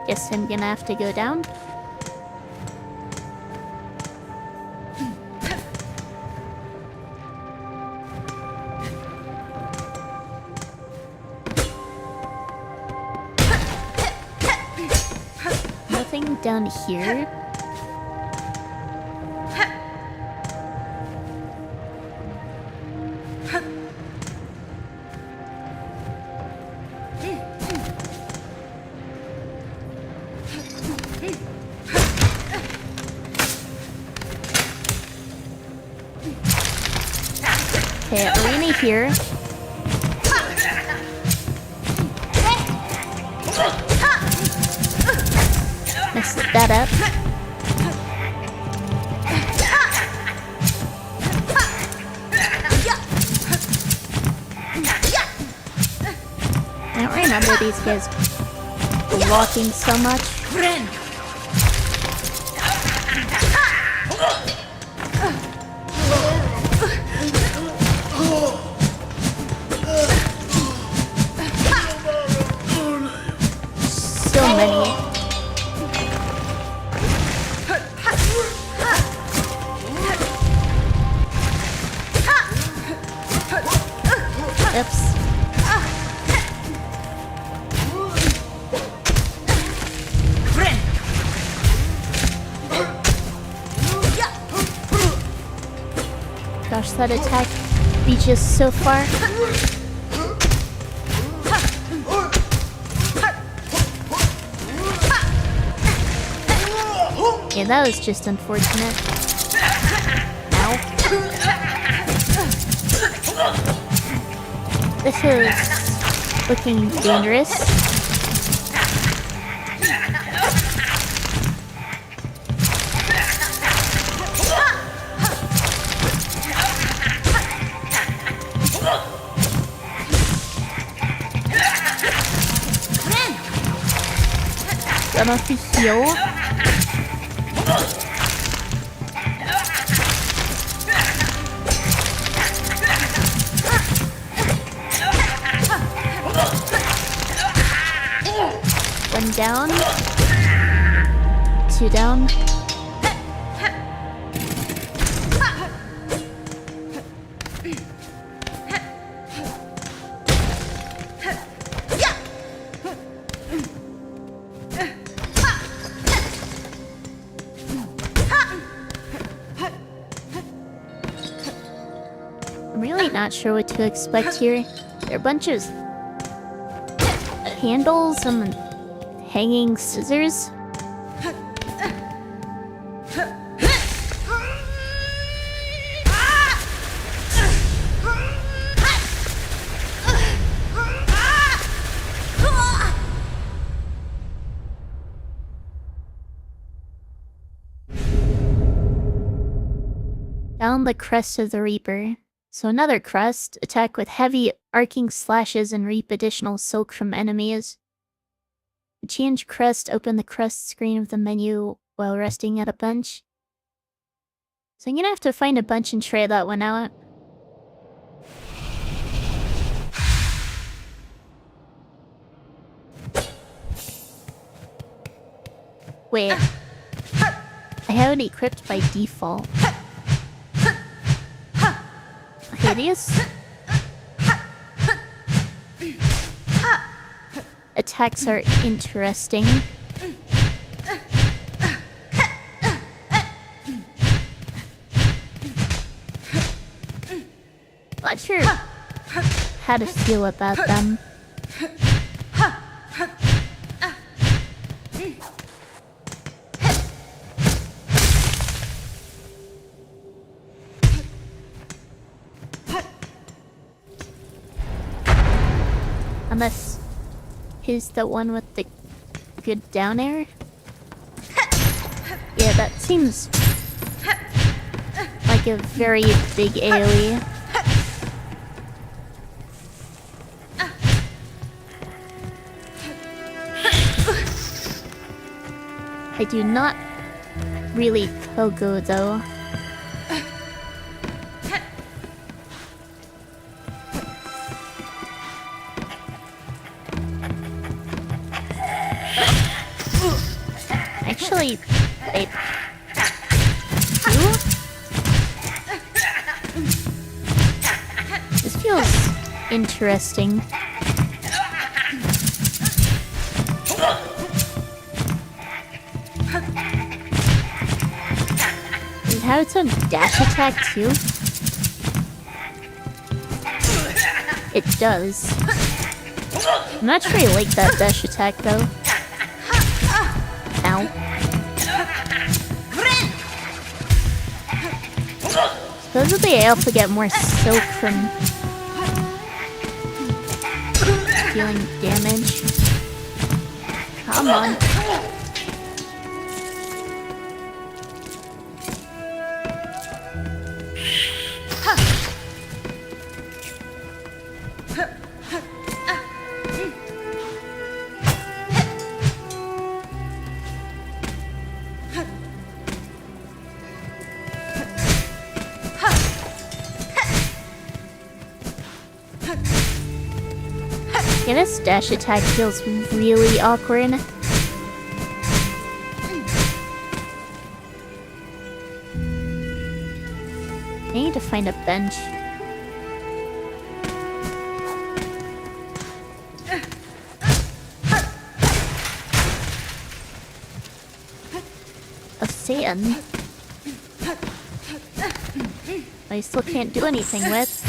Guess I'm gonna have to go down. Nothing down here. Okay, arena here. Messed that up. I don't remember these guys blocking so much. So many. Oops. Gosh, that attack reaches so far. Yeah, that was just unfortunate. Ow. This is looking dangerous. Gonna have to heal. One down. Two down. I'm really not sure what to expect here. There are bunches of handles and hanging scissors. Down the crest of the Reaper. So another crest. Attack with heavy arcing slashes and reap additional silk from enemies. To change crest, open the crest screen of the menu while resting at a bunch. So I'm gonna have to find a bunch and try that one out. Wait. I have it equipped by default. Hideous? attacks are interesting. Not sure how to feel about them. Unless he's the one with the good down air. Yeah, that seems like a very big AoE. I do not really Pogo though. Actually, I do? This feels interesting. It has its own dash attack too? It does. I'm not sure I like that dash attack though. Ow. Supposedly I also get more silk from dealing damage. Come on. Yeah, this dash attack feels really awkward. I need to find a bench. A sand. I still can't do anything with.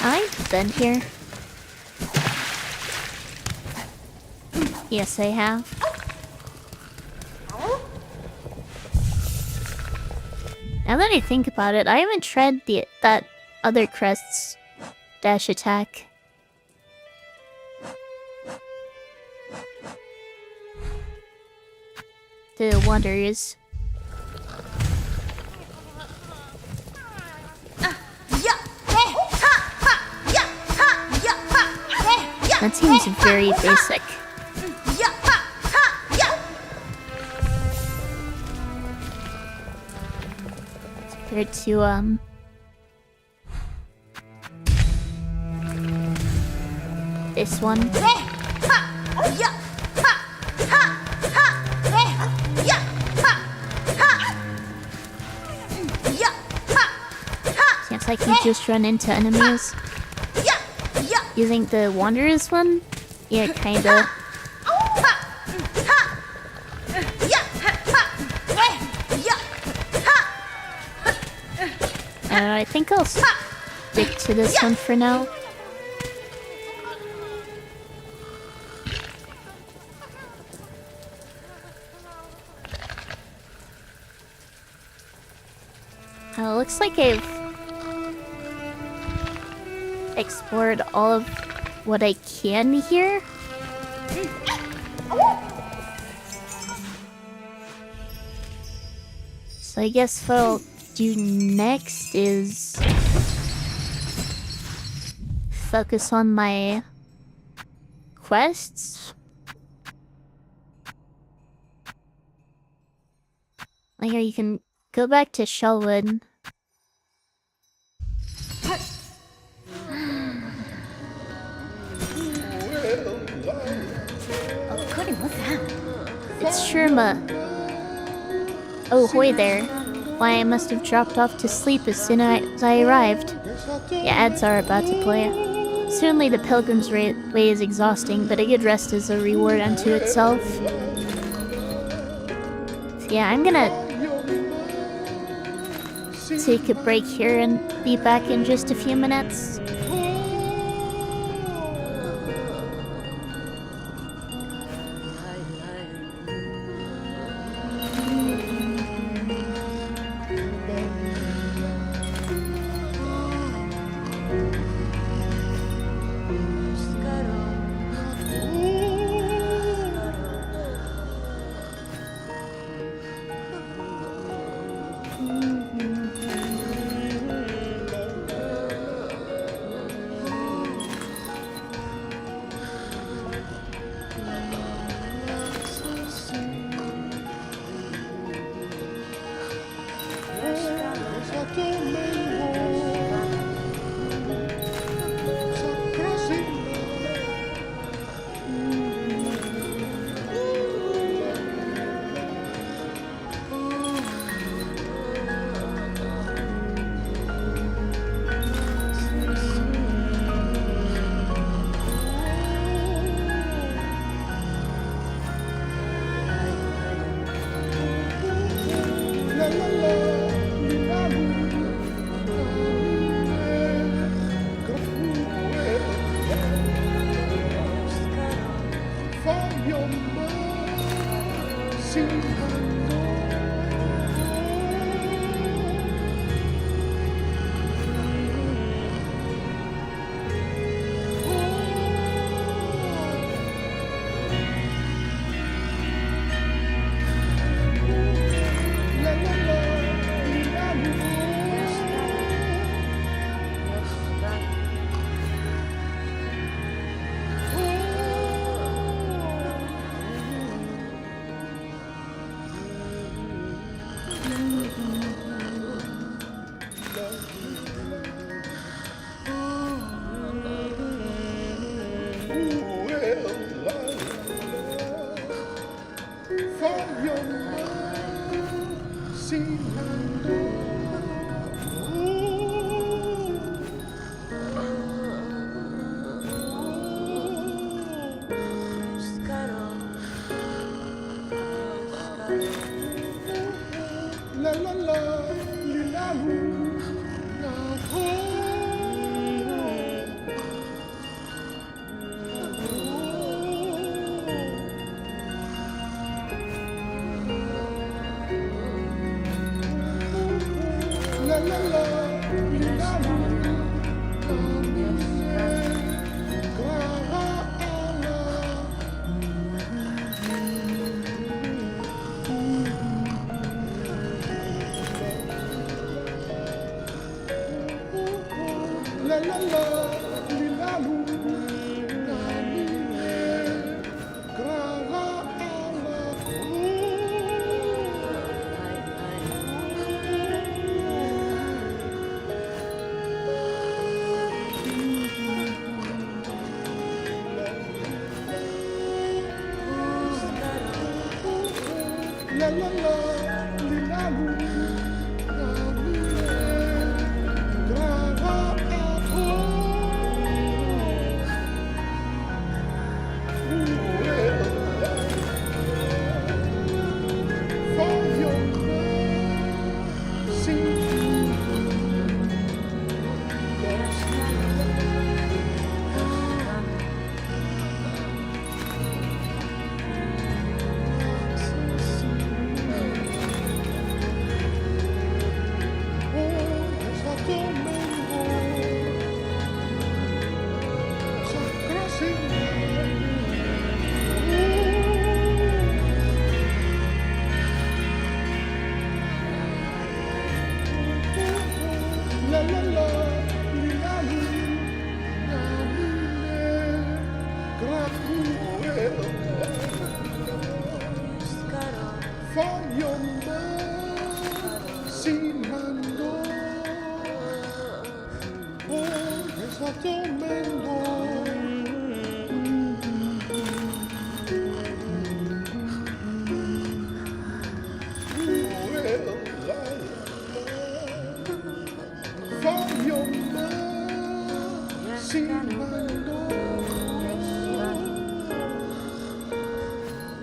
I've been here. Yes, I have. Now that I think about it, I haven't tried that other crest's dash attack. The Wanderers. That seems very basic. Compared to, this one. Seems like you just run into enemies. Using the Wanderers one? Yeah, kinda. I think I'll stick to this one for now. Looks like I've explored all of what I can here. So I guess what I'll do next is focus on my quests. Like, you can go back to Shellwood. It's Sherma. Oh, hoy there. Why, I must have dropped off to sleep as soon as I arrived. The ads are about to play. Certainly the Pilgrim's Way is exhausting, but a good rest is a reward unto itself. So yeah, I'm gonna take a break here and be back in just a few minutes.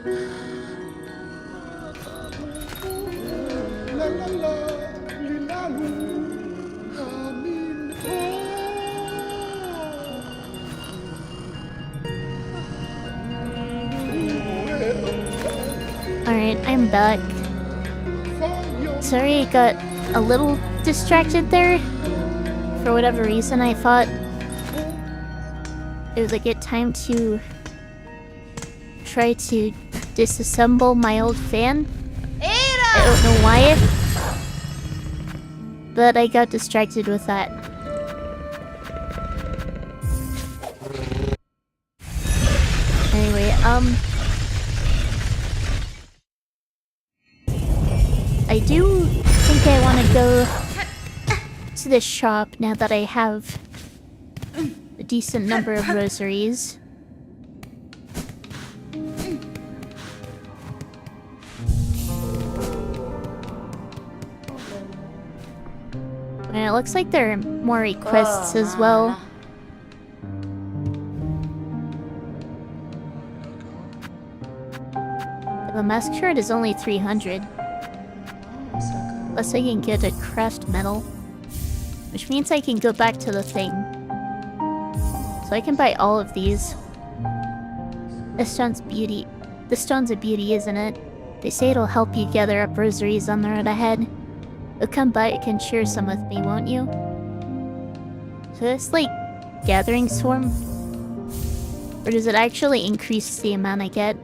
Alright, I'm back. Sorry I got a little distracted there. For whatever reason, I thought it was a good time to try to disassemble my old fan. I don't know why, but I got distracted with that. Anyway, I do think I want to go to the shop now that I have a decent number of rosaries. And it looks like there are more requests as well. The mask shard is only 300. Plus I can get a craft medal. Which means I can go back to the thing. So I can buy all of these. This stone's beauty. This stone's a beauty, isn't it? They say it'll help you gather up rosaries on the road ahead. You'll come by and share some with me, won't you? So it's like gathering swarm? Or does it actually increase the amount I get?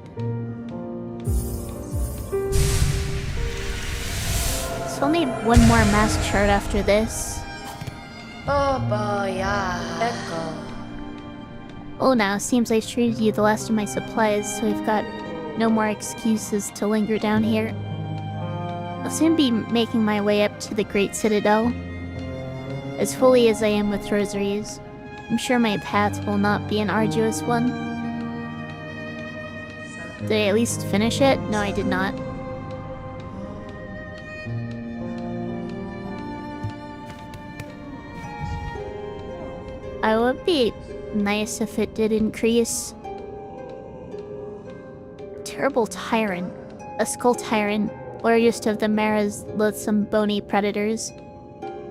So I'll need one more mask shard after this. Bobo, yeah. Echo. Oh, now seems I've traded you the last of my supplies, so I've got no more excuses to linger down here. I'll soon be making my way up to the Great Citadel. As fully as I am with rosaries, I'm sure my path will not be an arduous one. Did I at least finish it? No, I did not. It would be nice if it did increase. Terrible tyrant. A skull tyrant, largest of the Mara's loathsome bony predators.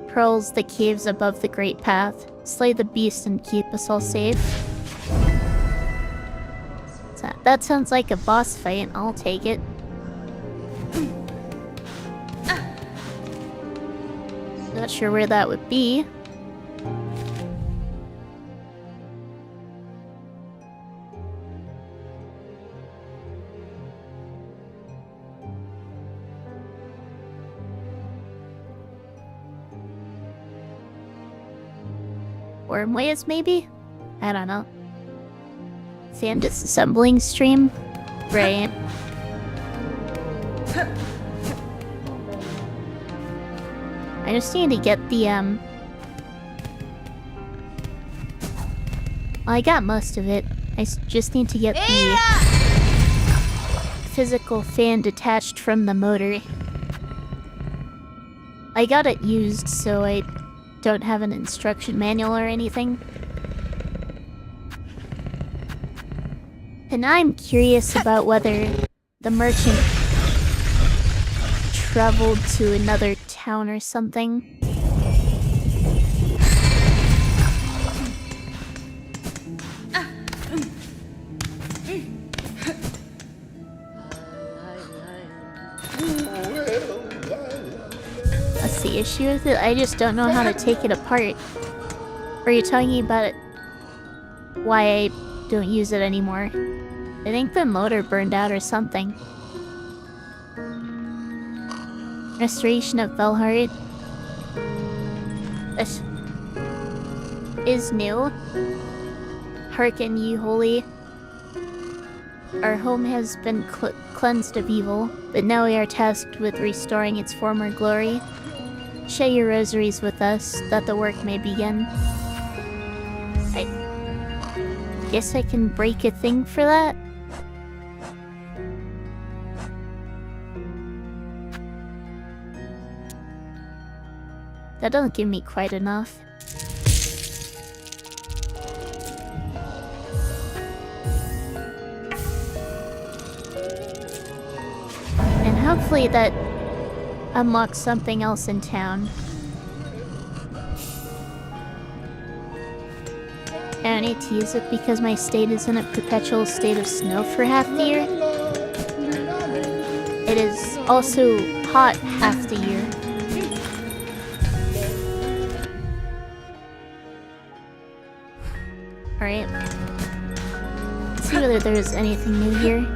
Prowls the caves above the Great Path. Slay the beast and keep us all safe. So, that sounds like a boss fight. I'll take it. Not sure where that would be. Wormways, maybe? I don't know. Fan disassembling stream? Right. I just need to get the, well, I got most of it. I just need to get the physical fan detached from the motor. I got it used, so I don't have an instruction manual or anything. And I'm curious about whether the merchant traveled to another town or something. That's the issue with it. I just don't know how to take it apart. Or are you talking about why I don't use it anymore? I think the motor burned out or something. Restoration of Belheart. This is new. Hearken, ye holy. Our home has been cleansed of evil, but now we are tasked with restoring its former glory. Share your rosaries with us, that the work may begin. I guess I can break a thing for that? That doesn't give me quite enough. hopefully that unlocks something else in town. I need to use it because my state is in a perpetual state of snow for half the year. It is also hot half the year. Alright. Let's see whether there's anything new here.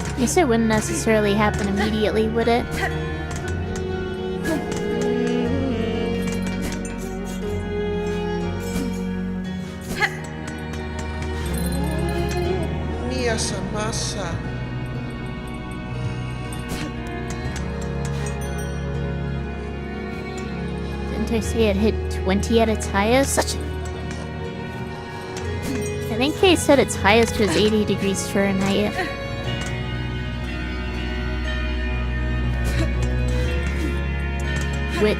I guess it wouldn't necessarily happen immediately, would it? Mia Samasa. Didn't I say it hit 20 at its highest? I think they said its highest was 80 degrees Fahrenheit. Which...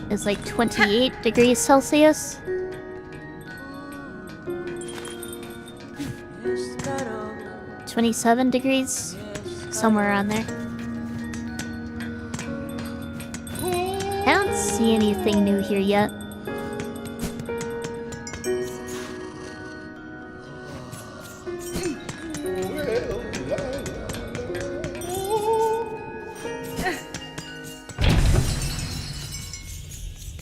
is like 28 degrees Celsius. Yes, 27 degrees, somewhere around there. I don't see anything new here yet.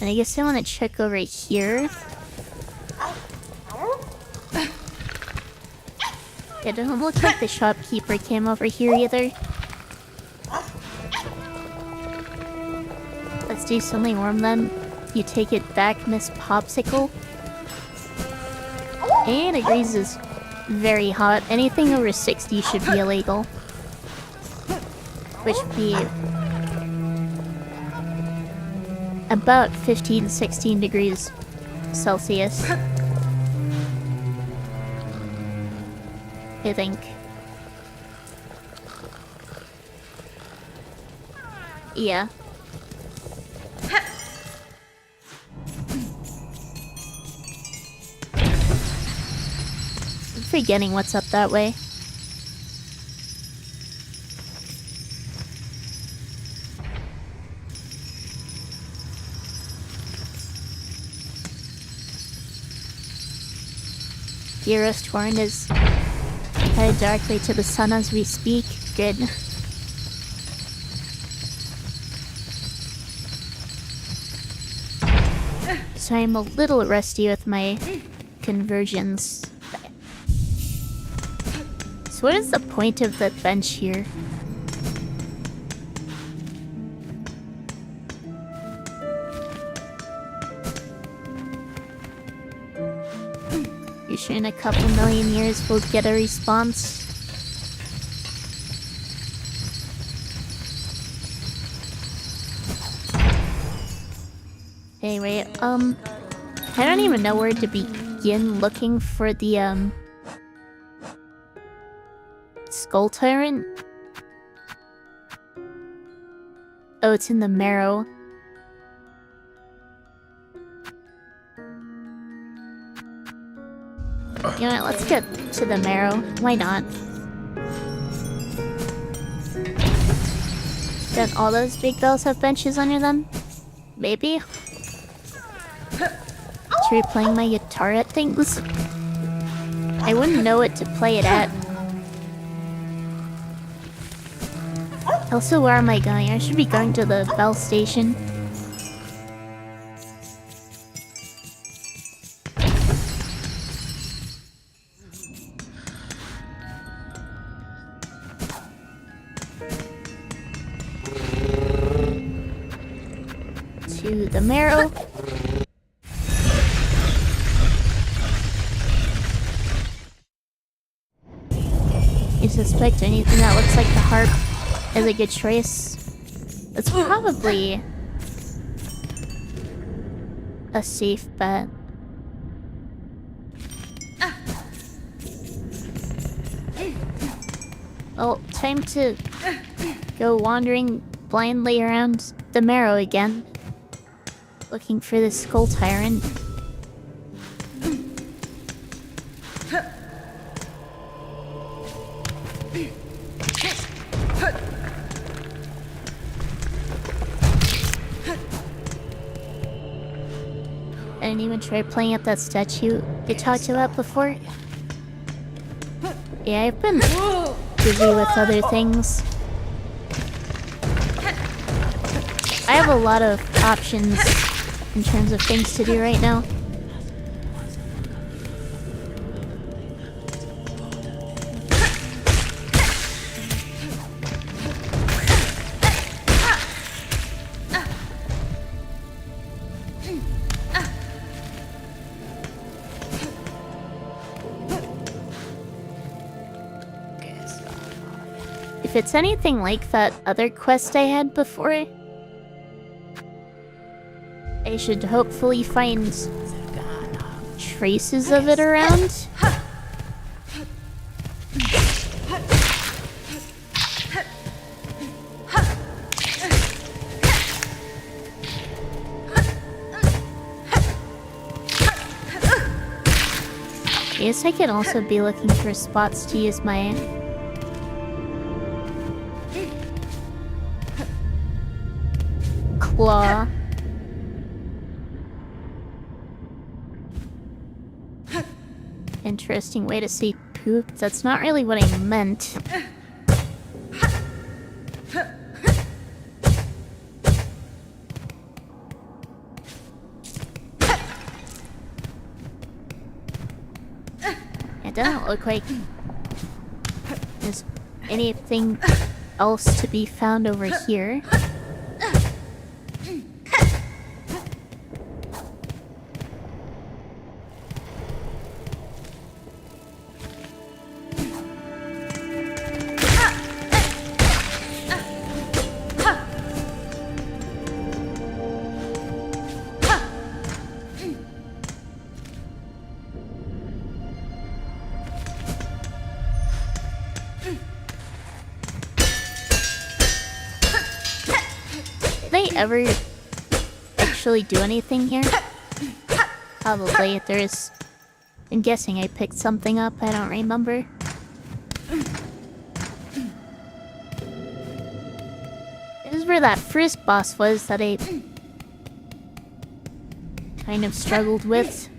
And I guess I want to check over here. It doesn't look like the shopkeeper came over here either. Let's do something warm then. You take it back, Miss Popsicle. 80 degrees is very hot. Anything over 60 should be illegal. Which would be about 15, 16 degrees Celsius. I think. Yeah. I'm forgetting what's up that way. Dearest Horn is headed directly to the sun as we speak. Good. So I'm a little rusty with my conversions. So what is the point of the bench here? You sure in a couple million years we'll get a response? Anyway, I don't even know where to begin looking for the, Skull Tyrant? Oh, it's in the marrow. You know what, let's get to the marrow. Why not? Don't all those big bells have benches under them? Maybe? Should be playing my guitar at things? I wouldn't know what to play it at. Also, where am I going? I should be going to the bell station. To the marrow. You suspect anything that looks like the harp is a good choice? That's probably a safe bet. Well, time to go wandering blindly around the Marrow again, looking for the Skull Tyrant. I didn't even try playing at that statue you talked about before. Yeah, I've been busy with other things. I have a lot of options in terms of things to do right now. If it's anything like that other quest I had before, I should hopefully find traces of it around. I guess I could also be looking for spots to use my claw. Interesting way to say poop. That's not really what I meant. It doesn't look like there's anything else to be found over here. Ever actually do anything here? Probably. There's... I'm guessing I picked something up. I don't remember. This is where that first boss was that I kind of struggled with.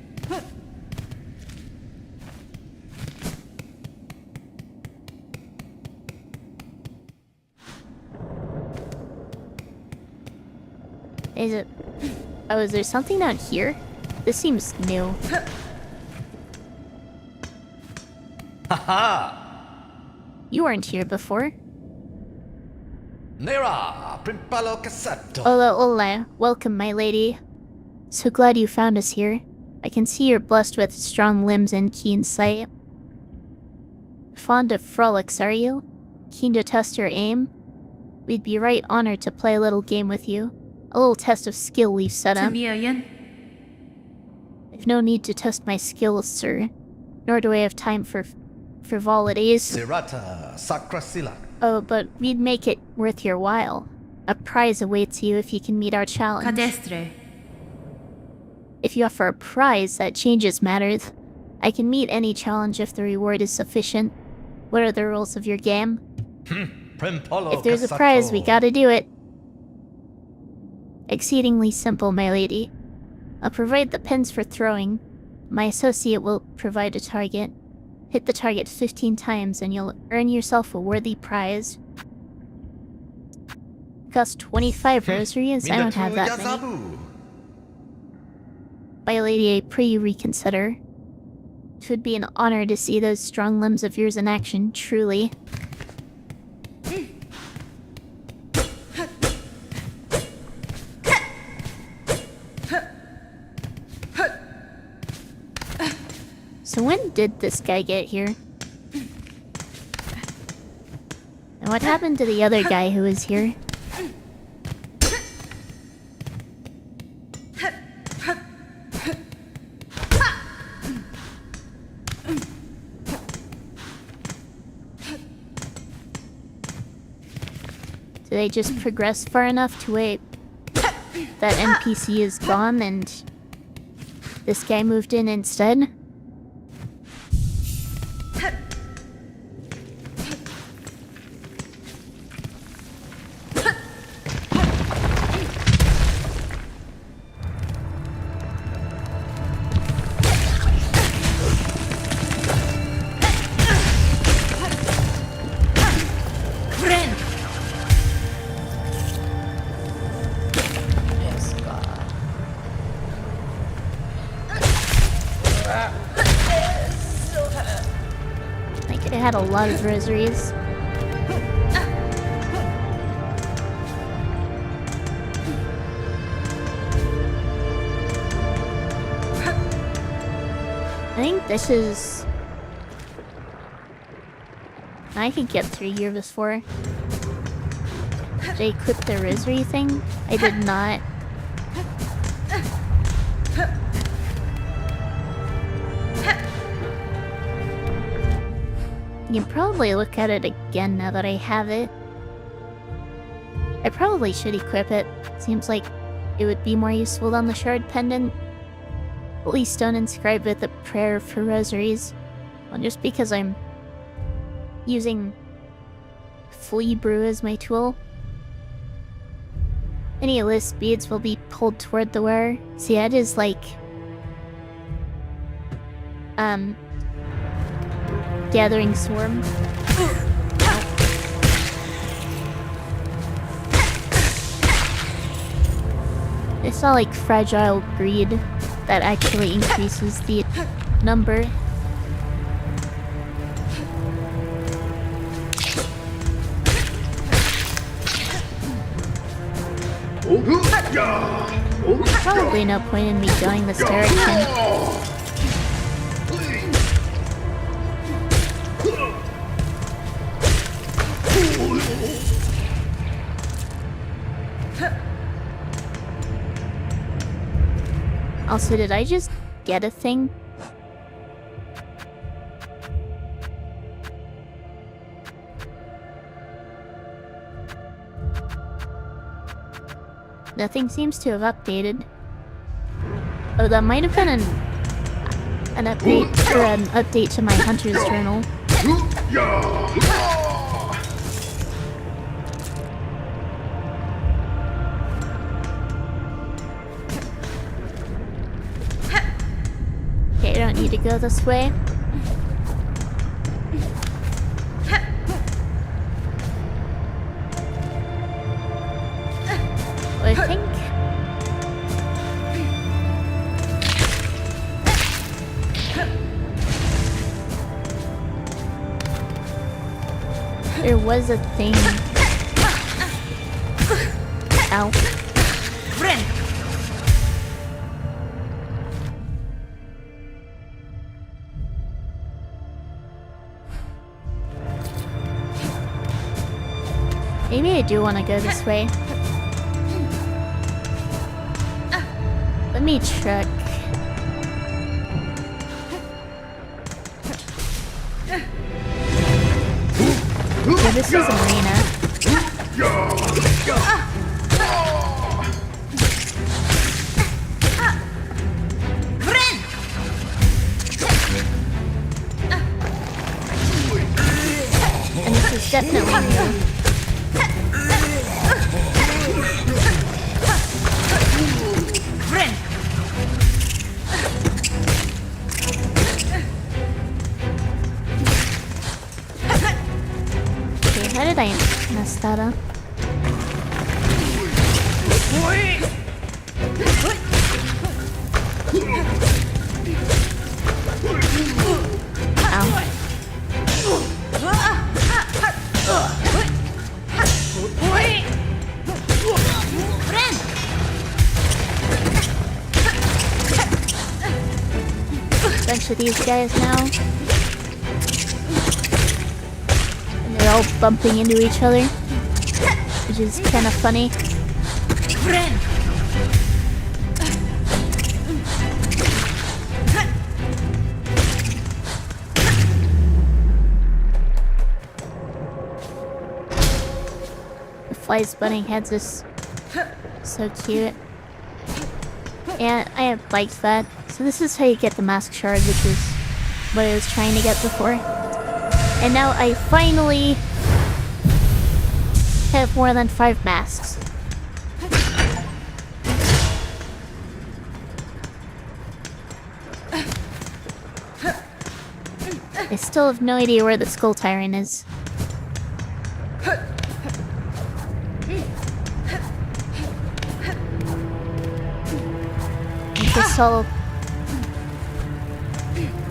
Is it... Oh, is there something down here? This seems new. Haha! You weren't here before. Nera, Primpalo Cassetto. Hola, hola. Welcome, my lady. So glad you found us here. I can see you're blessed with strong limbs and keen sight. Fond of frolics, are you? Keen to test your aim? We'd be right honored to play a little game with you. A little test of skill we've set up. I've no need to test my skills, sir. Nor do I have time for frivolities. Sirata Sacrasila. Oh, but we'd make it worth your while. A prize awaits you if you can meet our challenge. Cadestre. If you offer a prize, that changes matters. I can meet any challenge if the reward is sufficient. What are the rules of your game? If there's a prize, we gotta do it. Exceedingly simple, my lady. I'll provide the pins for throwing. My associate will provide a target. Hit the target 15 times and you'll earn yourself a worthy prize. Costs 25 rosaries? I don't have that many. My lady, I pray you reconsider. It would be an honor to see those strong limbs of yours in action, truly. So when did this guy get here? And what happened to the other guy who was here? Did I just progress far enough to wait that NPC is gone and this guy moved in instead? Yes, God. Like, I had a lot of rosaries. I think this is... I could get through here before. Did I equip the rosary thing? I did not. You can probably look at it again now that I have it. I probably should equip it. Seems like it would be more useful than the shard pendant. Please don't inscribe with a prayer for rosaries. Well, just because I'm using flea brew as my tool. Any list beads will be pulled toward the wearer. See, that is like gathering swarm. I saw like fragile greed that actually increases the number. Probably no point in me going this direction. Also, did I just get a thing? Nothing seems to have updated. Oh, that might have been an update or an update to my hunter's journal. Okay, I don't need to go this way. I think there was a thing. Ow. Maybe I do want to go this way. Let me check. Yeah, this is an arena. And this is definitely new. How did I mess that up? Bunch of these guys now. And they're all bumping into each other, which is kind of funny. flies butting heads is so cute. And I have liked that. So this is how you get the mask shard, which is what I was trying to get before. And now I finally have more than 5 masks. I still have no idea where the Skull Tyrant is. I guess I'll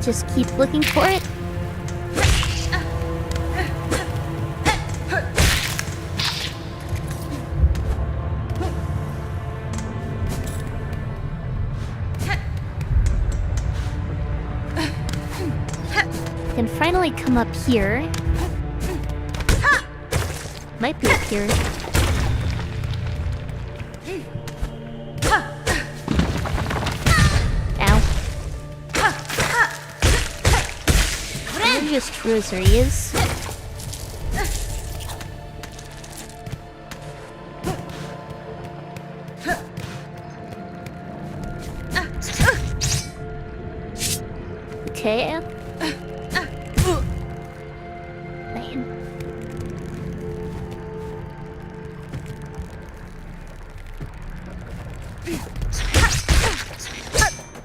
just keep looking for it. Can finally come up here. Might be up here. Ow. Maybe just rosary is. Okay.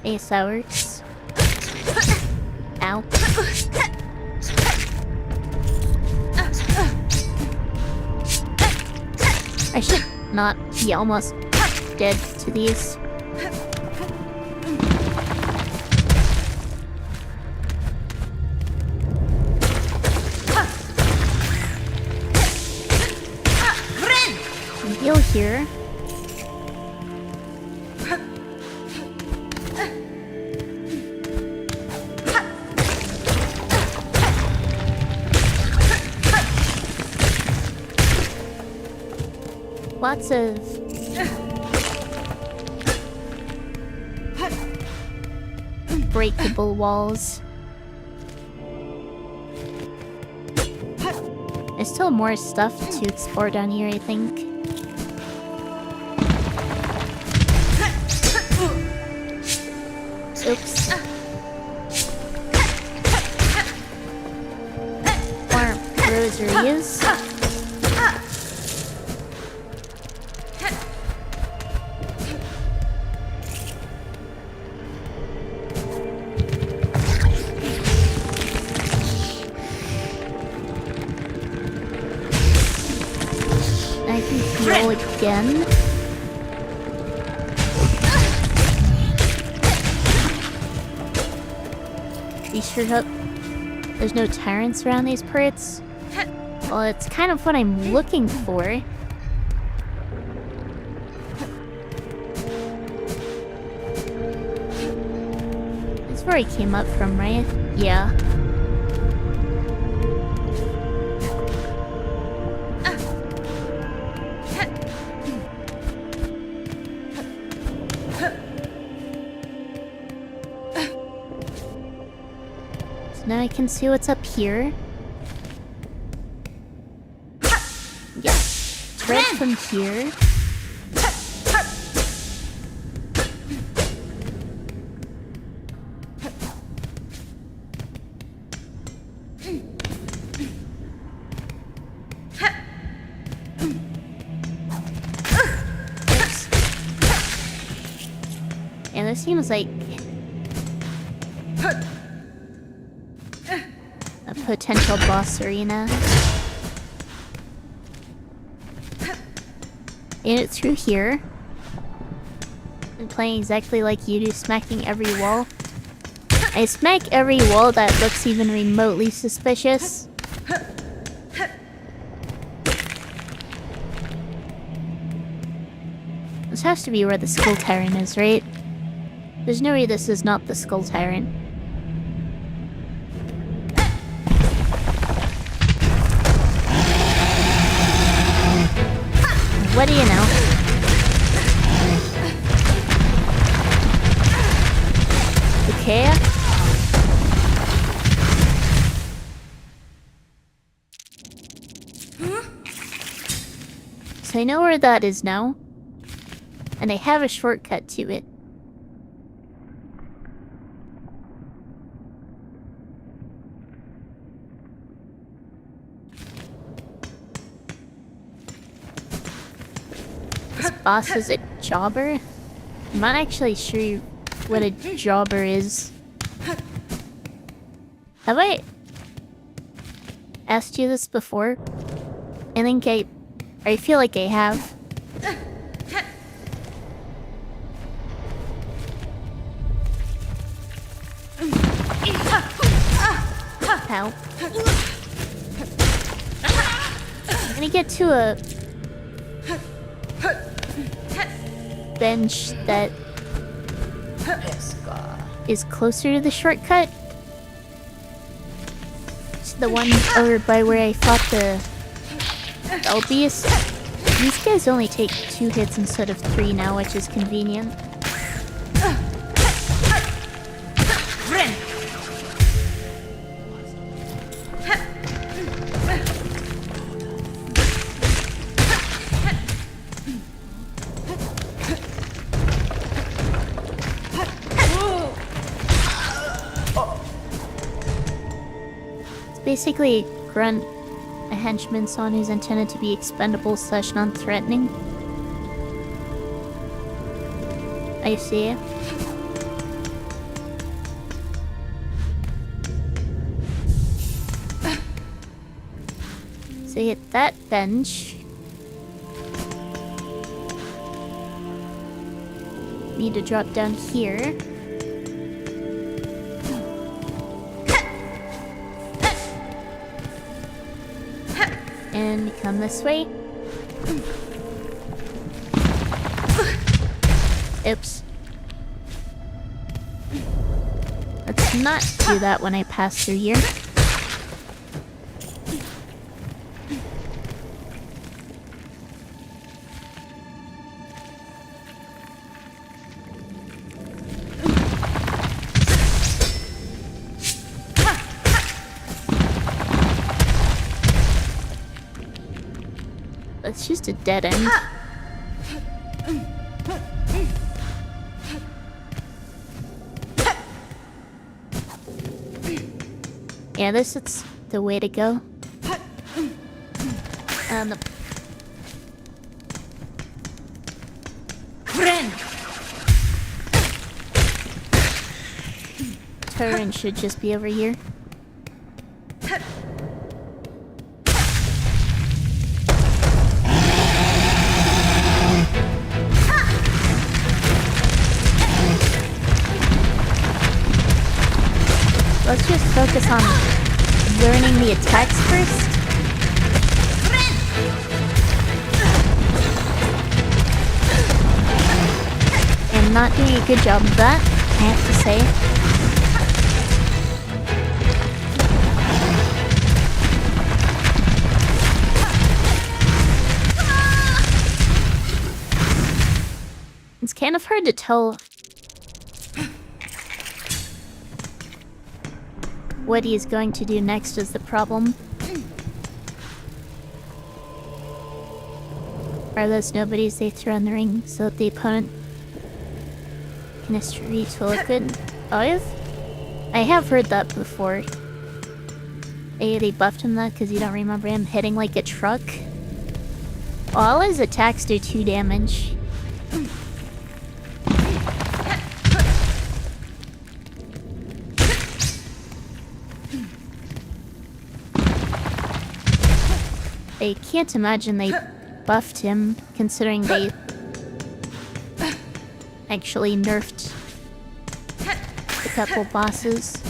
Ace that works. Ow. I should not be almost dead to these. Heal here. Lots of breakable walls. There's still more stuff to explore down here, I think. Oops. More rosaries. I can heal again. Be sure to hope there's no tyrants around these parts. Well, it's kind of what I'm looking for. That's where I came up from, right? Yeah. Now I can see what's up here. Yeah. Right from here. Oops. And this seems like a potential boss arena. And it's through here. I'm playing exactly like you do, smacking every wall. I smack every wall that looks even remotely suspicious. This has to be where the Skull Tyrant is, right? There's no way this is not the Skull Tyrant. What do you know? Okay. I know where that is now. And I have a shortcut to it. This boss is a jobber? I'm not actually sure what a jobber is. Have I asked you this before? I feel like I have. Ow. I'm gonna get to a bench that Yes, God. is closer to the shortcut. It's the one over by where I fought the Elbius. These guys only take 2 hits instead of 3 now, which is convenient. It's basically grunt, a henchman son who's intended to be expendable / non-threatening. I see. So you hit that bench. Need to drop down here. And come this way. Oops. Let's not do that when I pass through here. It's just a dead end. Yeah, this is the way to go. The turret should just be over here. Let's just focus on learning the attacks first. And not doing a good job of that, I have to say. It's kind of hard to tell what he is going to do next is the problem. Are those nobodies they throw in the ring so that the opponent can retool it good? Oh, I have heard that before. They buffed him that because you don't remember him hitting like a truck. All his attacks do 2 damage. I can't imagine they buffed him, considering they actually nerfed a couple bosses.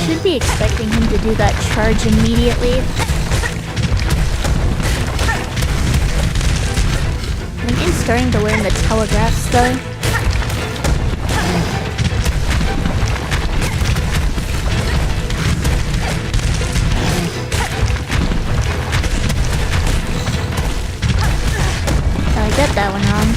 Should be expecting him to do that charge immediately. I'm starting to learn the telegraphs though. Oh, I got that one wrong.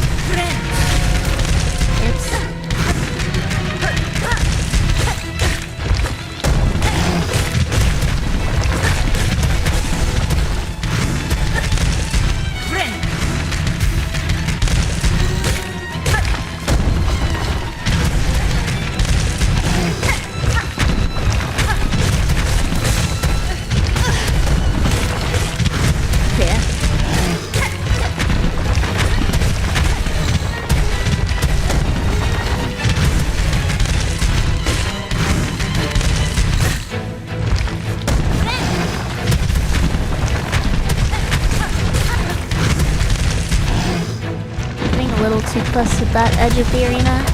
close to that edge of the arena.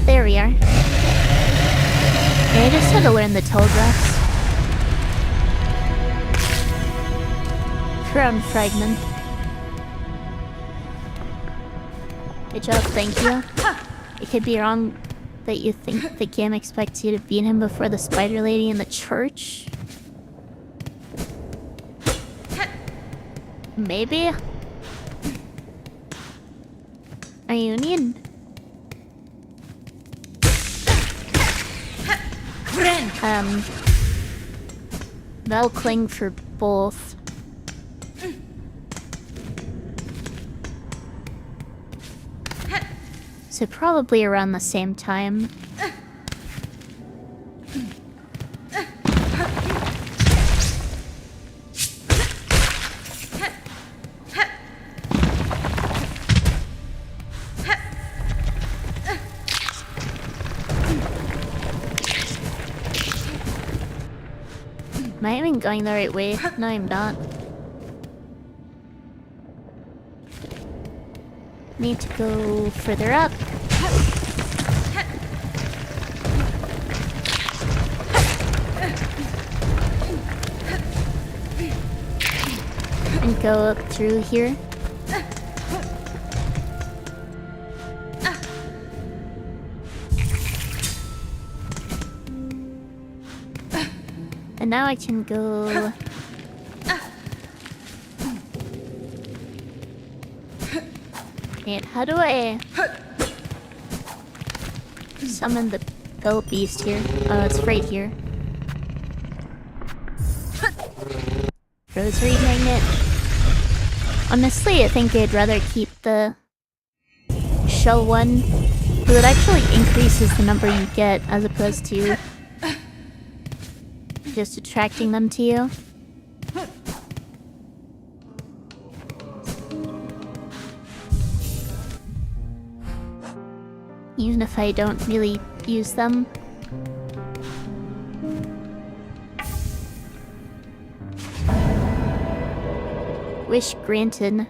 There we are. Yeah, I just had to learn the telegraphs. Crown fragment. Good job, thank you. It could be wrong that you think the game expects you to beat him before the spider lady in the church. Maybe? Are you need? That'll cling for both. So probably around the same time. Am I even going the right way? No, I'm not. Need to go further up. And go up through here. And now I can go... Wait, how do I... summon the bell beast here? Oh, it's right here. Rosary magnet. Honestly, I think I'd rather keep the shell one, because it actually increases the number you get as opposed to just attracting them to you. Even if I don't really use them. Wish granted.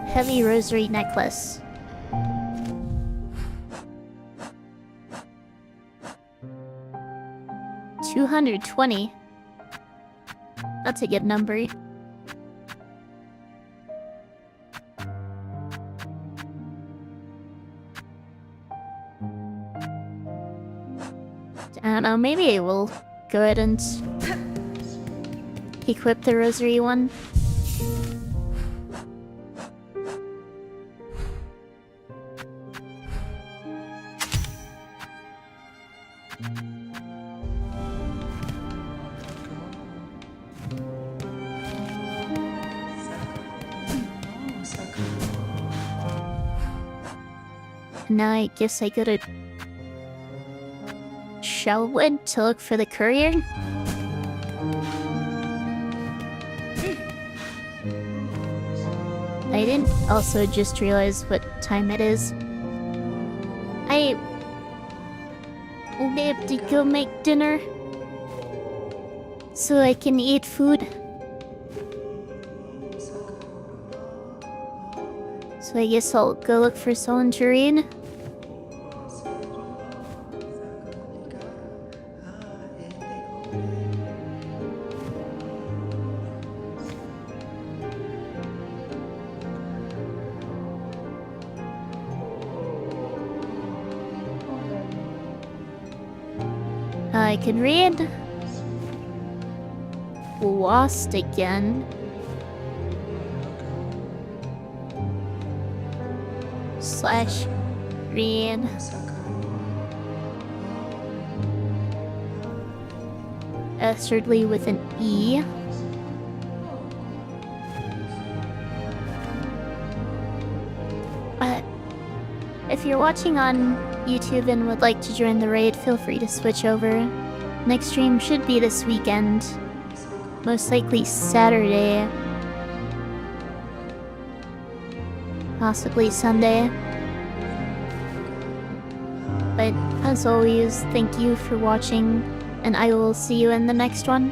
Heavy rosary necklace. $220. That's a good number. I don't know, maybe I will go ahead and equip the rosary one. Now I guess I go to Shellwood to look for the courier. I didn't also just realize what time it is. I will be able to go make dinner so I can eat food. So I guess I'll go look for someone to read. I can read. Lost again. Slash read. Thirdly with an E. If you're watching on YouTube and would like to join the raid, feel free to switch over. Next stream should be this weekend. Most likely Saturday. Possibly Sunday. But as always, thank you for watching. and I will see you in the next one.